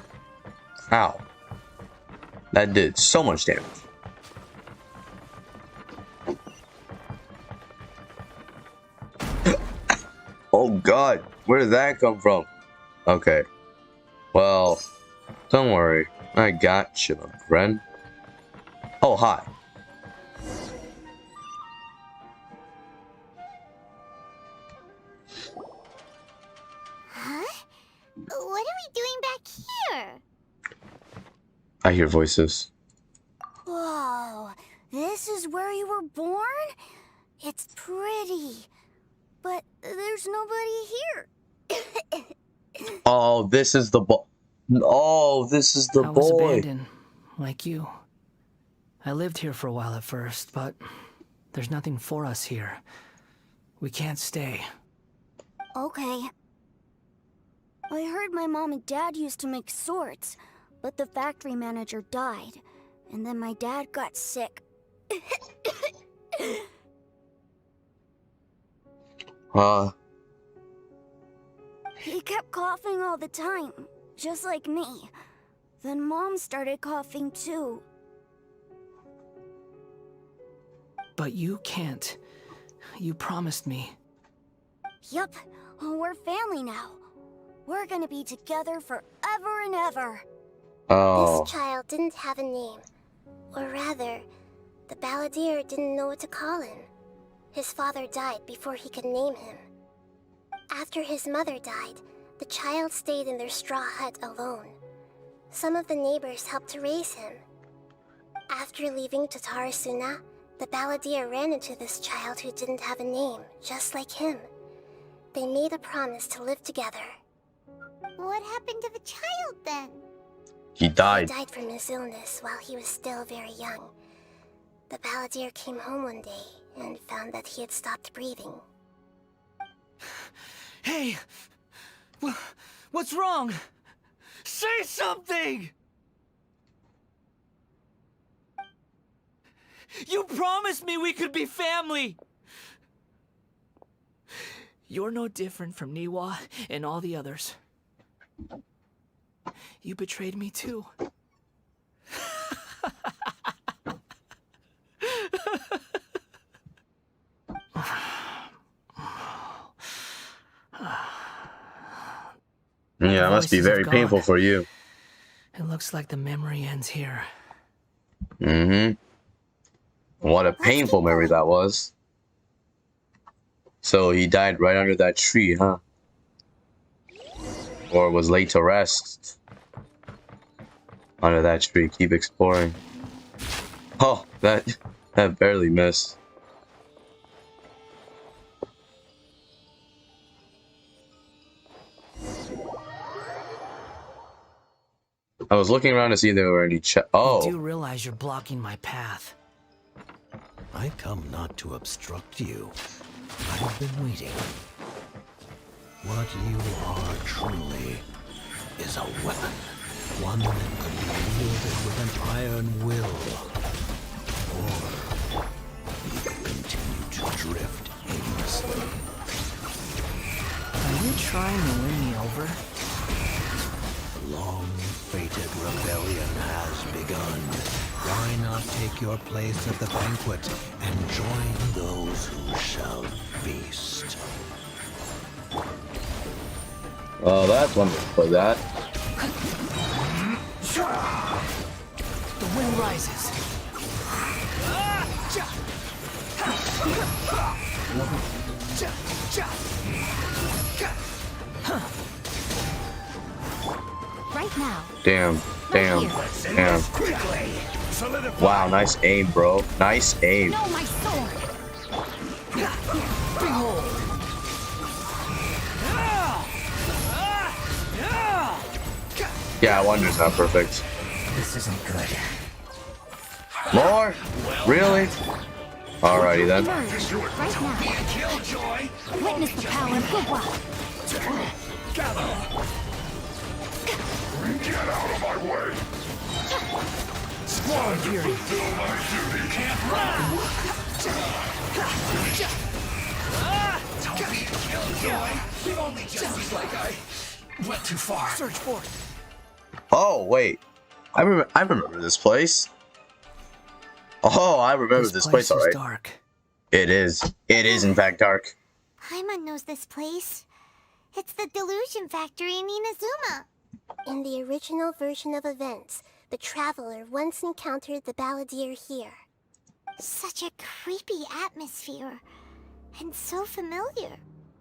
A: Ow. That did so much damage. Oh god. god, where did that come from? Okay. Well, don't worry. I got you, my friend. Oh, hi.
D: Huh? What are we doing back here?
A: I hear voices.
P: Whoa, this is where you were born? It's pretty, but there's nobody here.
A: Oh, this is the boy. Oh, this is the
E: I was
A: boy.
E: abandoned, like you. I lived here for a while at first, but there's nothing for us here. We can't stay.
P: Okay. I heard my mom and dad used to make swords, but the factory manager died, and then my dad got sick. He kept coughing all the time, just like me. Then Mom started coughing too.
E: But you can't. You promised me.
P: Yup, we're family now. We're gonna be together forever and ever.
A: Oh.
F: This child didn't have a name. Or rather, the Balladeer didn't know what to call him. His father died before he could name him. After his mother died, the child stayed in their straw hut alone. Some of the neighbors helped to raise him. After leaving Tatarasuna, the Balladeer ran into this child who didn't have a name, just like him. They made a promise to live together.
D: What happened to the child then?
A: He died.
F: He died from his illness while he was still very young. The Balladeer came home one day and found that he had stopped breathing.
O: Hey! What's wrong? Say something! You promised me we could be family!
E: You're no different from Niwa and all the others. You betrayed me too.
A: Yeah, it must be very painful for you.
E: It looks like the memory ends here.
A: Mm-hmm. What a painful memory that was. So he died right under that tree, huh? Or was laid to rest under that tree. Keep exploring. Oh, that barely missed. I was looking around to see if there were any
E: You do realize you're blocking my path.
Q: I come not to obstruct you. I've been waiting. What you are truly is a weapon. One that could be wielded with an iron will. Or you can continue to drift aimlessly.
E: Are you trying to win me over?
Q: Long-fated rebellion has begun. Why not take your place at the banquet and join those who shall feast?
A: Oh, that's wonderful for that.
E: The wind rises.
D: Right now.
A: Damn. Wow, nice aim, bro. Nice aim.
D: No, my sword.
E: Behold.
A: Yeah, I wonder it's not perfect.
Q: This isn't good.
A: More? Really? Alrighty then.
D: Right now. Witness the power of good luck.
R: Get out of my way! Squad to fulfill my duty. Can't run! Don't be a killjoy. You've only just was like I went too far.
E: Search for it.
A: Oh wait, I remember this place. Oh, I remember this place. All right.
E: Dark.
A: It is. It is in fact dark.
D: Paimon knows this place. It's the delusion factory in Inazuma.
F: In the original version of events, the Traveler once encountered the Balladeer here.
D: Such a creepy atmosphere. And so familiar.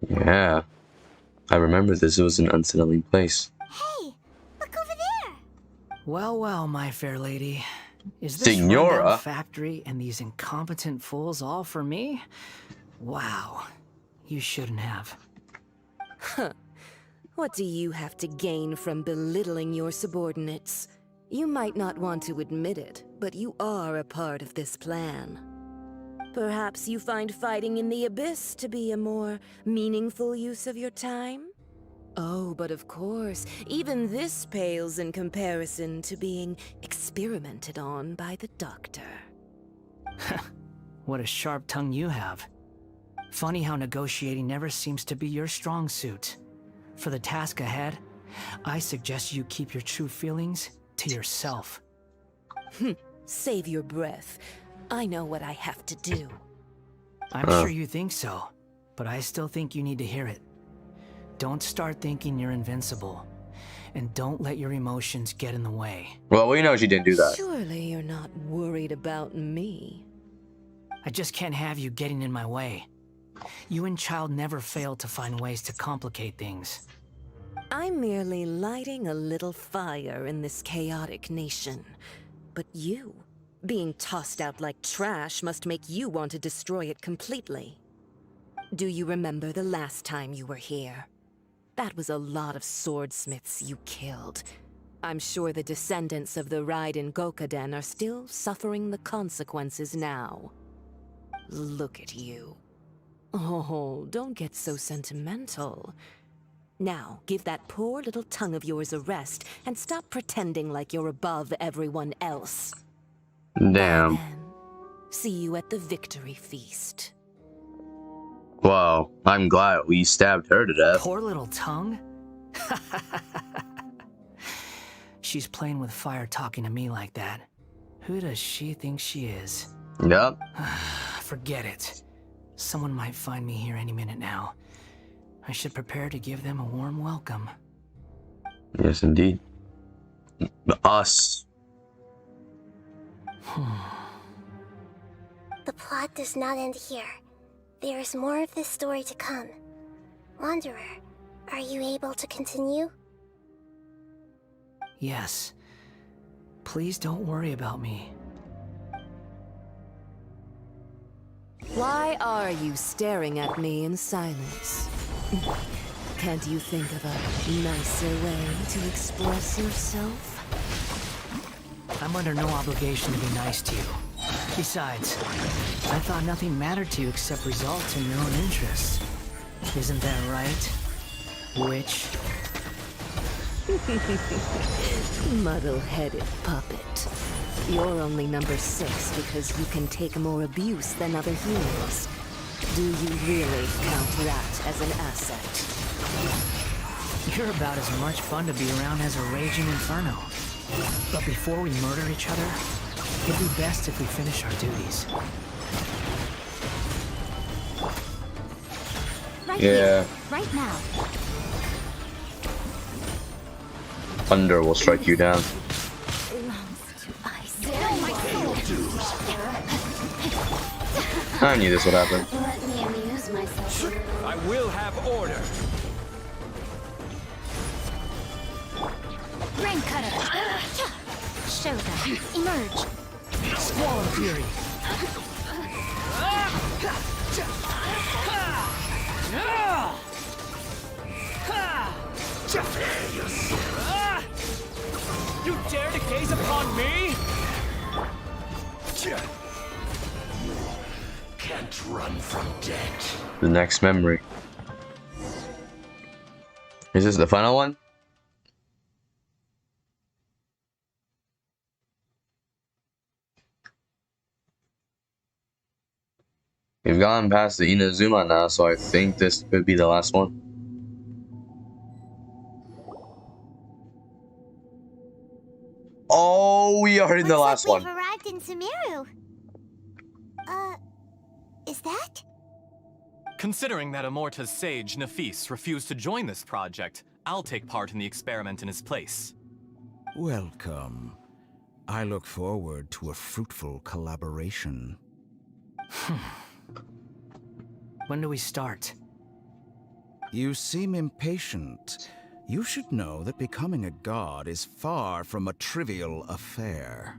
A: Yeah. I remember this. It was an unsettling place.
D: Hey, look over there.
E: Well, well, my fair lady. Is this
A: Signora?
E: rundown factory and these incompetent fools all for me? Wow. You shouldn't have.
S: Huh. What do you have to gain from belittling your subordinates? You might not want to admit it, but you are a part of this plan. Perhaps you find fighting in the Abyss to be a more meaningful use of your time? Oh, but of course, even this pales in comparison to being experimented on by the Doctor.
E: What a sharp tongue you have. Funny how negotiating never seems to be your strong suit. For the task ahead, I suggest you keep your true feelings to yourself.
S: Save your breath. I know what I have to do.
E: I'm sure you think so, but I still think you need to hear it. Don't start thinking you're invincible, and don't let your emotions get in the way.
A: Well, we know she didn't do that.
S: Surely you're not worried about me.
E: I just can't have you getting in my way. You and Child never fail to find ways to complicate things.
S: I'm merely lighting a little fire in this chaotic nation. But you, being tossed out like trash, must make you want to destroy it completely. Do you remember the last time you were here? That was a lot of swordsmiths you killed. I'm sure the descendants of the Raiden Gokaden are still suffering the consequences now. Look at you. Oh, don't get so sentimental. Now, give that poor little tongue of yours a rest and stop pretending like you're above everyone else.
A: Damn.
S: See you at the victory feast.
A: Wow, I'm glad we stabbed her to death.
E: Poor little tongue? She's playing with fire talking to me like that. Who does she think she is?
A: Yep.
E: Forget it. Someone might find me here any minute now. I should prepare to give them a warm welcome.
A: Yes, indeed. Us.
F: The plot does not end here. There is more of this story to come. Wanderer, are you able to continue?
E: Yes. Please don't worry about me.
S: Why are you staring at me in silence? Can't you think of a nicer way to express yourself?
E: I'm under no obligation to be nice to you. Besides, I thought nothing mattered to you except results and your own interests. Isn't that right, witch?
S: Muddle-headed puppet. You're only number 6 because you can take more abuse than other humans. Do you really count that as an asset?
E: You're about as much fun to be around as a raging inferno. But before we murder each other, it'd be best if we finish our duties.
P: Right
A: Yeah.
P: here, right now.
A: Thunder will strike you down. I knew this would happen.
P: Let me amuse myself.
R: I will have order.
P: Brain cutter. Show them. Emerge.
E: Squall of Fury.
R: You dare to gaze upon me? Can't run from death.
A: The next memory. Is this the final one? We've gone past the Inazuma now, so I think this could be the last one. Oh, we are in the last
D: Looks like
A: one.
D: we've arrived in Sumeru. Is that?
G: Considering that Amorta's sage, Nafis, refused to join this project, I'll take part in the experiment in his place.
I: Welcome. I look forward to a fruitful collaboration.
E: When do we start?
I: You seem impatient. You should know that becoming a god is far from a trivial affair.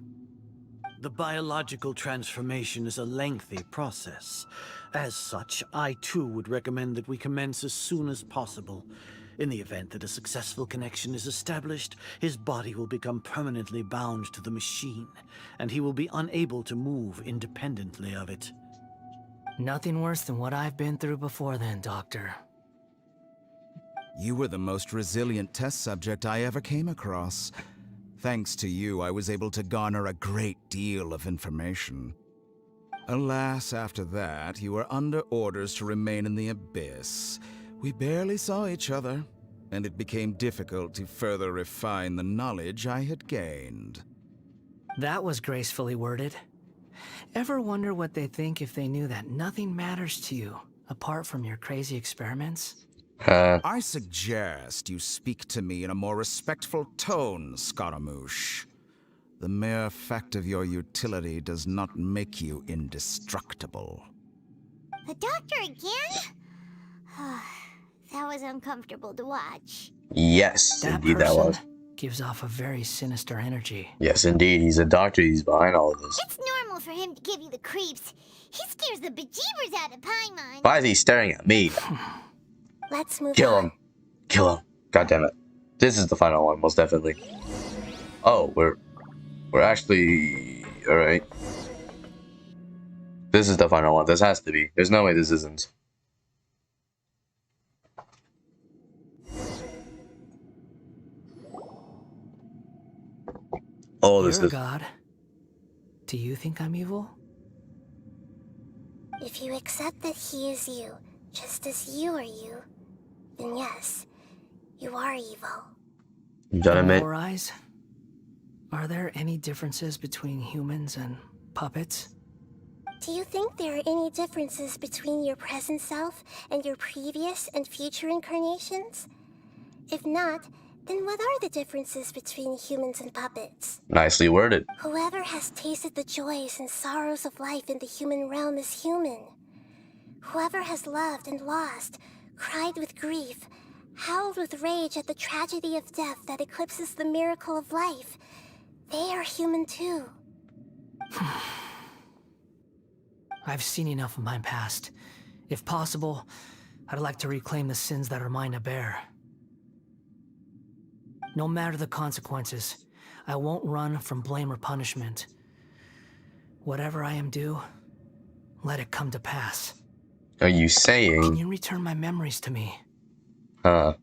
T: The biological transformation is a lengthy process. As such, I too would recommend that we commence as soon as possible. In the event that a successful connection is established, his body will become permanently bound to the machine, and he will be unable to move independently of it.
E: Nothing worse than what I've been through before then, Doctor.
I: You were the most resilient test subject I ever came across. Thanks to you, I was able to garner a great deal of information. Alas, after that, you were under orders to remain in the Abyss. We barely saw each other, and it became difficult to further refine the knowledge I had gained.
E: That was gracefully worded. Ever wonder what they think if they knew that nothing matters to you, apart from your crazy experiments?
I: I suggest you speak to me in a more respectful tone, Scaramouche. The mere fact of your utility does not make you indestructible.
D: The doctor again? That was uncomfortable to watch.
A: Yes, indeed that was.
E: Gives off a very sinister energy.
A: Yes, indeed. He's a doctor. He's behind all of this.
D: It's normal for him to give you the creeps. He scares the bejeebers out of Paimon.
A: Why is he staring at me?
F: Let's move
A: Kill
F: on.
A: him. Kill him. God damn it. This is the final one, most definitely. Oh, we're actually... Alright. This is the final one. This has to be. There's no way this isn't. Oh, this
E: You're a
A: is...
E: god. Do you think I'm evil?
F: If you accept that he is you, just as you are you, then yes, you are evil.
A: You gotta
E: In
A: admit...
E: your eyes, are there any differences between humans and puppets?
F: Do you think there are any differences between your present self and your previous and future incarnations? If not, then what are the differences between humans and puppets?
A: Nicely worded.
F: Whoever has tasted the joys and sorrows of life in the human realm is human. Whoever has loved and lost, cried with grief, howled with rage at the tragedy of death that eclipses the miracle of life, they are human too.
E: I've seen enough of my past. If possible, I'd like to reclaim the sins that are mine to bear. No matter the consequences, I won't run from blame or punishment. Whatever I am due, let it come to pass.
A: Are you saying...
E: Can you return my memories to me?
A: Huh?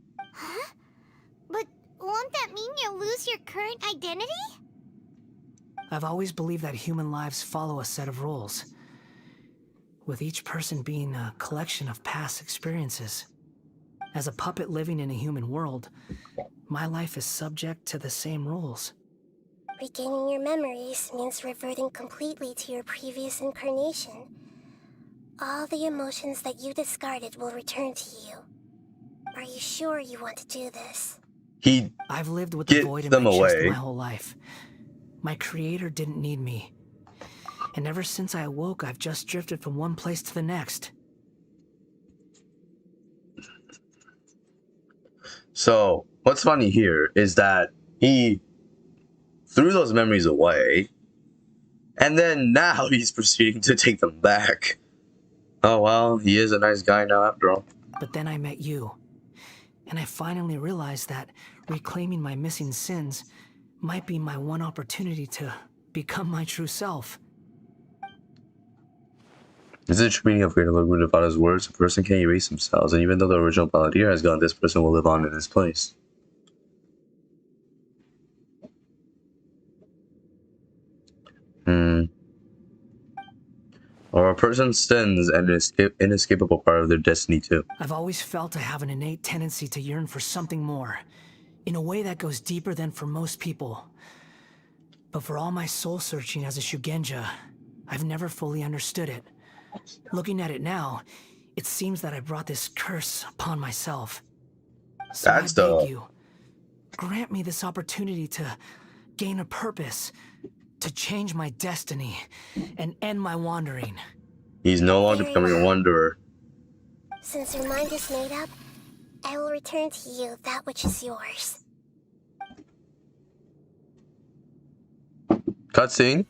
D: But won't that mean you'll lose your current identity?
E: I've always believed that human lives follow a set of rules, with each person being a collection of past experiences. As a puppet living in a human world, my life is subject to the same rules.
F: Regaining your memories means reverting completely to your previous incarnation. All the emotions that you discarded will return to you. Are you sure you want to do this?
E: I've lived with the void in my chest my whole life. My creator didn't need me. And ever since I awoke, I've just drifted from one place to the next.
A: So, what's funny here is that he threw those memories away, and then now he's proceeding to take them back. Oh well, he is a nice guy now after all.
E: But then I met you, and I finally realized that reclaiming my missing sins might be my one opportunity to become my true self.
A: Is it true meaning of greater liberty about his words? A person can't erase themselves, and even though the original Balladeer has gone, this person will live on in his place. Or a person's sins and an inescapable part of their destiny too.
E: I've always felt I have an innate tendency to yearn for something more, in a way that goes deeper than for most people. But for all my soul-searching as a Shugenja, I've never fully understood it. Looking at it now, It seems that I brought this curse upon myself. So
A: That's
E: I beg you, grant me this opportunity to gain a purpose, to change my destiny, and end my wandering.
A: He's no longer becoming a wanderer.
F: Since your mind is made up, I will return to you that which is yours.
A: Cutscene?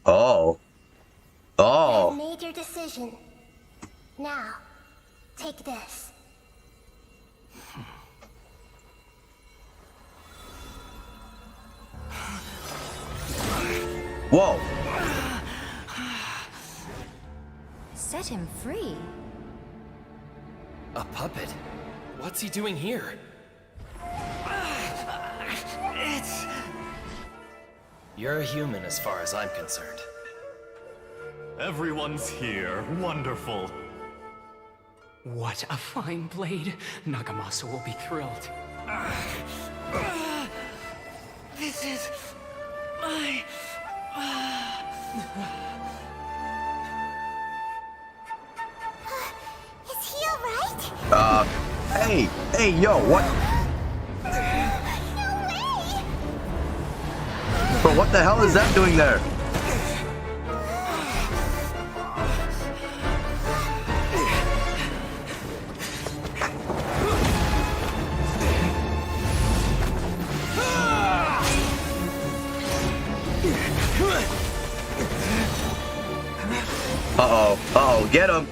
A: Oh. Oh.
F: You've made your decision. Now, take this.
A: Whoa.
U: Set him free.
H: A puppet? What's he doing here? You're a human as far as I'm concerned.
G: Everyone's here. Wonderful.
O: What a fine blade. Nagamasa will be thrilled.
U: This is my...
D: Is he alright?
A: Hey, yo, what?
D: No way!
A: Bro, what the hell is that doing there? Uh-oh, get him!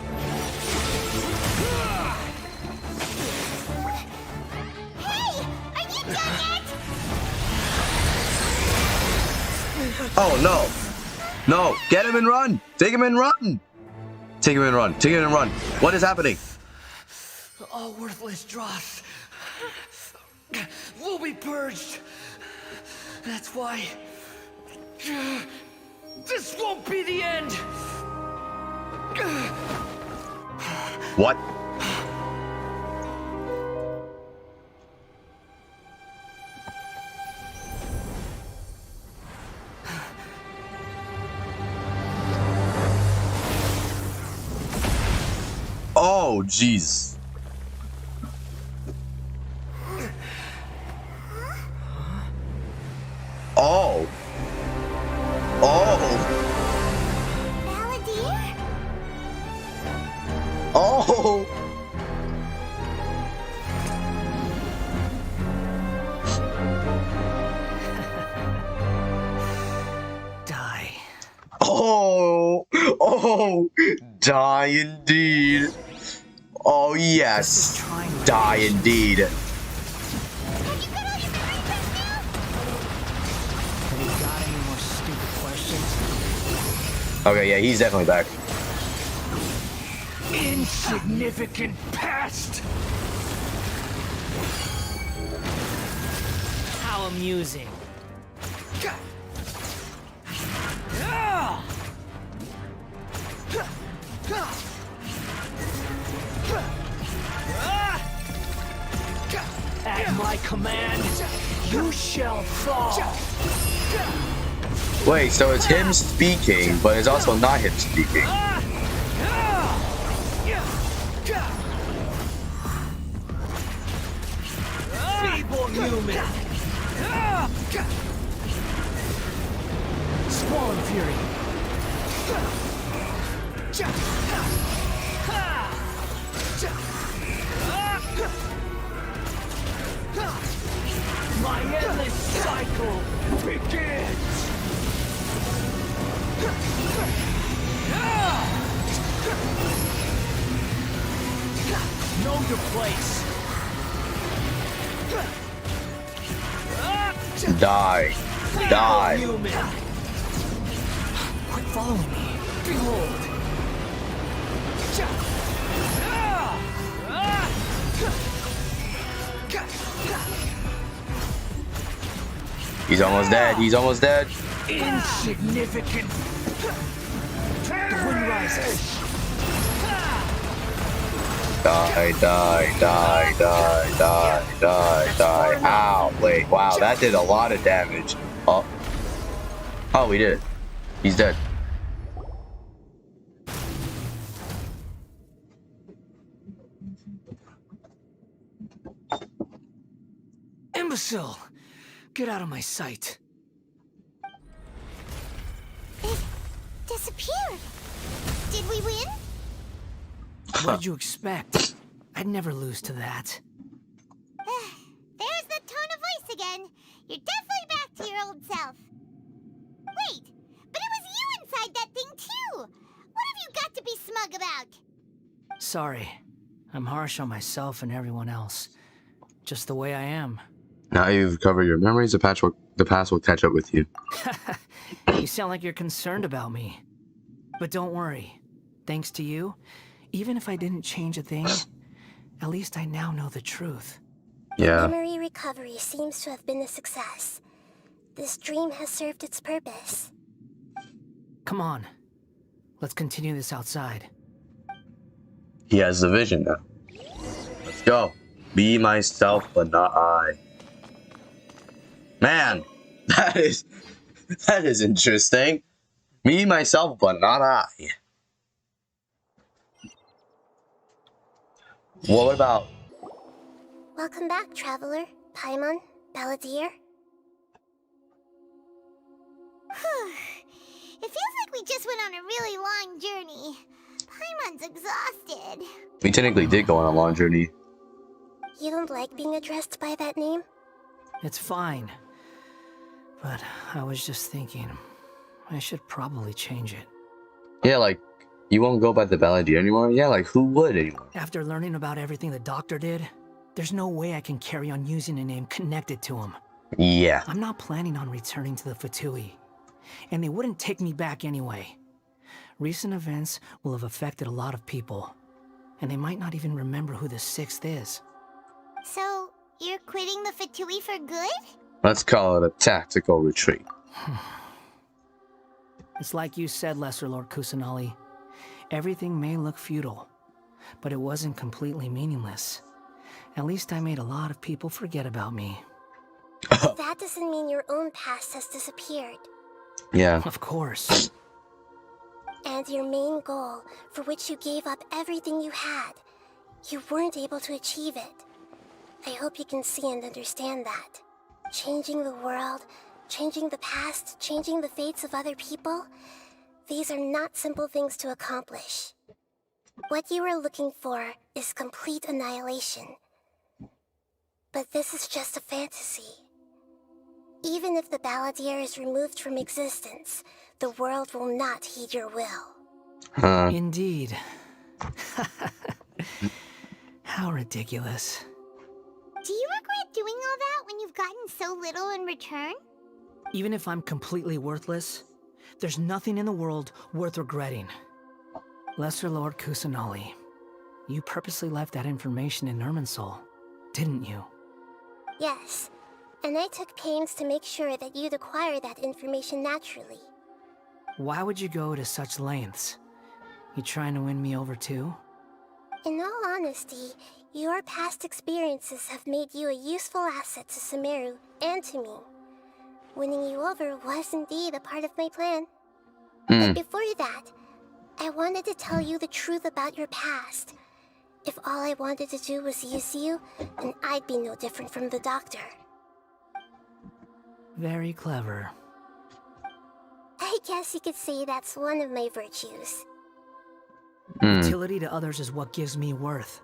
D: Hey, are you done yet?
A: Oh, no. No, get him and run! Take him and run! Take him and run, take him and run. What is happening?
U: All worthless dross will be purged. That's why this won't be the end.
A: What? Oh, jeez. Oh. Oh.
D: Balladeer?
A: Oh.
E: Die.
A: Oh. Oh. Die indeed. Oh, yes. Die indeed.
E: Have you got any more stupid questions?
A: Okay, yeah, he's definitely back.
U: Insignificant past.
E: How amusing. At my command, you shall fall.
A: Wait, so it's him speaking, but it's also not him speaking.
U: Feeble human.
E: Spawn Fury.
U: My endless cycle begins.
E: Know your place.
A: Die. Die.
E: Quit following me. Behold.
A: He's almost dead. He's almost dead.
U: Insignificant.
E: The wind rises.
A: Die, die, die, die, die, die, die. Ow. Wait, wow, that did a lot of damage. Oh. Oh, we did it. He's dead.
E: Imbecile! Get out of my sight.
D: It disappeared. Did we win?
E: What did you expect? I'd never lose to that.
D: There's the tone of voice again. You're definitely back to your old self. Wait, but it was you inside that thing too. What have you got to be smug about?
E: Sorry. I'm harsh on myself and everyone else. Just the way I am.
A: Now you've recovered your memories, the past will catch up with you.
E: You sound like you're concerned about me. But don't worry. Thanks to you, even if I didn't change a thing, at least I now know the truth.
A: Yeah.
F: Memory recovery seems to have been a success. This dream has served its purpose.
E: Come on. Let's continue this outside.
A: He has the vision now. Let's go. Be myself, but not I. Man, that is interesting. Me, myself, but not I. What about...
F: Welcome back, Traveler, Paimon, Balladeer.
D: It feels like we just went on a really long journey. Paimon's exhausted.
A: We technically did go on a long journey.
F: You don't like being addressed by that name?
E: It's fine. But I was just thinking, I should probably change it.
A: Yeah, like, you won't go by the Balladeer anymore? Yeah, like, who would anymore?
E: After learning about everything the doctor did, there's no way I can carry on using a name connected to him.
A: Yeah.
E: I'm not planning on returning to the Fatui, and they wouldn't take me back anyway. Recent events will have affected a lot of people, and they might not even remember who the Sixth is.
D: So, you're quitting the Fatui for good?
A: Let's call it a tactical retreat.
E: It's like you said, Lesser Lord Kusanali. Everything may look futile, but it wasn't completely meaningless. At least I made a lot of people forget about me.
F: That doesn't mean your own past has disappeared.
A: Yeah.
E: Of course.
F: And your main goal, for which you gave up everything you had, you weren't able to achieve it. I hope you can see and understand that. Changing the world, changing the past, changing the fates of other people, these are not simple things to accomplish. What you are looking for is complete annihilation. But this is just a fantasy. Even if the Balladeer is removed from existence, the world will not heed your will.
E: Indeed. How ridiculous.
D: Do you regret doing all that when you've gotten so little in return?
E: Even if I'm completely worthless, there's nothing in the world worth regretting. Lesser Lord Kusanali, you purposely left that information in Irminsul, didn't you?
F: Yes, and I took pains to make sure that you'd acquire that information naturally.
E: Why would you go to such lengths? You trying to win me over too?
F: In all honesty, your past experiences have made you a useful asset to Sumeru and to me. Winning you over was indeed a part of my plan. But before that, I wanted to tell you the truth about your past. If all I wanted to do was use you, then I'd be no different from the doctor.
E: Very clever.
F: I guess you could say that's one of my virtues.
E: Utility to others is what gives me worth.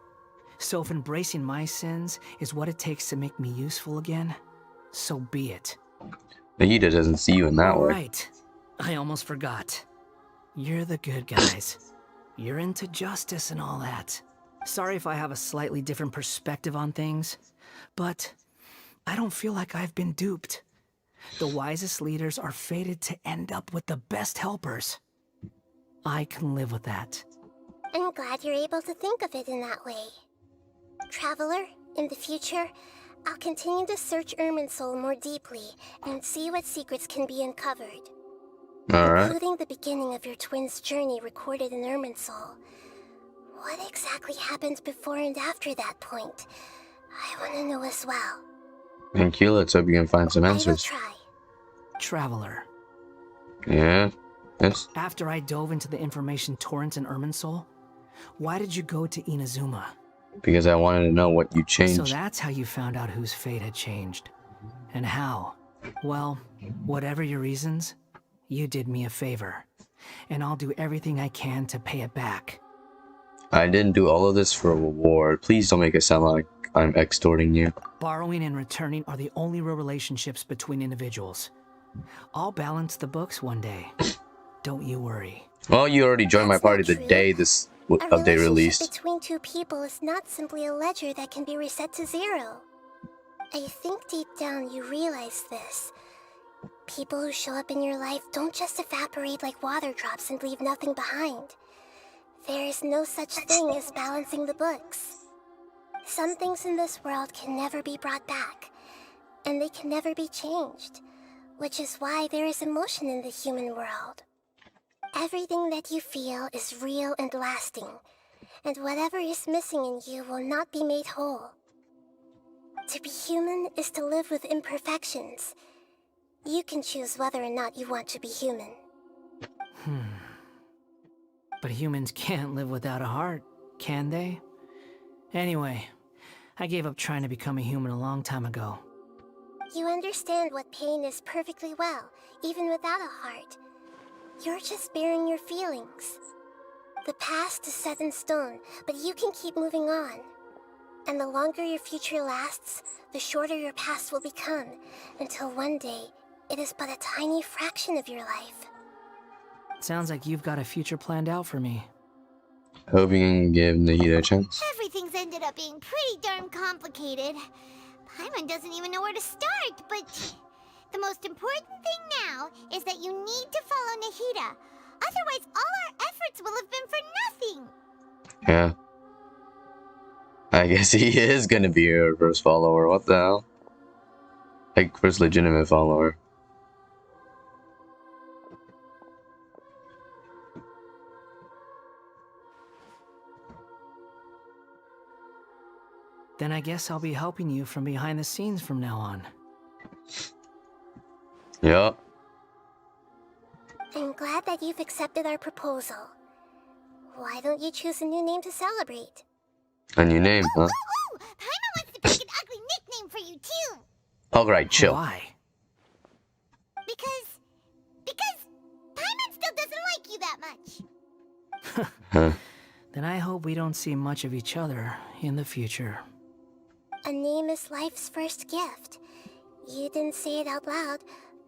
E: So if embracing my sins is what it takes to make me useful again, so be it.
A: Vegeta doesn't see you in that way.
E: Right. I almost forgot. You're the good guys. You're into justice and all that. Sorry if I have a slightly different perspective on things, but I don't feel like I've been duped. The wisest leaders are fated to end up with the best helpers. I can live with that.
F: I'm glad you're able to think of it in that way. Traveler, in the future, I'll continue to search Irminsul more deeply and see what secrets can be uncovered.
A: Alright.
F: Including the beginning of your twins' journey recorded in Irminsul. What exactly happened before and after that point? I want to know as well.
A: Thank you, let's hope you can find some answers.
F: I will try.
E: Traveler.
A: Yeah? Yes?
E: After I dove into the information torrent in Irminsul, why did you go to Inazuma?
A: Because I wanted to know what you changed.
E: So that's how you found out whose fate had changed. And how? Well, whatever your reasons, you did me a favor. And I'll do everything I can to pay it back.
A: I didn't do all of this for a reward. Please don't make it sound like I'm extorting you.
E: Borrowing and returning are the only real relationships between individuals. I'll balance the books one day. Don't you worry.
A: Well, you already joined my
F: That's
A: party
F: not
A: the
F: true.
A: day this
F: A
A: update
F: relationship
A: released.
F: between two people is not simply a ledger that can be reset to 0. I think deep down you realize this. People who show up in your life don't just evaporate like water drops and leave nothing behind. There is no such thing as balancing the books. Some things in this world can never be brought back, and they can never be changed, which is why there is emotion in the human world. Everything that you feel is real and lasting, and whatever is missing in you will not be made whole. To be human is to live with imperfections. You can choose whether or not you want to be human.
E: But humans can't live without a heart, can they? Anyway, I gave up trying to become a human a long time ago.
F: You understand what pain is perfectly well, even without a heart. You're just bearing your feelings. The past is set in stone, but you can keep moving on. And the longer your future lasts, the shorter your past will become, until one day, it is but a tiny fraction of your life.
E: Sounds like you've got a future planned out for me.
A: Hope you can give Nahida a chance.
D: Everything's ended up being pretty darn complicated. Paimon doesn't even know where to start, but the most important thing now is that you need to follow Nahida. Otherwise, all our efforts will have been for nothing.
A: Yeah. I guess he is gonna be your first follower. What the hell? Like, first legitimate follower.
E: Then I guess I'll be helping you from behind the scenes from now on.
A: Yup.
F: I'm glad that you've accepted our proposal. Why don't you choose a new name to celebrate?
A: A new name, huh?
D: Ooh, Paimon wants to pick an ugly nickname for you too.
A: Alright, chill.
E: Why?
D: Because Paimon still doesn't like you that much.
A: Huh.
E: Then I hope we don't see much of each other in the future.
F: A name is life's first gift. You didn't say it out loud,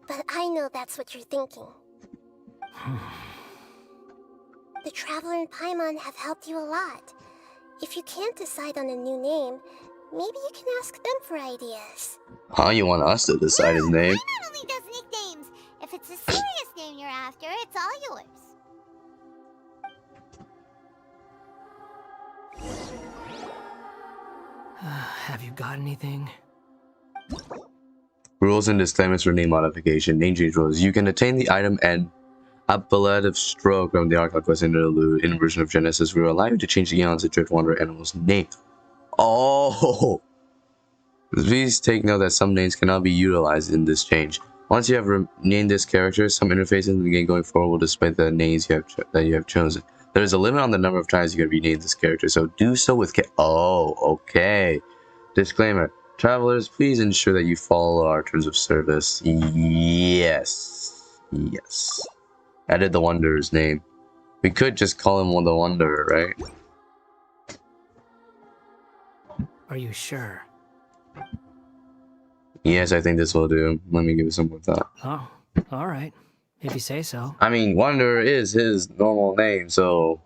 F: but I know that's what you're thinking. The Traveler and Paimon have helped you a lot. If you can't decide on a new name, maybe you can ask them for ideas.
A: Huh? You want us to decide his name?
D: Paimon only does nicknames. If it's a serious name you're after, it's all yours.
E: Have you got anything?
A: Rules and disclaimers for name modification. Name change rules. You can attain the item and appellative stroke from the Archon quest Interlude. Inversion of Genesis will allow you to change the Eons of Drift Wanderer animal's name. Oh! Please take note that some names cannot be utilized in this change. Once you have named this character, some interfaces in the game going forward will display the names that you have chosen. There is a limit on the number of times you can rename this character, so do so with care. Oh, okay. Disclaimer. Travelers, please ensure that you follow our terms of service. Yes. Yes. Added the Wanderer's name. We could just call him the Wanderer, right?
E: Are you sure?
A: Yes, I think this will do. Let me give it some more thought.
E: Oh, alright. If you say so.
A: I mean, Wanderer is his normal name, so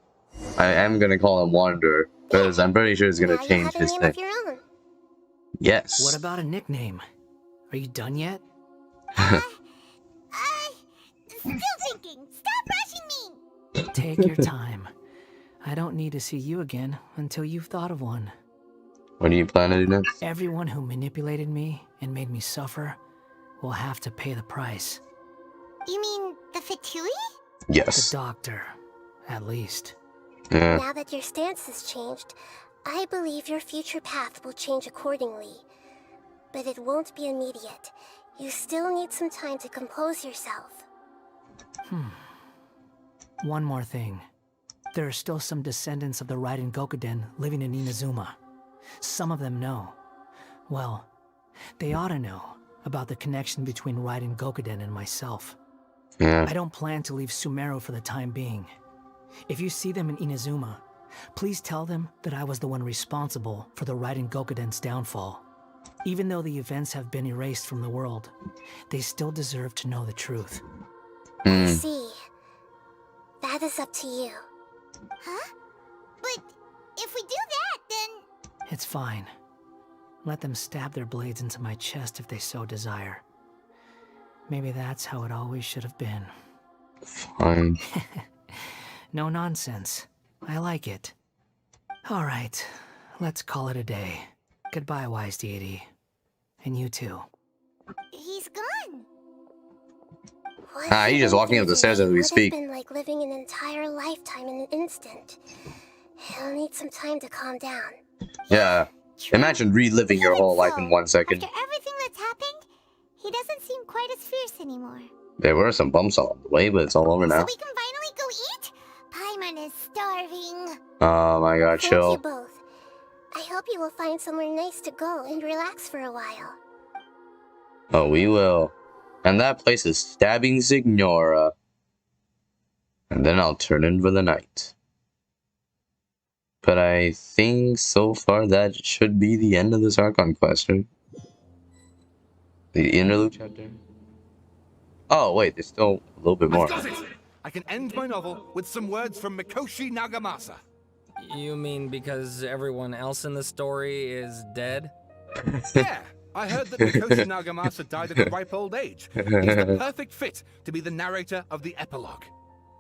A: I am gonna call him Wanderer, because I'm pretty sure it's gonna change his name. Yes.
E: What about a nickname? Are you done yet?
D: Still thinking. Stop rushing me.
E: Take your time. I don't need to see you again until you've thought of one.
A: What do you plan to do next?
E: Everyone who manipulated me and made me suffer will have to pay the price.
D: You mean the Fatui?
A: Yes.
E: The doctor, at least.
A: Yeah.
F: Now that your stance has changed, I believe your future path will change accordingly. But it won't be immediate. You still need some time to compose yourself.
E: One more thing. There are still some descendants of the Raiden Gokuden living in Inazuma. Some of them know. Well, they ought to know about the connection between Raiden Gokuden and myself.
A: Yeah.
E: I don't plan to leave Sumeru for the time being. If you see them in Inazuma, please tell them that I was the one responsible for the Raiden Gokuden's downfall. Even though the events have been erased from the world, they still deserve to know the truth.
F: I see. That is up to you.
D: Huh? But if we do that, then...
E: It's fine. Let them stab their blades into my chest if they so desire. Maybe that's how it always should have been.
A: Fine.
E: No nonsense. I like it. All right, let's call it a day. Goodbye, wise deity. And you too.
D: He's gone.
A: He's just walking up the stairs as we speak.
F: It's been like living an entire lifetime in an instant. He'll need some time to calm down.
A: Yeah. Imagine reliving your whole life in 1 second.
D: After everything that's happened, he doesn't seem quite as fierce anymore.
A: There were some bumps on the way, but it's all over now.
D: So we can finally go eat? Paimon is starving.
A: Oh my god,
F: Thank you
A: chill.
F: both. I hope you will find somewhere nice to go and relax for a while.
A: Oh, we will. And that place is Stabbing Signora. And then I'll turn in for the night. But I think so far that should be the end of this Archon quest, right? The interlude chapter? Oh, wait, there's still a little bit more.
C: I've got it! I can end my novel with some words from Mikoshi Nagamasa.
B: You mean because everyone else in the story is dead?
C: Yeah, I heard that Mikoshi Nagamasa died at a ripe old age. He's the perfect fit to be the narrator of the epilogue.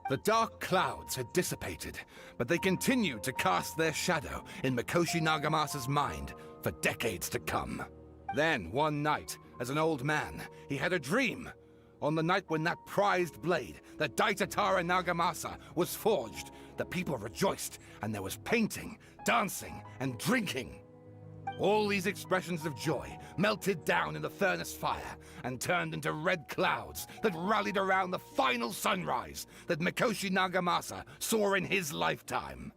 C: The dark clouds had dissipated, but they continued to cast their shadow in Mikoshi Nagamasa's mind for decades to come. Then, one night, as an old man, he had a dream. On the night when that prized blade, the Daitatara Nagamasa, was forged, the people rejoiced, and there was painting, dancing, and drinking. All these expressions of joy melted down in the furnace fire and turned into red clouds that rallied around the final sunrise that Mikoshi Nagamasa saw in his lifetime.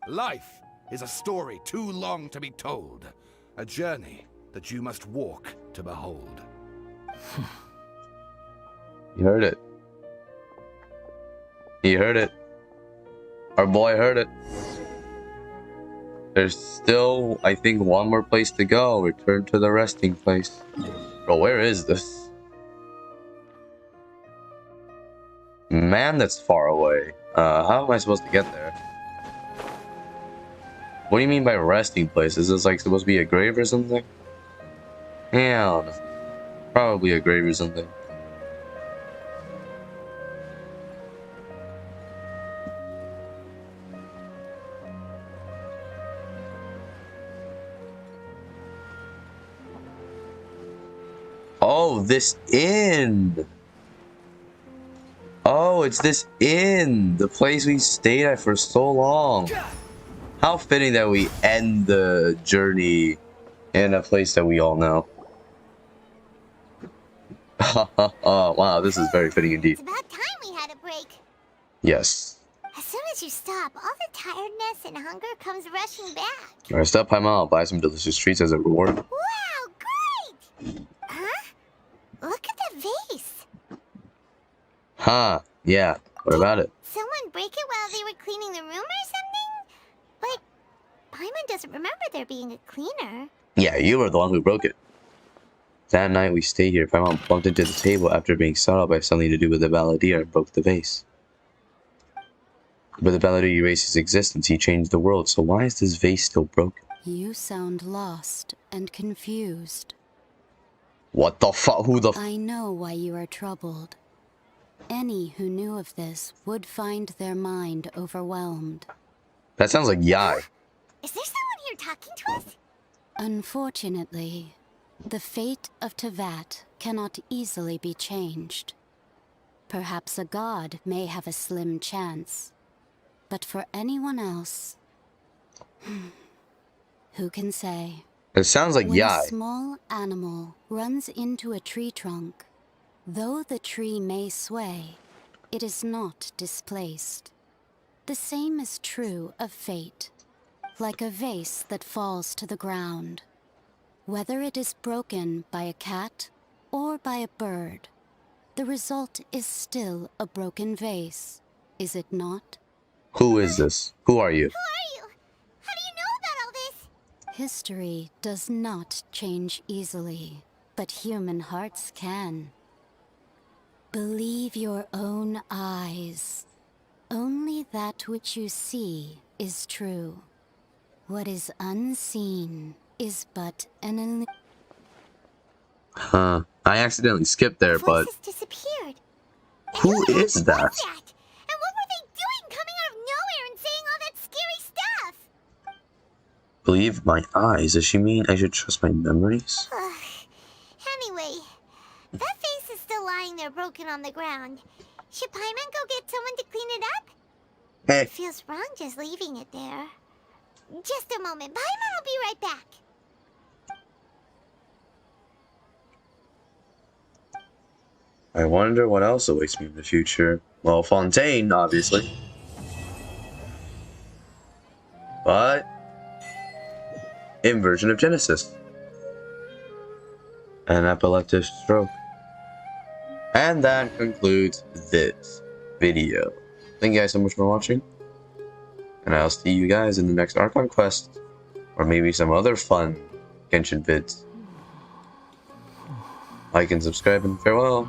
C: Life is a story too long to be told, a journey that you must walk to behold.
A: You heard it. He heard it. Our boy heard it. There's still, I think, one more place to go. Return to the resting place. Bro, where is this? Man, that's far away. How am I supposed to get there? What do you mean by resting place? Is this like supposed to be a grave or something? Hell no. Probably a grave or something. Oh, this inn! Oh, it's this inn! The place we stayed at for so long. How fitting that we end the journey in a place that we all know. Oh, wow, this is very fitting indeed.
D: It's about time we had a break.
A: Yes.
D: As soon as you stop, all the tiredness and hunger comes rushing back.
A: Rest up, Paimon. I'll buy some delicious treats as a reward.
D: Wow, great! Huh? Look at the vase.
A: Huh, yeah. What about it?
D: Someone break it while they were cleaning the room or something? But Paimon doesn't remember there being a cleaner.
A: Yeah, you were the one who broke it. That night we stayed here, Paimon bumped into the table after being startled by something to do with the Balladeer and broke the vase. But the Balladeer erased his existence, he changed the world, so why is this vase still broken?
L: You sound lost and confused.
A: What the fuck? Who the
L: I know why you are troubled. Any who knew of this would find their mind overwhelmed.
A: That sounds like Yai.
D: Is there someone here talking to us?
L: Unfortunately, the fate of Tevat cannot easily be changed. Perhaps a god may have a slim chance. But for anyone else, who can say?
A: It sounds like
L: When
A: Yai.
L: a small animal runs into a tree trunk, though the tree may sway, it is not displaced. The same is true of fate, like a vase that falls to the ground. Whether it is broken by a cat or by a bird, the result is still a broken vase, is it not?
A: Who is this? Who are you?
D: How do you know about all this?
L: History does not change easily, but human hearts can. Believe your own eyes. Only that which you see is true. What is unseen is but an illusion.
A: Huh. I accidentally skipped there, but
D: Voices disappeared.
A: who is that?
D: And what were they doing coming out of nowhere and saying all that scary stuff?
A: Believe my eyes. Does she mean I should trust my memories?
D: Anyway, that face is still lying there broken on the ground. Should Paimon go get someone to clean it up?
A: Hey.
D: It feels wrong just leaving it there. Just a moment. Paimon will be right back.
A: I wonder what else awaits me in the future. Well, Fontaine, obviously. But Inversion of Genesis. An epileptic stroke. And that concludes this video. Thank you guys so much for watching. And I'll see you guys in the next Archon quest. Or maybe some other fun Genshin vids. Like and subscribe and farewell.